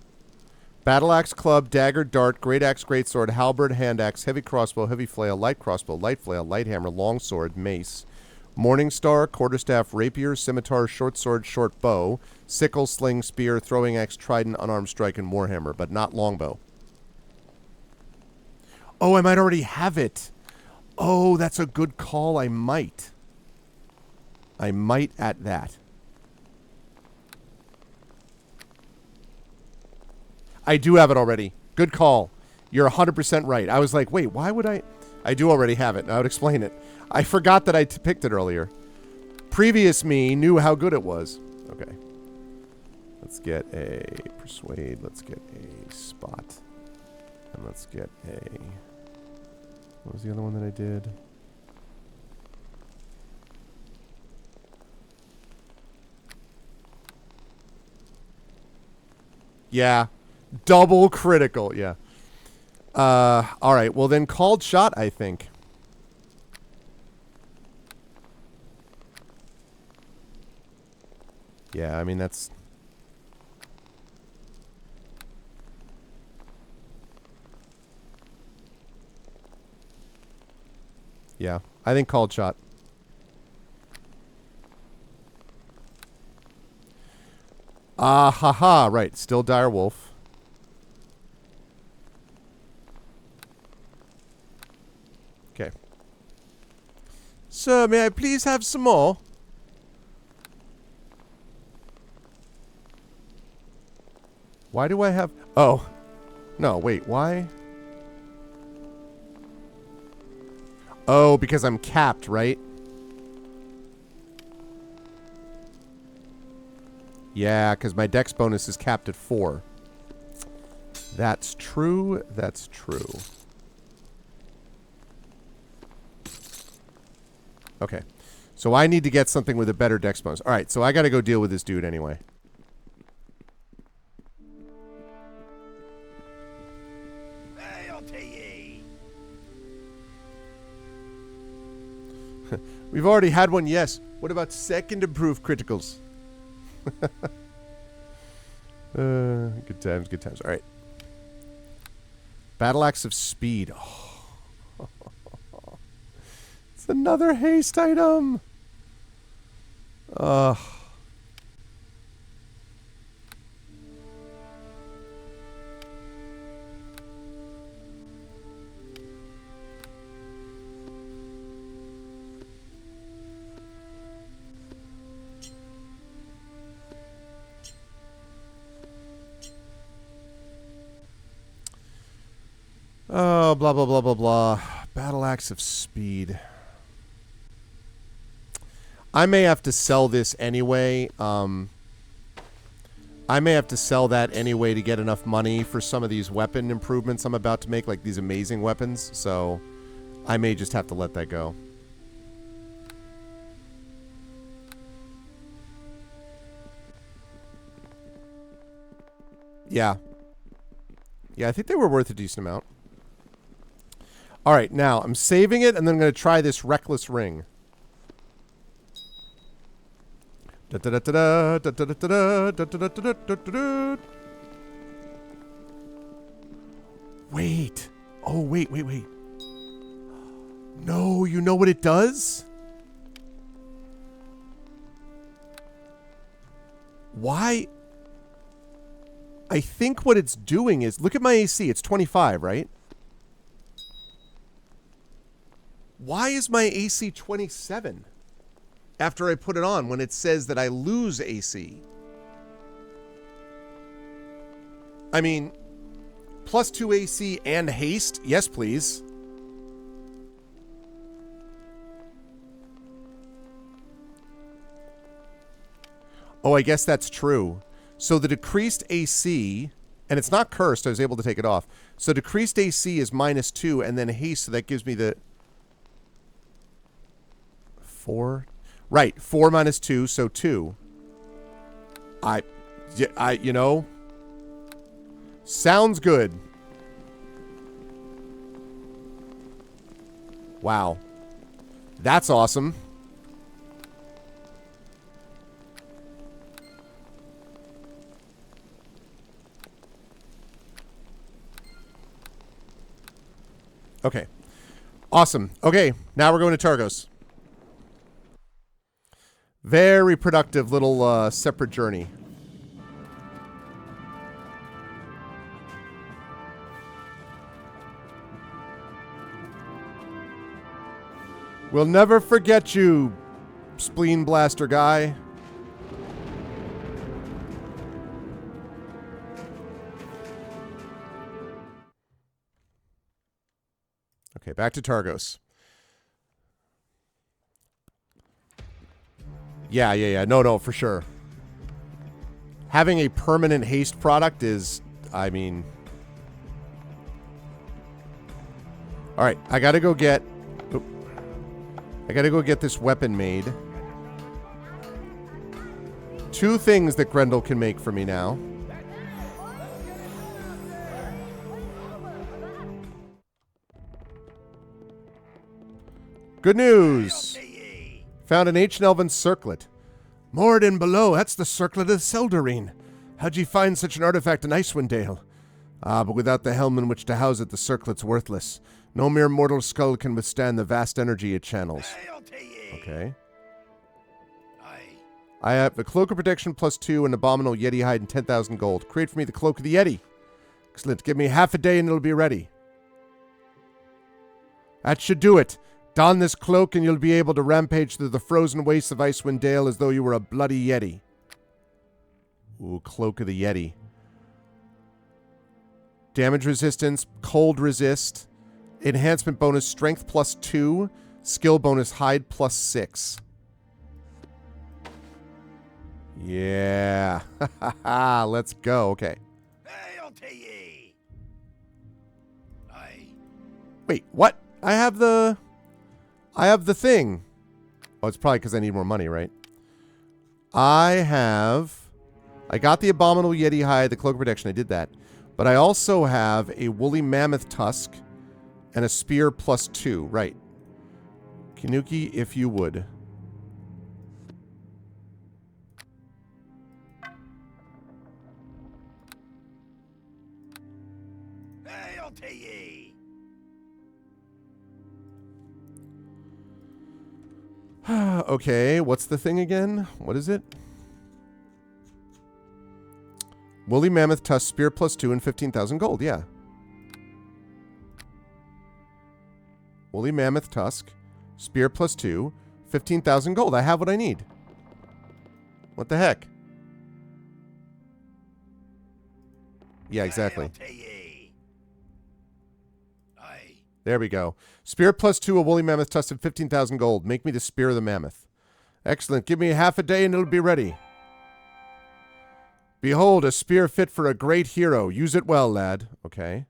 Battle axe, club, dagger, dart, great axe, great sword, halberd, hand axe, heavy crossbow, heavy flail, light crossbow, light flail, light hammer, long sword, mace, morning star, quarterstaff, rapier, scimitar, short sword, short bow, sickle, sling, spear, throwing axe, trident, unarmed strike, and warhammer, but not longbow. Oh, I might already have it. Oh, that's a good call. I might at that. I do have it already. Good call. You're 100% right. I was like, wait, why would I? I do already have it. I would explain it. I forgot that I picked it earlier. Previous me knew how good it was. Okay. Let's get a persuade. Let's get a spot. And let's get a... What was the other one that I did? Yeah. Double critical, yeah. All right, well then called shot, I think. Yeah, I mean that's... Yeah, I think called shot. Ah, haha, right, still dire wolf. Okay. Sir, may I please have some more? Why do I have... Oh. No, wait, why? Oh, because I'm capped, right? Yeah, because my dex bonus is capped at 4. That's true. That's true. Okay. So I need to get something with a better dex bonus. All right, so I got to go deal with this dude anyway. We've already had one, yes. What about second improved criticals? Good times, good times. All right. Battle Axe of Speed. Oh. It's another haste item. Ugh. Oh, blah, blah, blah, blah, blah. Battle Axe of Speed. I may have to sell this anyway. I may have to sell that anyway to get enough money for some of these weapon improvements I'm about to make, like these amazing weapons. So I may just have to let that go. Yeah. Yeah, I think they were worth a decent amount. All right, now I'm saving it, and then I'm going to try this Reckless Ring. Wait. Oh, wait. No, you know what it does? Why? I think what it's doing is, look at my AC, it's 25, right? Why is my AC 27 after I put it on when it says that I lose AC? I mean, plus 2 AC and haste? Yes, please. Oh, I guess that's true. So the decreased AC, and it's not cursed, I was able to take it off. So decreased AC is -2, and then haste, so that gives me the... 4? Right, 4 minus 2, so 2. You know... Sounds good. Wow. That's awesome. Okay. Awesome. Okay, now we're going to Targos. Very productive little separate journey. We'll never forget you, spleen blaster guy. Okay, back to Targos. Yeah. No, for sure. Having a permanent haste product is, I mean... Alright, I gotta go get this weapon made. 2 things that Grendel can make for me now. Good news! Found an ancient elven circlet. Moored in below, that's the circlet of Seldarine. How'd you find such an artifact in Icewind Dale? Ah, but without the helm in which to house it, the circlet's worthless. No mere mortal skull can withstand the vast energy it channels. Okay. I have a cloak of protection +2, an abominable Yeti hide, and 10,000 gold. Create for me the cloak of the Yeti. Excellent. Give me half a day and it'll be ready. That should do it. Don this cloak and you'll be able to rampage through the frozen wastes of Icewind Dale as though you were a bloody Yeti. Ooh, Cloak of the Yeti. Damage resistance, cold resist, enhancement bonus, strength +2, skill bonus, hide +6. Yeah. Let's go. Okay. Hail to ye! Aye. Wait, what? I have the thing. Oh, it's probably because I need more money, right? I got the Abominable Yeti hide, the Cloak of Protection. I did that. But I also have a Woolly Mammoth Tusk and a Spear +2. Right. Kanuki, if you would. Hail to ye! Okay, what's the thing again? What is it? Woolly Mammoth Tusk, Spear +2, and 15,000 gold. Yeah. Woolly Mammoth Tusk, Spear +2, 15,000 gold. I have what I need. What the heck? Yeah, exactly. Hail to ye! Aye. There we go. Spear +2, a Woolly Mammoth Tusk, and 15,000 gold. Make me the Spear of the Mammoth. Excellent. Give me half a day and it'll be ready. Behold, a spear fit for a great hero. Use it well, lad. Okay.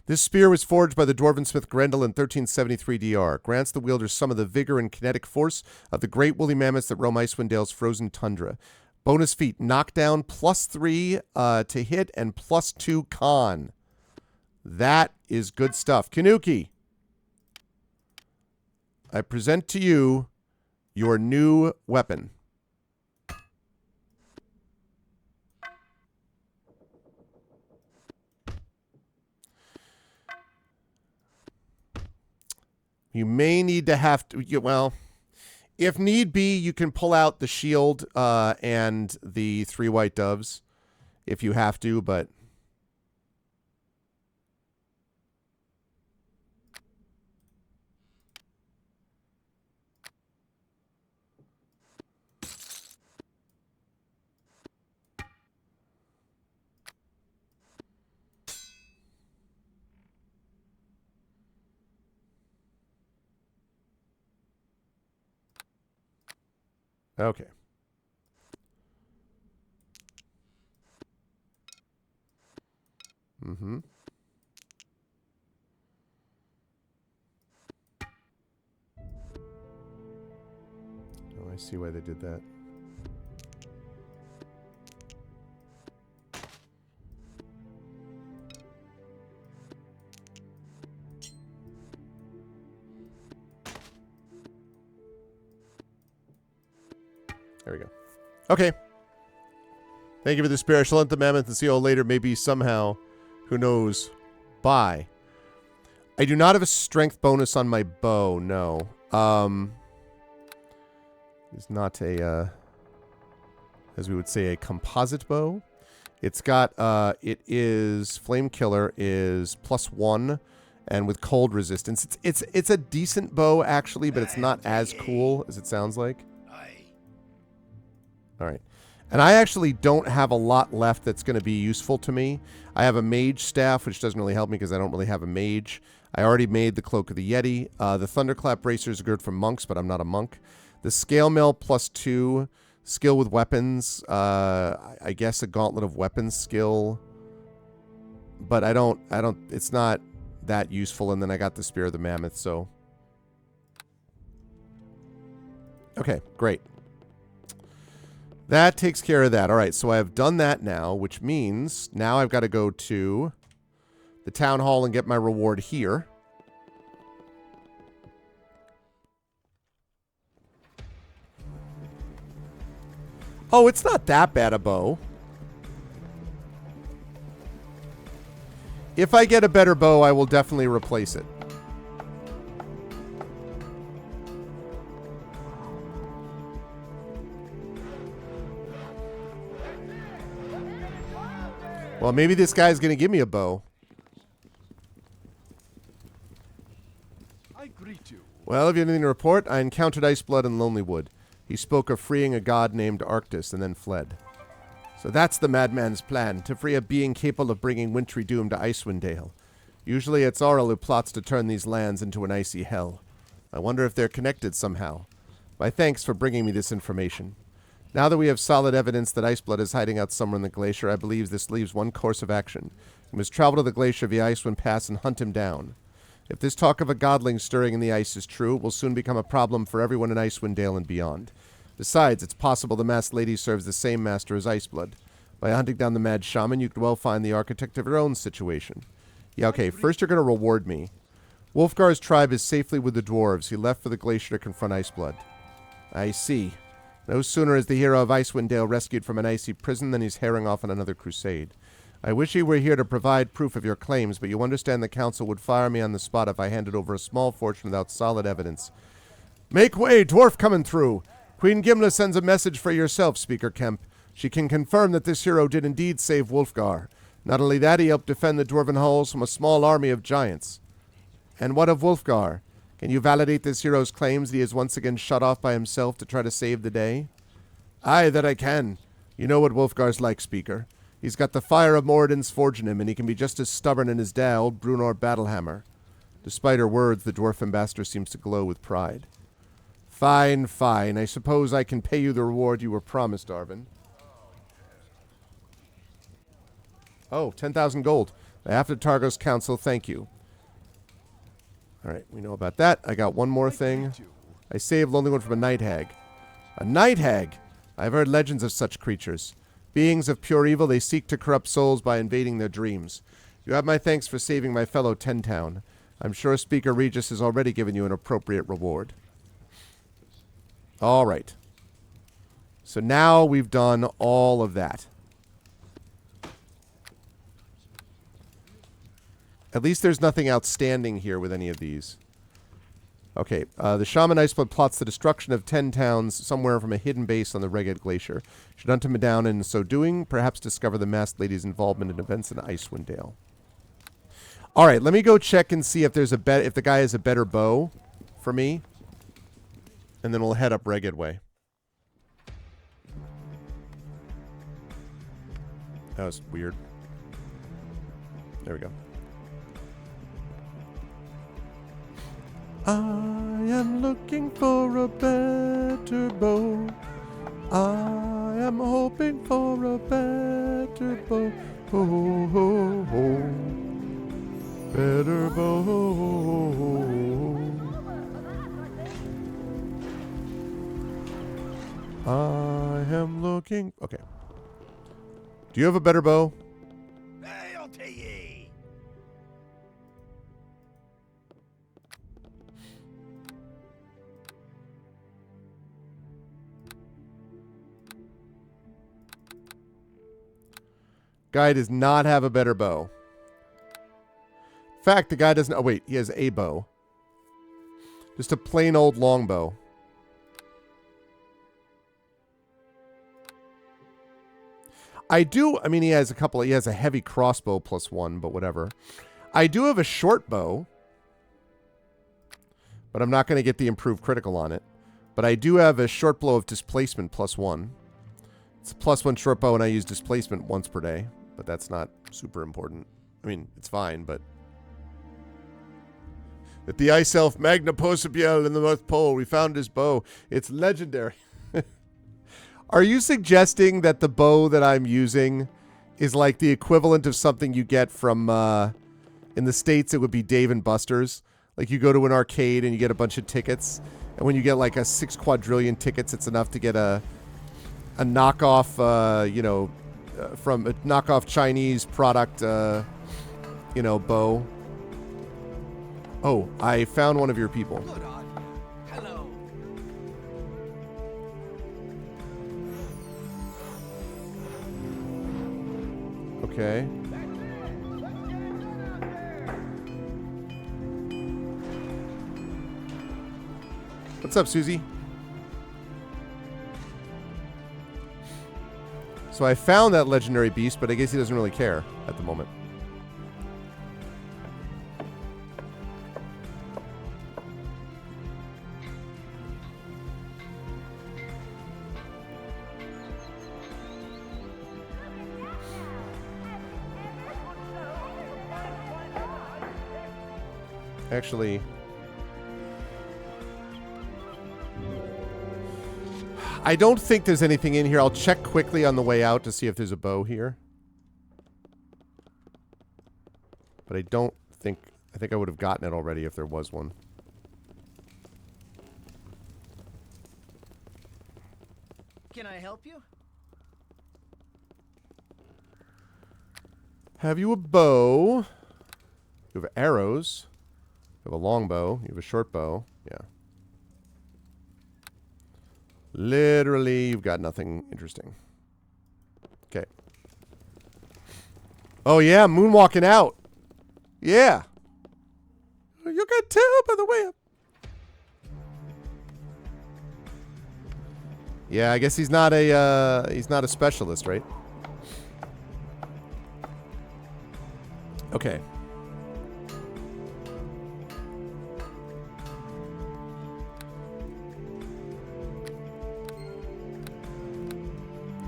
This spear was forged by the dwarven smith Grendel in 1373 DR. Grants the wielder some of the vigor and kinetic force of the great woolly mammoths that roam Icewind Dale's frozen tundra. Bonus feat, knockdown, +3 to hit, and +2 con. That is good stuff. Kanuki, I present to you your new weapon. You may need to have to, well, if need be, you can pull out the shield and the 3 white doves if you have to, but... Okay. Mm-hmm. Oh, I see why they did that. There we go. Okay. Thank you for the spear. I shall hunt the mammoth and see you all later. Maybe somehow. Who knows? Bye. I do not have a strength bonus on my bow. No. It's not a, as we would say, a composite bow. It's got, it is, Flame Killer is +1 and with cold resistance. It's a decent bow, actually, but it's not as cool as it sounds like. All right. And I actually don't have a lot left that's going to be useful to me. I have a mage staff, which doesn't really help me because I don't really have a mage. I already made the Cloak of the Yeti. The Thunderclap Bracers are good for monks, but I'm not a monk. The Scale Mail +2, skill with weapons. I guess a Gauntlet of Weapons skill. But it's not that useful. And then I got the Spear of the Mammoth, so. Okay, great. That takes care of that. All right, so I have done that now, which means now I've got to go to the town hall and get my reward here. Oh, it's not that bad a bow. If I get a better bow, I will definitely replace it. Well, maybe this guy's going to give me a bow. I greet you. Well, if you have anything to report, I encountered Iceblood in Lonelywood. He spoke of freeing a god named Arctus and then fled. So that's the madman's plan, to free a being capable of bringing wintry doom to Icewind Dale. Usually it's Auril who plots to turn these lands into an icy hell. I wonder if they're connected somehow. My thanks for bringing me this information. Now that we have solid evidence that Iceblood is hiding out somewhere in the glacier, I believe this leaves one course of action. We must travel to the glacier via Icewind Pass and hunt him down. If this talk of a godling stirring in the ice is true, it will soon become a problem for everyone in Icewind Dale and beyond. Besides, it's possible the masked lady serves the same master as Iceblood. By hunting down the mad shaman, you could well find the architect of your own situation. Yeah, okay, first you're going to reward me. Wolfgar's tribe is safely with the dwarves. He left for the glacier to confront Iceblood. I see. No sooner is the hero of Icewind Dale rescued from an icy prison than he's herring off on another crusade. I wish he were here to provide proof of your claims, but you understand the council would fire me on the spot if I handed over a small fortune without solid evidence. Make way, dwarf coming through. Queen Gimla sends a message for yourself, Speaker Kemp. She can confirm that this hero did indeed save Wolfgar. Not only that, he helped defend the dwarven halls from a small army of giants. And what of Wolfgar? Can you validate this hero's claims that he is once again shut off by himself to try to save the day? Aye, that I can. You know what Wolfgar's like, Speaker. He's got the fire of Moradin's forge in him, and he can be just as stubborn in his dad, old Brunor Battlehammer. Despite her words, the dwarf ambassador seems to glow with pride. Fine, fine. I suppose I can pay you the reward you were promised, Arvin. Oh, 10,000 gold. Behalf of Targo's council, thank you. All right, we know about that. I got one more thing. I saved Lonely One from a night hag. A night hag! I've heard legends of such creatures. Beings of pure evil, they seek to corrupt souls by invading their dreams. You have my thanks for saving my fellow Tentown. I'm sure Speaker Regis has already given you an appropriate reward. All right. So now we've done all of that. At least there's nothing outstanding here with any of these. Okay, the Shaman Iceblood plots the destruction of 10 towns somewhere from a hidden base on the Reged Glacier. Should hunt him down, and in so doing, perhaps discover the masked lady's involvement in events in Icewind Dale. All right, let me go check and see if there's if the guy has a better bow for me, and then we'll head up Reged Way. That was weird. There we go. I am looking for a better bow. I am hoping for a better bow. Ho, ho, ho. Better bow. I am looking... Okay. Do you have a better bow? Hail to ye! Guy does not have a better bow. In fact, the guy doesn't... Oh, wait. He has a bow. Just a plain old longbow. I mean, he has a couple... He has a heavy crossbow +1, but whatever. I do have a short bow. But I'm not going to get the improved critical on it. But I do have a short bow of displacement +1. It's a +1 short bow, and I use displacement once per day. But that's not super important. I mean, it's fine, but... At the Ice Elf Magna Possibiel in the North Pole, we found his bow. It's legendary. Are you suggesting that the bow that I'm using is like the equivalent of something you get from, in the States, it would be Dave & Buster's? Like you go to an arcade and you get a bunch of tickets, and when you get like a 6 quadrillion tickets, it's enough to get a knockoff, you know, from a knockoff Chinese product, you know, bow. Oh, I found one of your people. Good on. Hello. Okay. What's up, Susie? So I found that legendary beast, but I guess he doesn't really care at the moment. Actually, I don't think there's anything in here. I'll check quickly on the way out to see if there's a bow here. But I don't think... I think I would have gotten it already if there was one. Can I help you? Have you a bow? You have arrows. You have a long bow. You have a short bow. Yeah. Literally, you've got nothing interesting. Okay. Oh, yeah, moonwalking out. Yeah. You can tell by the way up. Yeah, I guess he's not a specialist, right? Okay.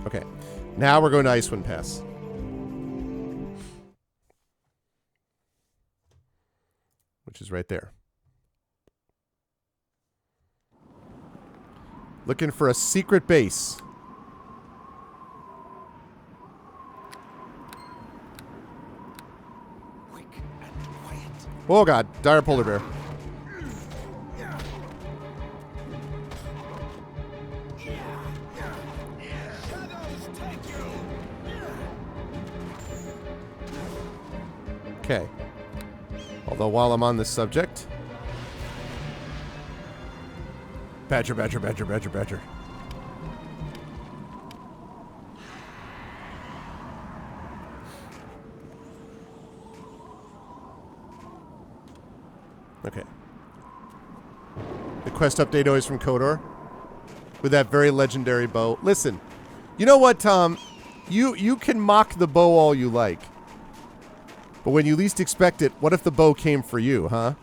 Okay. Now we're going to Icewind Pass. Which is right there. Looking for a secret base. Quick and quiet. Oh god, dire polar bear. Shadows take you. Okay. Although while I'm on this subject... Badger, badger, badger, badger, badger. Okay. The quest update always from Kodor. With that very legendary bow. Listen, you know what, Tom? You can mock the bow all you like. But when you least expect it, what if the bow came for you, huh?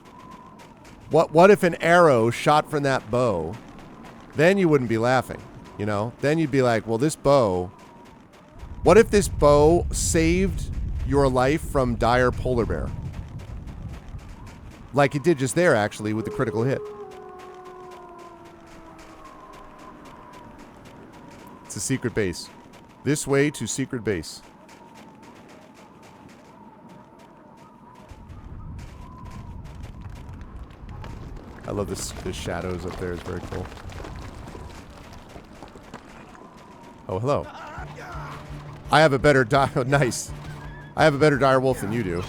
What if an arrow shot from that bow? Then you wouldn't be laughing, you know? Then you'd be like, well, this bow... What if this bow saved your life from dire polar bear? Like it did just there, actually, with the critical hit. It's a secret base. This way to secret base. I love this. The shadows up there is very cool. Oh, hello. I have a better oh, nice. I have a better dire wolf than you do.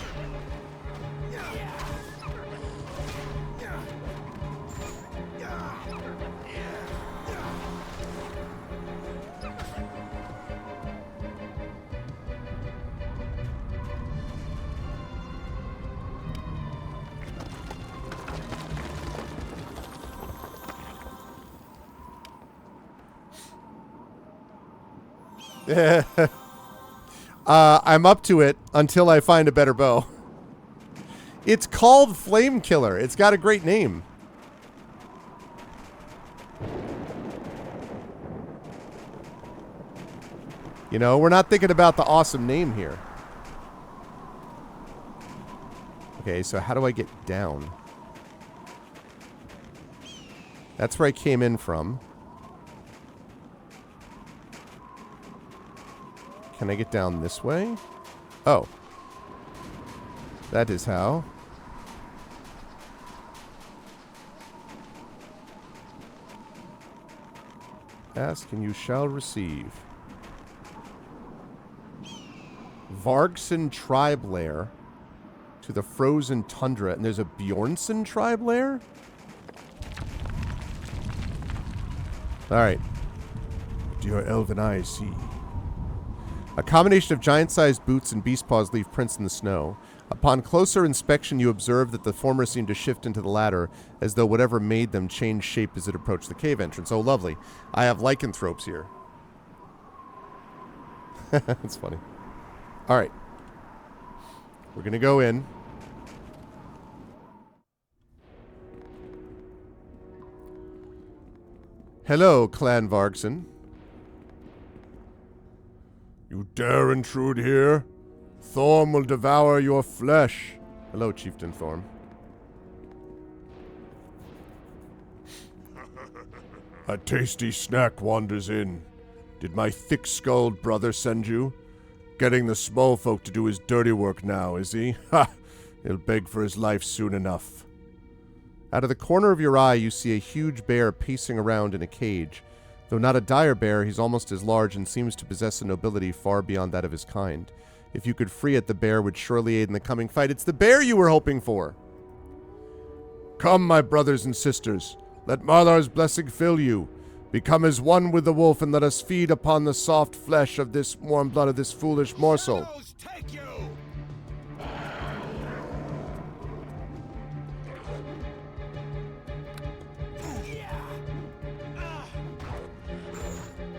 I'm up to it until I find a better bow. It's called Flame Killer. It's got a great name. You know, we're not thinking about the awesome name here. Okay, so how do I get down? That's where I came in from. Can I get down this way? Oh. That is how. Ask and you shall receive. Vargson tribe lair to the frozen tundra. And there's a Bjornsson tribe lair? Alright. Do your elven eyes see? A combination of giant-sized boots and beast paws leave prints in the snow. Upon closer inspection, you observe that the former seem to shift into the latter, as though whatever made them changed shape as it approached the cave entrance. Oh, lovely. I have lycanthropes here. That's funny. All right. We're going to go in. Hello, Clan Vargson. You dare intrude here? Thorm will devour your flesh. Hello, Chieftain Thorm. A tasty snack wanders in. Did my thick-skulled brother send you? Getting the small folk to do his dirty work now, is he? Ha! He'll beg for his life soon enough. Out of the corner of your eye, you see a huge bear pacing around in a cage. Though not a dire bear, he's almost as large and seems to possess a nobility far beyond that of his kind. If you could free it, the bear would surely aid in the coming fight. It's the bear you were hoping for! Come, my brothers and sisters. Let Marlar's blessing fill you. Become as one with the wolf, and let us feed upon the soft flesh of this warm blood of this foolish morsel. Shadows take you!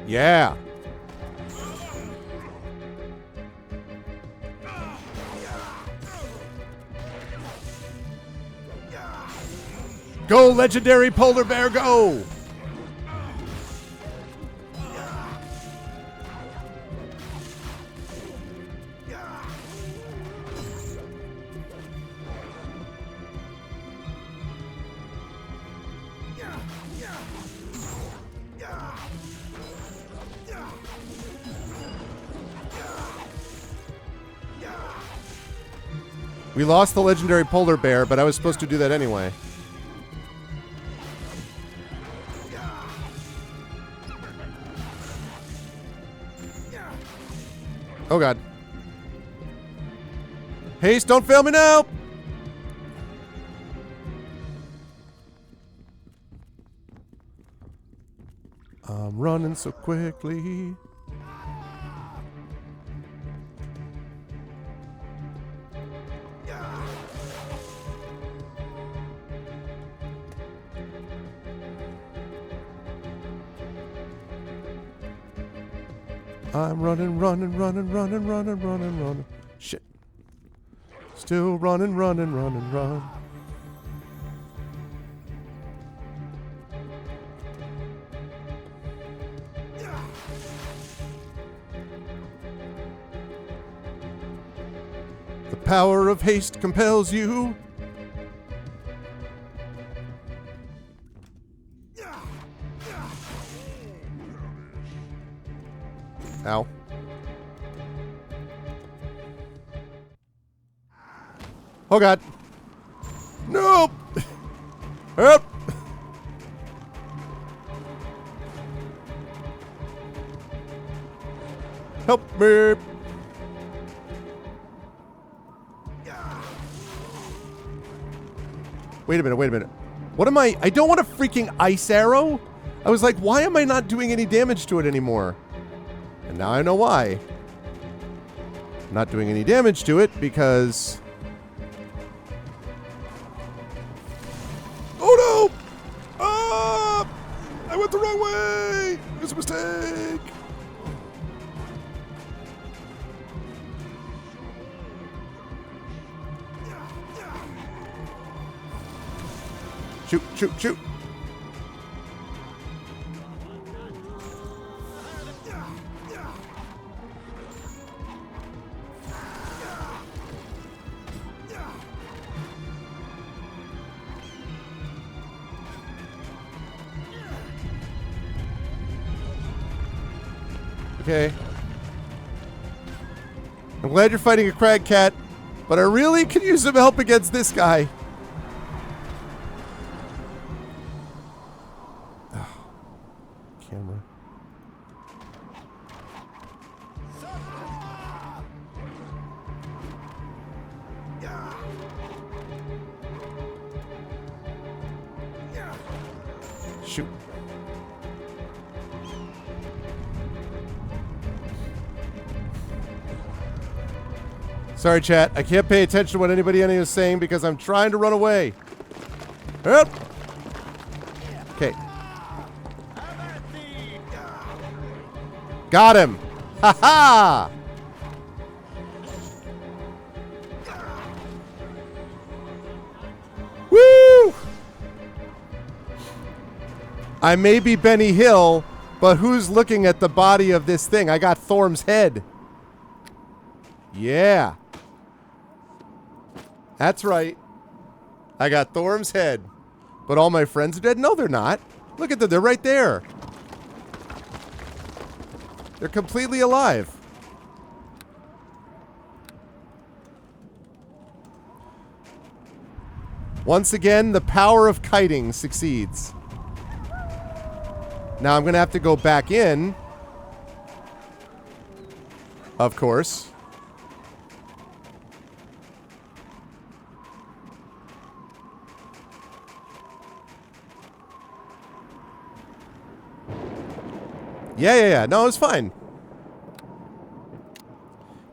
Yeah! Go, legendary polar bear, go! We lost the legendary polar bear, but I was supposed to do that anyway. Oh god. Haste, don't fail me now! I'm running so quickly. I'm running. Shit. Still running. The power of haste compels you. Ow. Oh god. Nope. Help. Help me. Wait a minute. What am I don't want a freaking ice arrow? I was like, why am I not doing any damage to it anymore? And now I know why. I'm not doing any damage to it because... Oh no! Ah! I went the wrong way! It was a mistake! Shoot! Okay. I'm glad you're fighting a crag cat, but I really could use some help against this guy. Oh, camera. Shoot. Sorry, chat. I can't pay attention to what anybody is saying because I'm trying to run away. Help! Okay. Got him! Ha ha! Woo! I may be Benny Hill, but who's looking at the body of this thing? I got Thorm's head. Yeah. That's right. I got Thorm's head. But all my friends are dead? No, they're not. Look at them. They're right there. They're completely alive. Once again, the power of kiting succeeds. Now I'm going to have to go back in. Of course. Yeah. No, it's fine.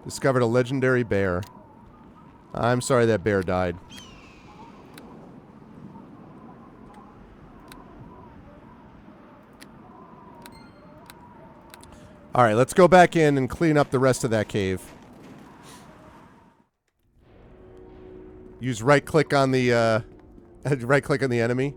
Discovered a legendary bear. I'm sorry that bear died. Alright, let's go back in and clean up the rest of that cave. Use right click on the enemy.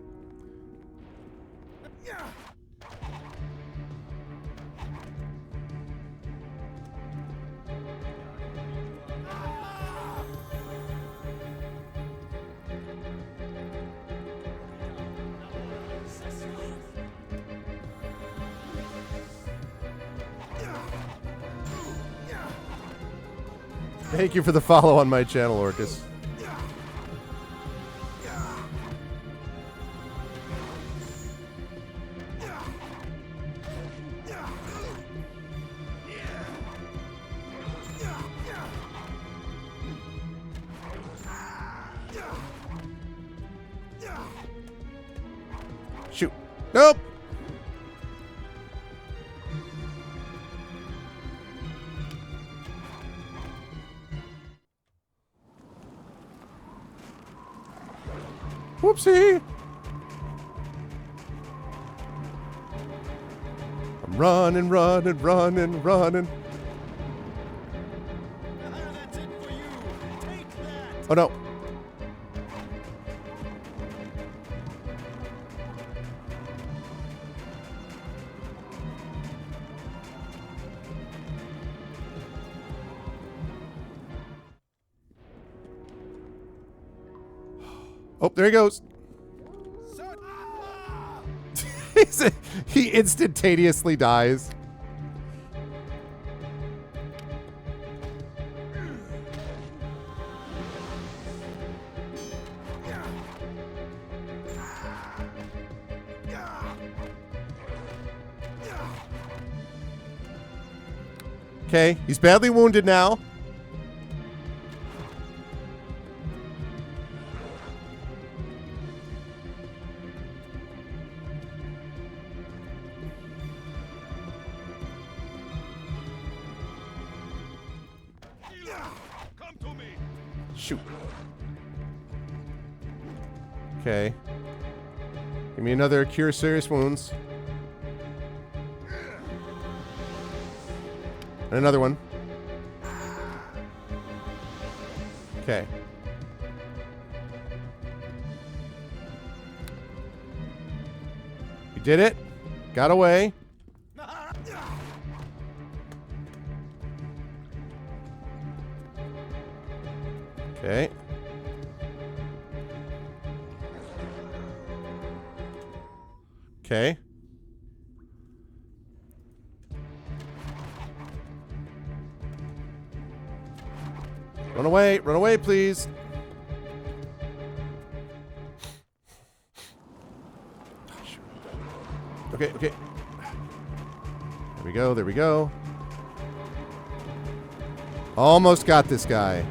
Thank you for the follow on my channel, Orcus. Shoot. Nope. Whoopsie! I'm running. That's it for you. Take that. Oh no. Oh, there he goes. He instantaneously dies. Okay, he's badly wounded now. Come to me. Shoot. Okay. Give me another cure serious wounds. And another one. Okay. You did it. Got away. Okay. Okay. Run away, please. Okay. There we go. Almost got this guy.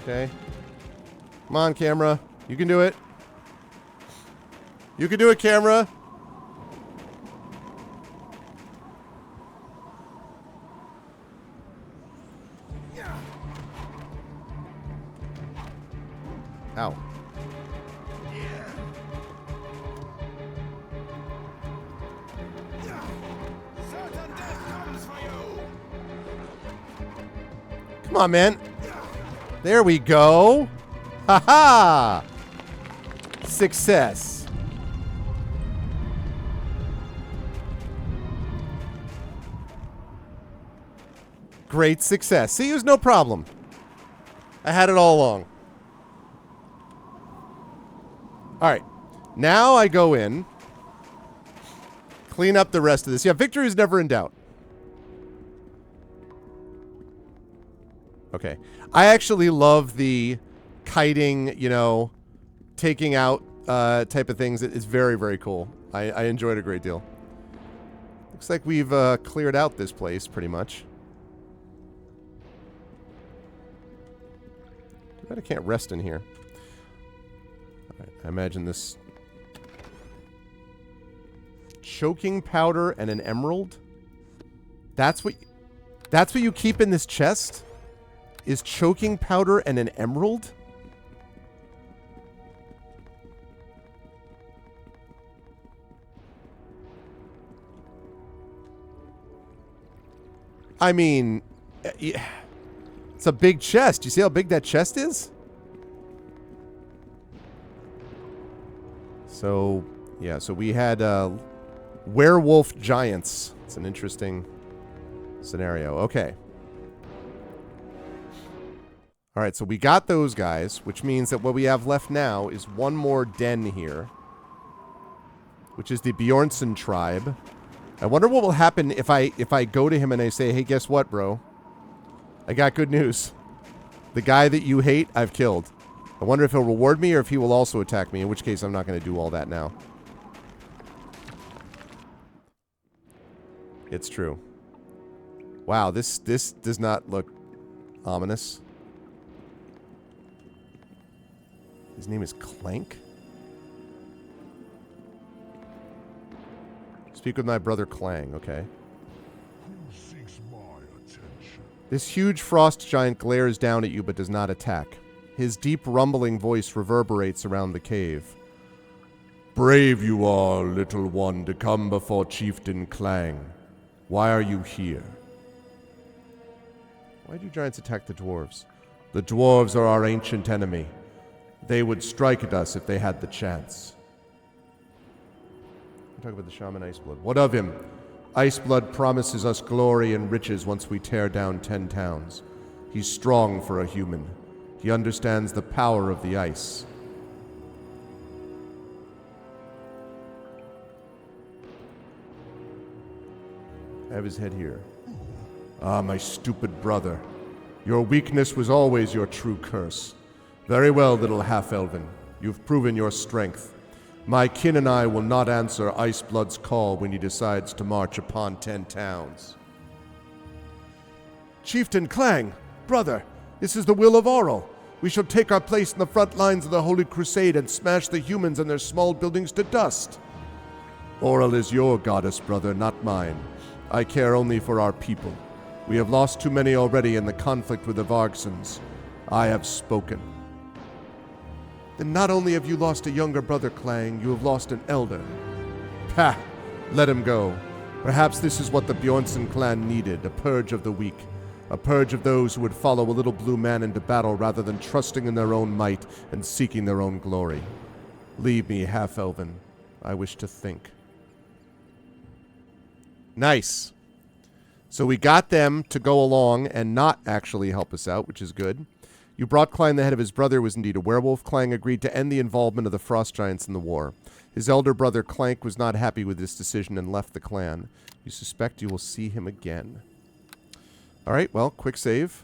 Okay. Come on, camera. You can do it. You can do it, camera. Ow. Certain death comes for you. Come on, man. There we go. Ha-ha! Success. Great success. See, it was no problem. I had it all along. Alright. Now I go in. Clean up the rest of this. Yeah, victory is never in doubt. Okay. I actually love the kiting, you know, taking out type of things. It's very, very cool. I enjoyed it a great deal. Looks like we've cleared out this place pretty much. Too bad I can't rest in here. All right, I imagine this... Choking powder and an emerald? That's what you keep in this chest? Is choking powder and an emerald? I mean, it's a big chest. You see how big that chest is? So, yeah, so we had werewolf giants. It's an interesting scenario. Okay. All right, so we got those guys, which means that what we have left now is one more den here, which is the Bjornsson tribe. I wonder what will happen if I go to him and I say, hey, guess what, bro? I got good news. The guy that you hate, I've killed. I wonder if he'll reward me or if he will also attack me, in which case I'm not going to do all that now. It's true. Wow, this does not look ominous. His name is Clank? Speak with my brother Clang, okay. Who seeks my attention? This huge frost giant glares down at you but does not attack. His deep rumbling voice reverberates around the cave. Brave you are, little one, to come before Chieftain Clang. Why are you here? Why do giants attack the dwarves? The dwarves are our ancient enemy. They would strike at us if they had the chance. Talk about the shaman Iceblood. What of him? Iceblood promises us glory and riches once we tear down 10 towns. He's strong for a human. He understands the power of the ice. I have his head here. Ah, my stupid brother. Your weakness was always your true curse. Very well, little half-elven. You've proven your strength. My kin and I will not answer Iceblood's call when he decides to march upon 10 towns. Chieftain Clang, brother, this is the will of Auril. We shall take our place in the front lines of the Holy Crusade and smash the humans and their small buildings to dust. Auril is your goddess, brother, not mine. I care only for our people. We have lost too many already in the conflict with the Vargsons. I have spoken. Then not only have you lost a younger brother, Clang, you have lost an elder. Pah! Let him go. Perhaps this is what the Bjornsson clan needed, a purge of the weak. A purge of those who would follow a little blue man into battle rather than trusting in their own might and seeking their own glory. Leave me, half-elven. I wish to think. Nice. So we got them to go along and not actually help us out, which is good. You brought Clang the head of his brother was indeed a werewolf. Clang agreed to end the involvement of the Frost Giants in the war. His elder brother Clank was not happy with this decision and left the clan. You suspect you will see him again. Alright, well, quick save.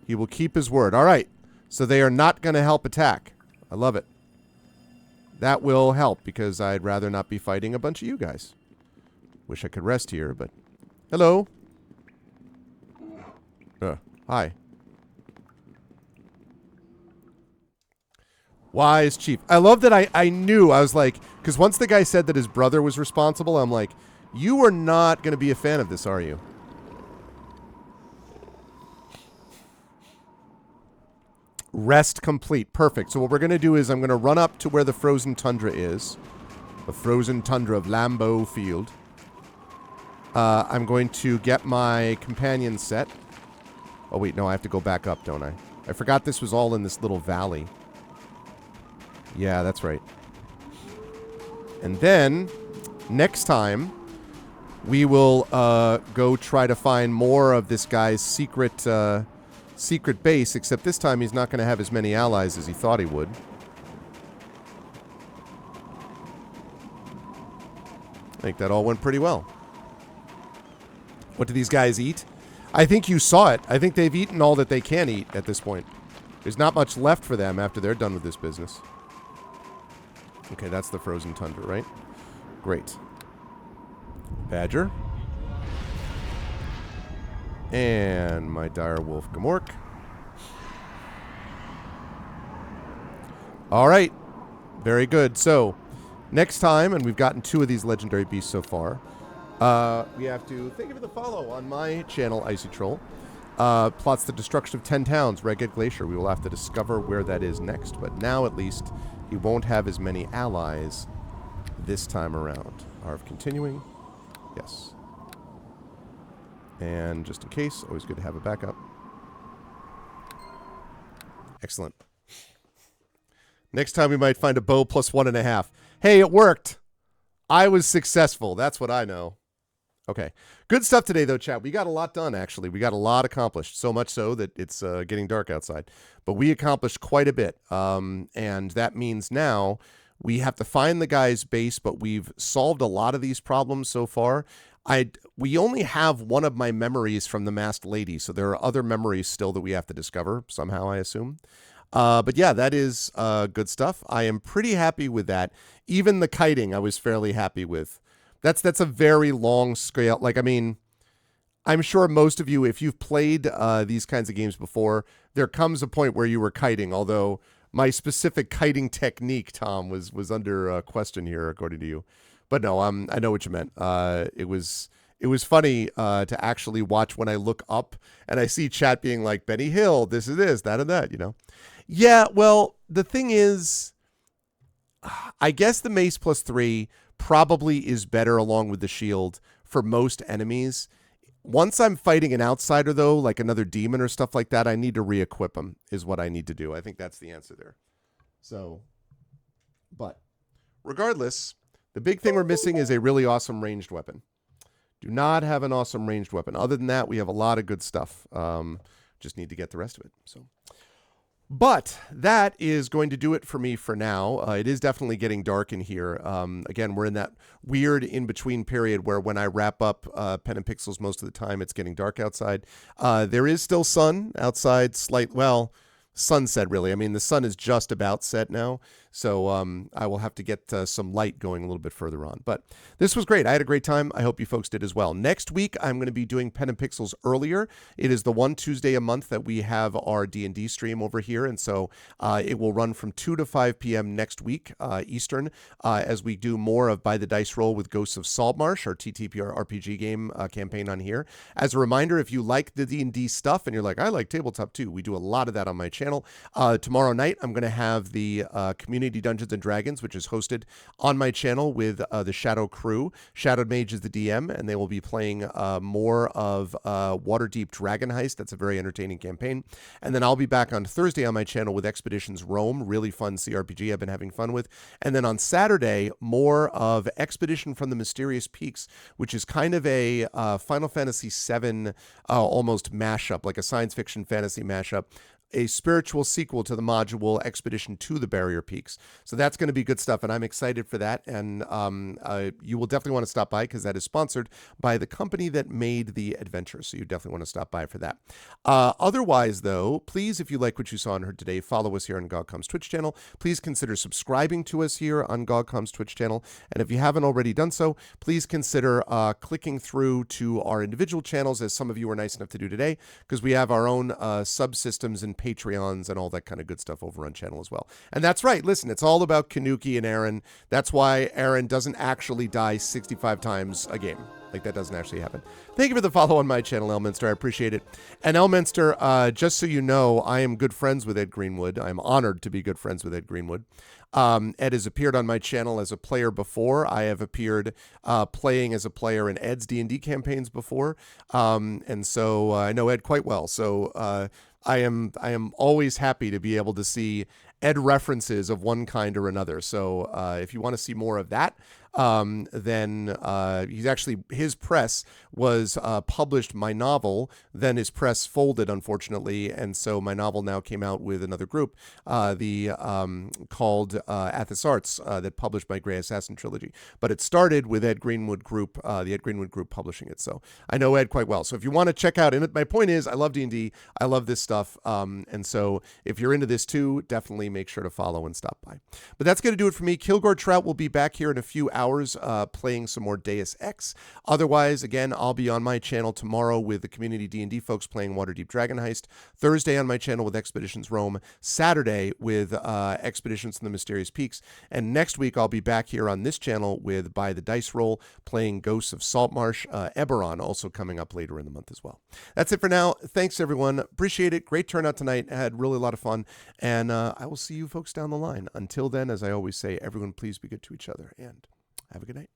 He will keep his word. Alright, so they are not going to help attack. I love it. That will help because I'd rather not be fighting a bunch of you guys. Wish I could rest here, but... Hello? Hi. Wise chief. I love that I knew. I was like... Because once the guy said that his brother was responsible, I'm like, you are not going to be a fan of this, are you? Rest complete. Perfect. So what we're going to do is I'm going to run up to where the frozen tundra is. The frozen tundra of Lambeau Field. I'm going to get my companion set. Oh, wait. No, I have to go back up, don't I? I forgot this was all in this little valley. Yeah, that's right. And then, next time, we will go try to find more of this guy's secret base, except this time he's not going to have as many allies as he thought he would. I think that all went pretty well. What do these guys eat? I think you saw it. I think they've eaten all that they can eat at this point. There's not much left for them after they're done with this business. Okay, that's the frozen tundra, right? Great. Badger. And my dire wolf Gamork. All right. Very good. So, next time, and we've gotten 2 of these legendary beasts so far, we have to thank you for the follow on my channel, Icy Troll. Plots the destruction of 10 towns, Ragged Glacier. We will have to discover where that is next, but now at least he won't have as many allies this time around. Arv continuing. Yes. And just in case, always good to have a backup. Excellent. Next time we might find a bow plus 1.5. Hey, it worked. I was successful. That's what I know. Okay. Good stuff today, though, chat. We got a lot done, actually. We got a lot accomplished. So much so that it's getting dark outside. But we accomplished quite a bit. And that means now we have to find the guy's base, but we've solved a lot of these problems so far. We only have one of my memories from the Masked Lady, so there are other memories still that we have to discover somehow, I assume. But yeah, that is good stuff. I am pretty happy with that. Even the kiting, I was fairly happy with. That's a very long scale. Like, I mean, I'm sure most of you, if you've played these kinds of games before, there comes a point where you were kiting, although my specific kiting technique, Tom, was under question here, according to you. But no, I know what you meant. It was funny to actually watch when I look up and I see chat being like, Benny Hill, this is this, that and that, you know? Yeah, well, the thing is, I guess the Mace plus 3 probably is better along with the shield for most enemies. Once I'm fighting an outsider, though, like another demon or stuff like that, I need to re-equip him, is what I need to do. I think that's the answer there. So, but regardless, the big thing we're missing is a really awesome ranged weapon. Do not have an awesome ranged weapon. Other than that, we have a lot of good stuff. Just need to get the rest of it. So, but that is going to do it for me for now. It is definitely getting dark in here. Again, we're in that weird in-between period where when I wrap up Pen and Pixels most of the time, it's getting dark outside. There is still sun outside, sunset, really. I mean, the sun is just about set now, so I will have to get some light going a little bit further on. But this was great. I had a great time. I hope you folks did as well. Next week, I'm going to be doing Pen and Pixels earlier. It is the one Tuesday a month that we have our D&D stream over here, and so it will run from 2 to 5 p.m. next week, Eastern, as we do more of By the Dice Roll with Ghosts of Saltmarsh, our TTP RPG game campaign on here. As a reminder, if you like the D&D stuff and you're like, I like tabletop too, we do a lot of that on my channel. Tomorrow night, I'm going to have the Community Dungeons and Dragons, which is hosted on my channel with the Shadow crew. Shadowed Mage is the DM, and they will be playing more of Waterdeep Dragon Heist. That's a very entertaining campaign. And then I'll be back on Thursday on my channel with Expeditions Rome, really fun CRPG I've been having fun with. And then on Saturday, more of Expedition from the Mysterious Peaks, which is kind of a Final Fantasy VII almost mashup, like a science fiction fantasy mashup. A spiritual sequel to the module Expedition to the Barrier Peaks. So that's going to be good stuff, and I'm excited for that. And you will definitely want to stop by because that is sponsored by the company that made the adventure. So you definitely want to stop by for that. Otherwise, though, please, if you like what you saw and heard today, follow us here on GogCom's Twitch channel. Please consider subscribing to us here on GogCom's Twitch channel. And if you haven't already done so, please consider clicking through to our individual channels, as some of you were nice enough to do today, because we have our own subsystems and Patreons and all that kind of good stuff over on channel as well. And that's right. Listen, it's all about Kanuki and Aaron. That's why Aaron doesn't actually die 65 times a game. Like, that doesn't actually happen. Thank you for the follow on my channel, Elminster. I appreciate it. And Elminster, just so you know, I am good friends with Ed Greenwood. I'm honored to be good friends with Ed Greenwood. Ed has appeared on my channel as a player before. I have appeared playing as a player in Ed's D&D campaigns before. And so I know Ed quite well. So I am always happy to be able to see Ed references of one kind or another. So if you want to see more of that, then he's actually, his press was published my novel. Then his press folded, unfortunately, and so my novel now came out with another group, called Athos Arts, that published my Grey Assassin trilogy. But it started with Ed Greenwood Group, the Ed Greenwood Group publishing it. So I know Ed quite well. So if you want to check out, and my point is, I love D&D, I love this stuff, and so if you're into this too, definitely make sure to follow and stop by. But that's going to do it for me. Kilgore Trout will be back here in a few hours playing some more Deus Ex. Otherwise, again, I'll be on my channel tomorrow with the community D&D folks playing Waterdeep Dragon Heist. Thursday on my channel with Expeditions Rome. Saturday with Expeditions in the Mysterious Peaks. And next week, I'll be back here on this channel with By the Dice Roll playing Ghosts of Saltmarsh. Eberron also coming up later in the month as well. That's it for now. Thanks, everyone. Appreciate it. Great turnout tonight. I had really a lot of fun. And I will see you folks down the line. Until then, as I always say, everyone please be good to each other and have a good night.